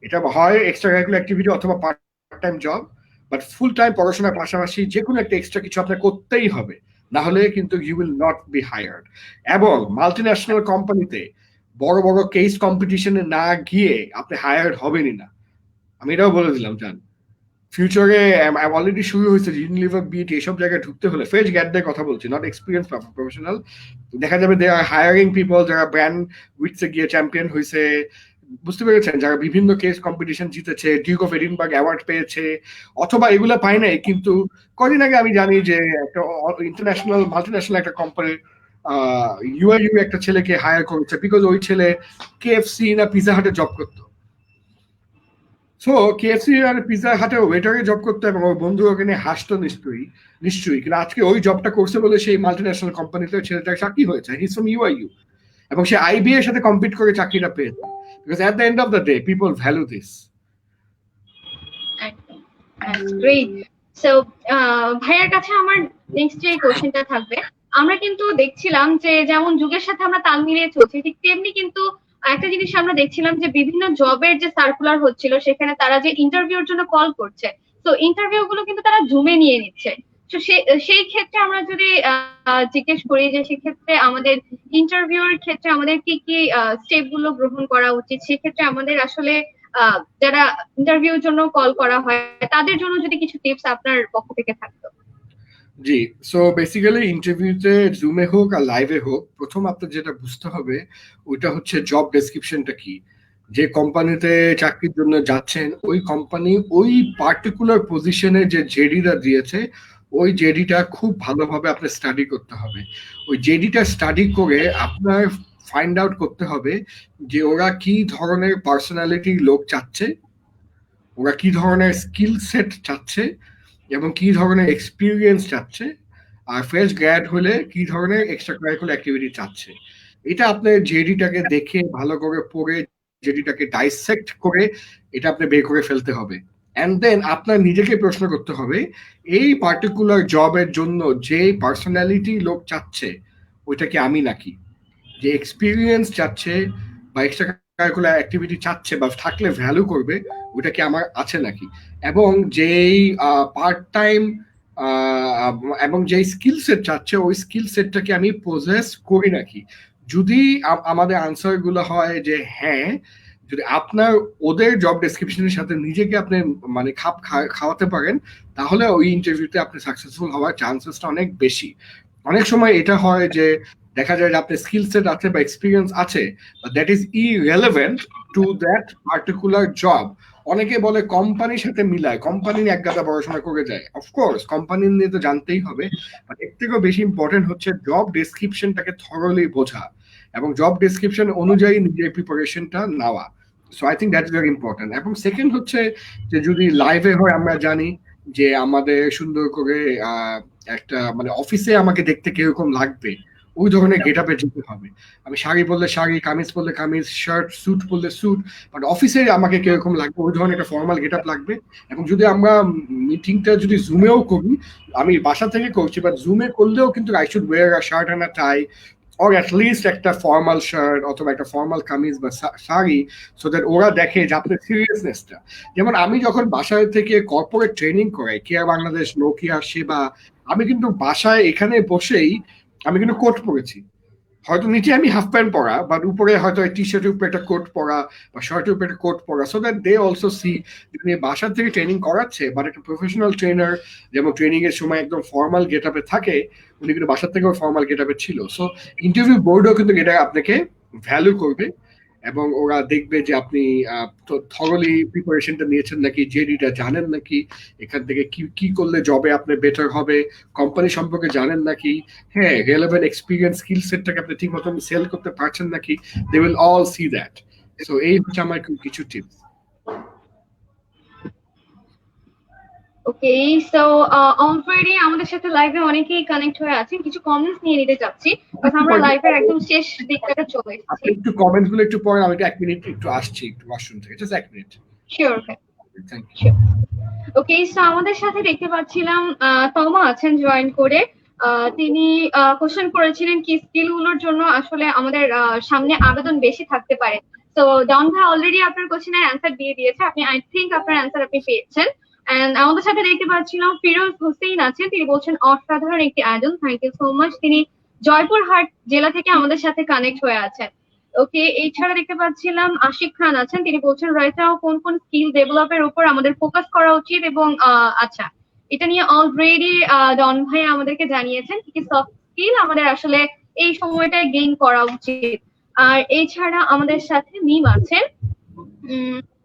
এটা হয় এক্সট্রা কারিকুলার অ্যাক্টিভিটি অথবা part time job, but full time পড়াশোনার পাশাপাশি যে কোনো একটা এক্সট্রা কিছু আপনার করতেই হবে, না হলে কিন্তু you will not be hired. এবং মাল্টিন্যাশনাল কোম্পানিতে বড় বড় কেস কম্পিটিশনে না গিয়ে আপনি হায়ার্ড হবেনই না, আমি এটাও বলে দিলাম। জান, ফিউচারে অলরেডি শুরু হয়েছে ইউনিলিভার, বিএটি এসব জায়গায় ঢুকতে হলে ফ্রেশ গ্যাটদের কথা বলছি, নট এক্সপিরিয়েন্স প্রফেশনাল। দেখা যাবে দে আর হায়ারিং পিপল যারা ব্র্যান্ড উইথসে গিয়ে চ্যাম্পিয়ন হয়েছে, বুঝতে পেরেছেন, যারা বিভিন্ন কেস কম্পিটিশন জিতেছে, ডিউক অফ এডিনবার্গ অ্যাওয়ার্ড পেয়েছে, অথবা এগুলো পায় নাই। কিন্তু কদিন আগে আমি জানি যে একটা ইন্টারন্যাশনাল মাল্টিন্যাশনাল একটা কোম্পানি ইউআইইউ একটা ছেলেকে হায়ার করেছে, বিকজ ওই ছেলে কেএফসি না পিজা হাটে জব করতো। সো কেএফসি আর পিৎজা হাটে ওয়েটারে জব করতো এবং ওর বন্ধু ওখানে হাসতো নিশ্চয়ই নিশ্চয়ই, কিন্তু আজকে ওই জবটা করছে বলে সেই মাল্টিন্যাশনাল কোম্পানিতে ছেলেটার চাকরি হয়েছে, হিজ ফ্রম ইউআইইউ, এবং সে আইবি এর সাথে কম্পিট করে চাকরিটা পেয়েছে, because at the end of the day people value this. Great. So ভাইয়ার কাছে আমার নেক্সট যে কোশ্চেনটা থাকবে, আমরা কিন্তু দেখছিলাম যে যেমন যুগের সাথে আমরা তাল মিলিয়ে চলছি, ঠিক তেমনি কিন্তু একটা জিনিস আমরা দেখছিলাম যে বিভিন্ন জবের যে সার্কুলার হচ্ছিল সেখানে তারা যে ইন্টারভিউর জন্য কল করছে, তো ইন্টারভিউ গুলো কিন্তু তারা জুমে নিয়ে নিচ্ছে। তো সেই ক্ষেত্রে আমরা যদি জিজ্ঞেস করি যে সেক্ষেত্রে আমাদের ইন্টারভিউর ক্ষেত্রে আমাদের কি কি স্টেপ গুলো গ্রহণ করা উচিত, সেক্ষেত্রে আমাদের আসলে যারা ইন্টারভিউর জন্য কল করা হয় তাদের জন্য যদি কিছু টিপস আপনার পক্ষ থেকে থাকতো। জি, সো বেসিক্যালি ইন্টারভিউতে জুমে হোক আর লাইভে হোক, প্রথম আপনার যেটা বুঝতে হবে ওইটা হচ্ছে জব ডেসক্রিপশনটা কি। যে কোম্পানিতে চাকরির জন্য যাচ্ছেন ওই কোম্পানি ওই পার্টিকুলার পজিশনে যে জেডিটা দিয়েছে ওই জেডিটা খুব ভালোভাবে আপনার স্টাডি করতে হবে। ওই জেডিটা স্টাডি করে আপনার ফাইন্ড আউট করতে হবে যে ওরা কি ধরনের পার্সোনালিটি লোক চাচ্ছে, ওরা কি ধরনের স্কিল সেট চাচ্ছে এবং কি ধরনের এক্সপিরিয়েন্স চাচ্ছে, আর ফ্রেশ গ্র্যাড হলে কি ধরনের এক্সট্রা কারিকুলার অ্যাক্টিভিটি চাচ্ছে। এটা আপনার জেডিটাকে দেখে ভালো করে পড়ে জেডিটাকে ডাইসেক্ট করে এটা আপনি বের করে ফেলতে হবে। অ্যান্ড দেন আপনার নিজেকে প্রশ্ন করতে হবে এই পার্টিকুলার জবের জন্য যে পার্সোনালিটি লোক চাচ্ছে ওইটা কি আমি নাকি, যে এক্সপিরিয়েন্স চাচ্ছে বা এক্সট্রা কারিকুলার অ্যাক্টিভিটি চাচ্ছে বা থাকলে ভ্যালু করবে ওটা কি আমার আছে নাকি, এবং যেই পার্ট টাইম এবং যেই স্কিল সেট চাচ্ছে ওই স্কিল সেটটাকে আমি পজেস করি নাকি। যদি আমাদের আনসার গুলো হয় যে হ্যাঁ, যদি আপনার ওদের জব ডেসক্রিপশনের সাথে নিজেকে আপনি মানে খাপ খাওয়াতে পারেন তাহলে ওই ইন্টারভিউতে আপনি সাকসেসফুল হওয়ার চান্সেসটা অনেক বেশি। অনেক সময় এটা হয় যে দেখা যায় যে আপনার স্কিল সেট আছে বা এক্সপিরিয়েন্স আছে, that is irrelevant to that particular job. অনেকে বলে কোম্পানির সাথে মিলায়, কোম্পানি নিয়ে এক গাদা পড়াশোনা করে যায়। অফকোর্স কোম্পানি নিয়ে তো জানতেই হবে, বাট এর থেকেও বেশি ইম্পর্টেন্ট হচ্ছে জব ডেসক্রিপশনটাকে থরলি বোঝা এবং জব ডেসক্রিপশন অনুযায়ী নিজের প্রিপারেশনটা নেওয়া। So I think that is very important. এবং সেকেন্ড হচ্ছে যে যদি লাইভে হয় আমরা জানি যে আমাদের সুন্দর করে একটা মানে অফিসে আমাকে দেখতে কিরকম লাগবে ওই ধরনের গেট আপে যেতে হবে। আমি শাড়ি পরলে শাড়ি, কামিজ পরলে কামিজ, শার্ট স্যুট পরলে স্যুট, বাট অফিসে আমাকে কিরকম লাগবে ওই ধরনের একটা ফর্মাল গেট আপ লাগবে। এবং যদি আমরা মিটিংটা যদি জুমেও করি, আমি বাসা থেকে করছি বাট জুমে করলেও কিন্তু I should wear a shirt and a tie or at least একটা ফর্মাল শার্ট অথবা একটা ফর্মাল কামিজ বা শাড়ি, সো দ্যাট ওরা দেখে যে আপনার সিরিয়াসনেসটা। যেমন আমি যখন বাসায় থেকে কর্পোরেট ট্রেনিং করাই কেয়ার বাংলাদেশ, নোকিয়া, সেবা, আমি কিন্তু বাসায় এখানে বসেই আমি কিন্তু কোট পরেছি, হয়তো নিচে আমি হাফ প্যান্ট পরা বাট উপরে হয়তো টি শার্টের উপরে একটা কোট পরা বা শার্টের উপরে একটা কোট পরা, so that they also see যে বাসা থেকে ট্রেনিং করাচ্ছে বাট একটা প্রফেশনাল ট্রেনার যেমন ট্রেনিং এর সময় একদম ফর্মাল গেট আপে থাকে উনি কিন্তু বাসার থেকেও ফর্মাল গেট আপে ছিল। সো ইন্টারভিউ বোর্ডও কিন্তু এটা আপনাকে ভ্যালু করবে এবং ওরা দেখবে যে আপনি থরলি প্রিপারেশনটা নিয়েছেন নাকি, জেডিটা জানেন নাকি, এখান থেকে কি কি করলে জবে আপনি বেটার হবে, কোম্পানি সম্পর্কে জানেন নাকি, হ্যাঁ রেলেভেন্ট এক্সপিরিয়েন্স স্কিল সেটটাকে আপনি ঠিক মতন সেল করতে পারছেন নাকি, they will all see that. So এই হচ্ছে আমার কিছু টিপস। ওকে, সো অলরেডি আমাদের সাথে লাইভে অনেকেই কানেক্ট হয়ে আছেন, কিছু কমেন্টস নিয়ে নিতে চাচ্ছি কারণ আমরা লাইভের একদম শেষ দিকটাতে চলে এসেছি। আপনি একটু কমেন্টস গুলো একটু পড়েন, আমি এক মিনিট একটু আসছি একটু ওয়াশরুম থেকে, জাস্ট এক minute. Sure. Thank you. Okay, so আমাদের সাথে দেখতে পাচ্ছিলাম তমা আছেন জয়েন করে। তিনি কোশ্চেন করেছিলেন কি স্কিল গুলোর জন্য আসলে আমাদের সামনে আবেদন বেশি থাকতে পারে। তো ডন ভাই অলরেডি আপনার কোশ্চেনের অ্যান্সার দিয়ে দিয়েছে, আপনি আই থিংক আপনার অ্যান্সার আপনি পেয়েছেন। এন্ড আমাদের সাথে দেখতে পাচ্ছিলাম ফিরোজ হোসেন আছেন, তিনি বলছেন অসাধারণ একটি আয়োজন, থ্যাংক ইউ সো মাচ। তিনি জয়পুরহাট জেলা থেকে আমাদের সাথে কানেক্ট হয়ে আছেন। ওকে, এছাড়া দেখতে পাচ্ছিলাম আশিক খান আছেন, তিনি বলছেন রাইট নাও কোন কোন স্কিল ডেভেলপের উপর আমাদের ফোকাস করা উচিত, এবং আচ্ছা এটা নিয়ে অলরেডি ডন ভাই আমাদেরকে জানিয়েছেন কি কি সফট স্কিল আমাদের আসলে এই সময়টায় গেইন করা উচিত। আর এছাড়া আমাদের সাথে মিম আছেন।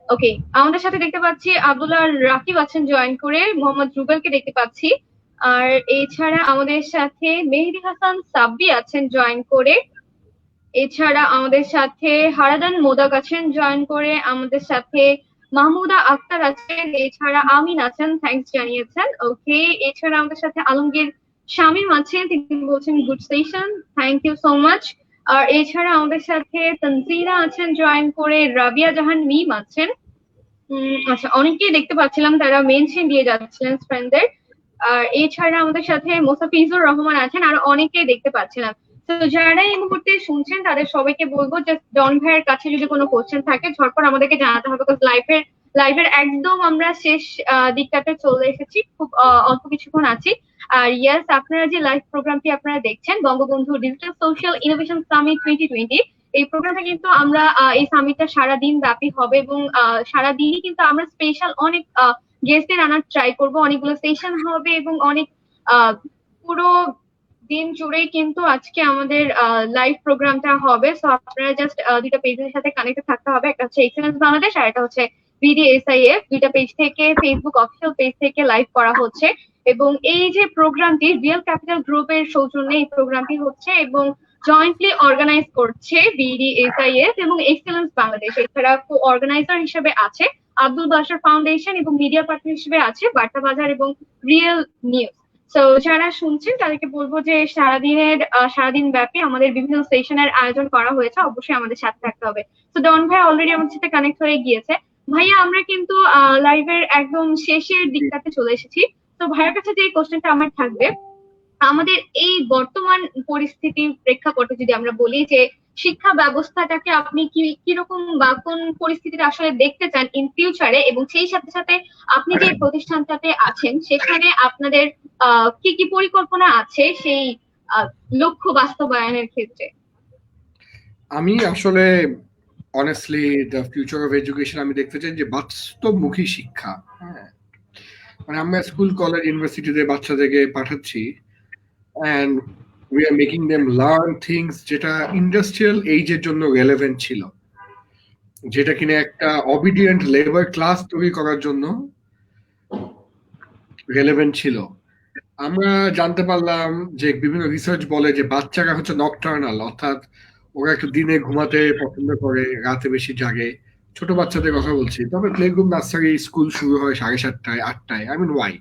ওকে, আমাদের সাথে দেখতে পাচ্ছি আব্দুল্লাহ রাকিব আছেন জয়েন করে, মোহাম্মদ রুবেলকে দেখতে পাচ্ছি। আর এছাড়া আমাদের সাথে মেহেদি হাসান সাব্বি আছেন জয়েন করে। এছাড়া আমাদের সাথে হারাদান মোদাক আছেন জয়েন করে। আমাদের সাথে মাহমুদা আক্তার আছেন, এছাড়া আমিন আছেন, থ্যাঙ্কস জানিয়েছেন। ওকে, এছাড়া আমাদের সাথে আলমগীর শামীম আছেন, তিনি বলছেন good session, thank you so much. আর এছাড়া আমাদের সাথে তানজিরা আছেন জয়েন করে, রাবিয়া জাহান মিম আছেন। আচ্ছা, অনেকেই দেখতে পাচ্ছিলাম তারা মেনশন দিয়ে যাচ্ছিলেন ফ্রেন্ডদের। আর এছাড়া আমাদের সাথে মোসাফিজুর রহমান আছেন, আর অনেকেই দেখতে পাচ্ছিলাম। তো যারা এই মুহূর্তে শুনছেন তাদের সবাইকে বলবো যে ডন ভাইয়ের কাছে যদি কোনো কোশ্চেন থাকে ঝটপট আমাদেরকে জানাতে হবে, বিকজ লাইভের একদম আমরা শেষ দিকটাতে চলে এসেছি, খুব অল্প কিছুক্ষণ আছি। আর ইয়াস, আপনারা যে লাইভ প্রোগ্রামটি আপনারা দেখছেন Bangabandhu digital social innovation summit 2020, এই প্রোগ্রামটা কিন্তু আমরা এই সামিটটা সারাদিন ব্যাপী হবে, এবং সারাদিনই কিন্তু আমরা স্পেশাল অনেক গেস্টদের আনার ট্রাই করব, অনেকগুলো সেশন হবে এবং অনেক পুরো দিন জুড়েই কিন্তু আজকে আমাদের লাইভ প্রোগ্রামটা হবে। সো আপনারা জাস্ট দুইটা পেজের সাথে কানেক্টেড থাকতে হবে, একটা হচ্ছে এক্সেলেন্স বাংলাদেশ আর একটা হচ্ছে বিডিএসআইএফ। দুইটা পেজ থেকে, ফেসবুক অফিসিয়াল পেজ থেকে লাইভ করা হচ্ছে, এবং এই যে প্রোগ্রামটি রিয়েল ক্যাপিটাল গ্রুপের সৌজন্যে এই প্রোগ্রামটি হচ্ছে, এবং জয়েন্টলি অর্গানাইজ করছে বিডিএসআইএফ এবং এক্সেলেন্স বাংলাদেশ। এছাড়া কো অর্গানাইজার হিসেবে আছে আব্দুল বাশার ফাউন্ডেশন, এবং মিডিয়া পার্টনার হিসেবে আছে বার্তা বাজার এবং রিয়েল নিউজ। তো যারা শুনছেন তাদেরকে বলবো যে সারাদিন ব্যাপী আমাদের বিভিন্ন সেশনের আয়োজন করা হয়েছে, অবশ্যই আমাদের সাথে থাকতে হবে। তো ডন ভাই অলরেডি আমাদের সাথে কানেক্ট হয়ে গিয়েছে। ভাইয়া, আমরা কিন্তু লাইভের একদম শেষের দিকটাতে চলে এসেছি। তো ভাইয়ের কাছে যে কোশ্চেনটা আমার থাকবে, আমাদের এই বর্তমান পরিস্থিতির প্রেক্ষাপটে যদি আমরা বলি যে শিক্ষা ব্যবস্থাটাকে আপনি কিরকম বা কোন পরিস্থিতিতে আসলে দেখতে চান ইন ফিউচারে, এবং সেই সাথে সাথে আপনি যে প্রতিষ্ঠানটাতে আছেন সেখানে আপনাদের কি কি পরিকল্পনা আছে সেই লক্ষ্য বাস্তবায়নের ক্ষেত্রে? আমি আসলে honestly the future of education আমি দেখতে চাই যে বাস্তবমুখী শিক্ষা। হ্যাঁ, মানে আমরা স্কুল কলেজ ইউনিভার্সিটিতে বাচ্চাদেরকে পাঠাচ্ছি and we are making them learn things যেটা ইন্ডাস্ট্রিয়াল এইজের জন্য রেলেভেন্ট ছিল, যেটা কিনা একটা অবিডিয়েন্ট লেবার ক্লাস তৈরি করার জন্য রেলেভেন্ট ছিল। আমরা জানতে পারলাম যে বিভিন্ন রিসার্চ বলে যে বাচ্চারা হচ্ছে নকটার্নাল, অর্থাৎ ওরা একটু দিনে ঘুমাতে পছন্দ করে, রাতে বেশি জাগে। ছোট বাচ্চাদের কথা বলছি, তবে প্লে গ্রুপ নার্সারি স্কুল শুরু হয় 7:30 8টায়। I mean Y?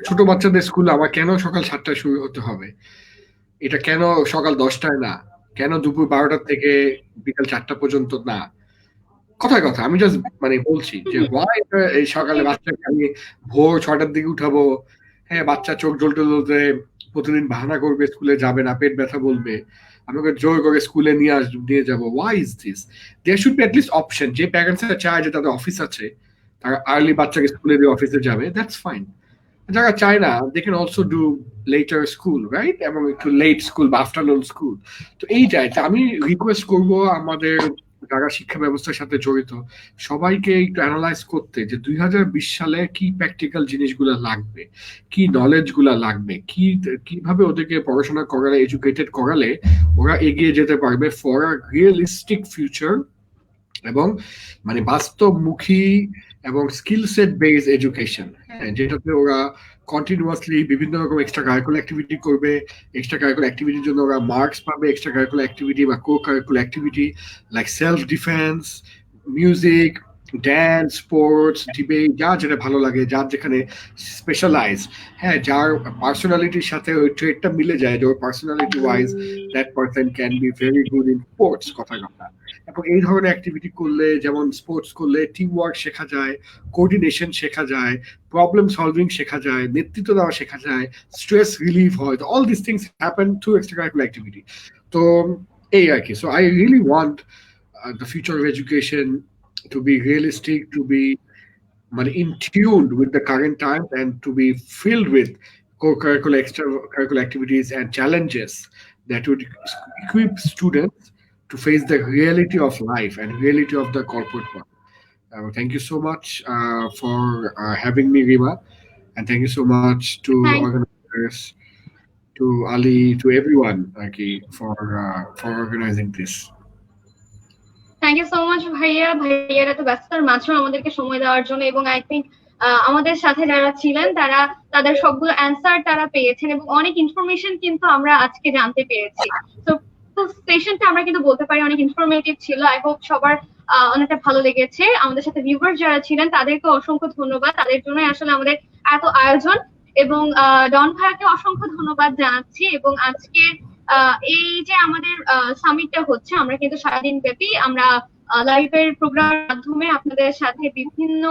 ছোট বাচ্চাদের স্কুল আবার কেন সকাল 7টায় শুরু হতে হবে? এটা কেন সকাল 10টায় না? কেন দুপুর 12টা থেকে বিকাল 4টা পর্যন্ত না? কথায় কথা আমি জাস্ট মানে বলছি যে ওয়াই এই সকালে বাচ্চাকে আমি ভোর 6টার দিকে উঠাবো। হ্যাঁ, বাচ্চা চোখ জ্বলতে জ্বলতে প্রতিদিন বাহানা করবে, স্কুলে যাবে না, পেট ব্যথা বলবে, আমাকে জোর করে স্কুলে নিয়ে যাবো। Why is this? There should be at least option. যে প্যারেন্টসরা চায় যে তাদের অফিস আছে, তারা আর্লি বাচ্চাকে স্কুলে দিয়ে অফিসে যাবে, দ্যাটস ফাইন। যারা চায় না, they can also do later school, right? এবং একটু লেট স্কুল বা আফটারনুন স্কুল। তো এইটাই আমি রিকোয়েস্ট করব আমাদের যারা শিক্ষা ব্যবস্থার সাথে জড়িত সবাইকে একটু অ্যানালাইজ করতে যে 2020 সালে কি প্র্যাকটিক্যাল জিনিসগুলো লাগবে, কি নলেজ গুলা লাগবে, কিভাবে ওদেরকে পড়াশোনা করালে, এডুকেটেড করালে ওরা এগিয়ে যেতে পারবে ফর আ রিয়েলিস্টিক ফিউচার, এবং মানে বাস্তবমুখী এবং স্কিল সেট বেস এডুকেশন, যেটাতে ওরা কন্টিনিউয়াসলি বিভিন্ন রকম এক্সট্রা কারিকুলার অ্যাক্টিভিটি করবে। এক্সট্রা কারিকুলার অ্যাক্টিভিটির জন্য ওরা মার্কস পাবে। এক্সট্রা কারিকুলার অ্যাক্টিভিটি বা co curricular activity like self defence, music, dance, sports, debate, যা যেটা ভালো লাগে, যার যেখানে স্পেশালাইজ, হ্যাঁ, যার পার্সোনালিটির সাথে ওই ট্রেডটা মিলে যায়, যে ওর personality wise that person can be very good in sports, কথা। এবং এই ধরনের অ্যাক্টিভিটি করলে, যেমন স্পোর্টস করলে টিম ওয়ার্ক শেখা যায়, কোঅর্ডিনেশন শেখা যায়, প্রবলেম সলভিং শেখা যায়, নেতৃত্ব দেওয়া শেখা যায়, স্ট্রেস রিলিভ হয়। All this things happen through extra curricular activity. তো এই আর কি। So I really want the future of education to be realistic, to be in tune with the current times, and to be filled with co-curricular, extracurricular activities and challenges that would equip students to face the reality of life and reality of the corporate world. Thank you so much for having me, Rima, and thank you so much to organizers, to Ali, to everyone, for organizing this. Thank you so much ভাইয়ারা তো ব্যস্ততার মাঝেও আমাদেরকে সময় দেওয়ার জন্য, এবং I think আমাদের সাথে যারা ছিলেন তারা তাদের সবগুলো অ্যান্সার তারা পেয়েছেন, এবং অনেক ইনফরমেশন কিন্তু আমরা আজকে জানতে পেরেছি। তো সেশনটা আমরা কিন্তু বলতে পারি অনেক ইনফরমেটিভ ছিল। আই হোপ সবার অনেকটা ভালো লেগেছে। আমাদের সাথে ভিউয়ার যারা ছিলেন তাদেরকে অসংখ্য ধন্যবাদ, তাদের জন্যই আসলে আমাদের এত আয়োজন। এবং ডন ভাইয়াকে অসংখ্য ধন্যবাদ জানাচ্ছি। এবং আজকের এই যে আমাদের সামিটটা হচ্ছে, আমরা কিন্তু সারাদিন ব্যাপী আমরা লাইভের প্রোগ্রামের মাধ্যমে আপনাদের সাথে বিভিন্ন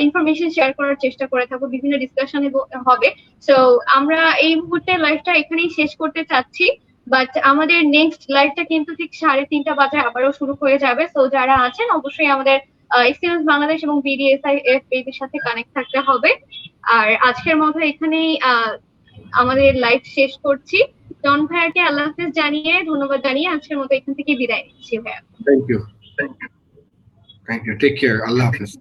ইনফরমেশন শেয়ার করার চেষ্টা করে থাকবো, বিভিন্ন ডিসকাশন হবে। সো আমরা এই মুহূর্তে লাইভটা এখানেই শেষ করতে চাচ্ছি, বাট আমাদের নেক্সট লাইভটা কিন্তু ঠিক 3:30 বাজে আবারও শুরু হয়ে যাবে। সো যারা আছেন অবশ্যই আমাদের এক্সপিরিয়েন্স বাংলাদেশ এবং BDSIF পেজের সাথে কানেক্ট থাকতে হবে। আর আজকের মতো এখানেই আমাদের লাইভ শেষ করছি। ডন ভাইয়াকে আল্লাহ হাফেজ জানিয়ে, ধন্যবাদ জানিয়ে আজকের মতো এখান থেকে বিদায় নিচ্ছি ভাইয়া। থ্যাংক ইউ টেক কেয়ার, আল্লাহ হাফেজ।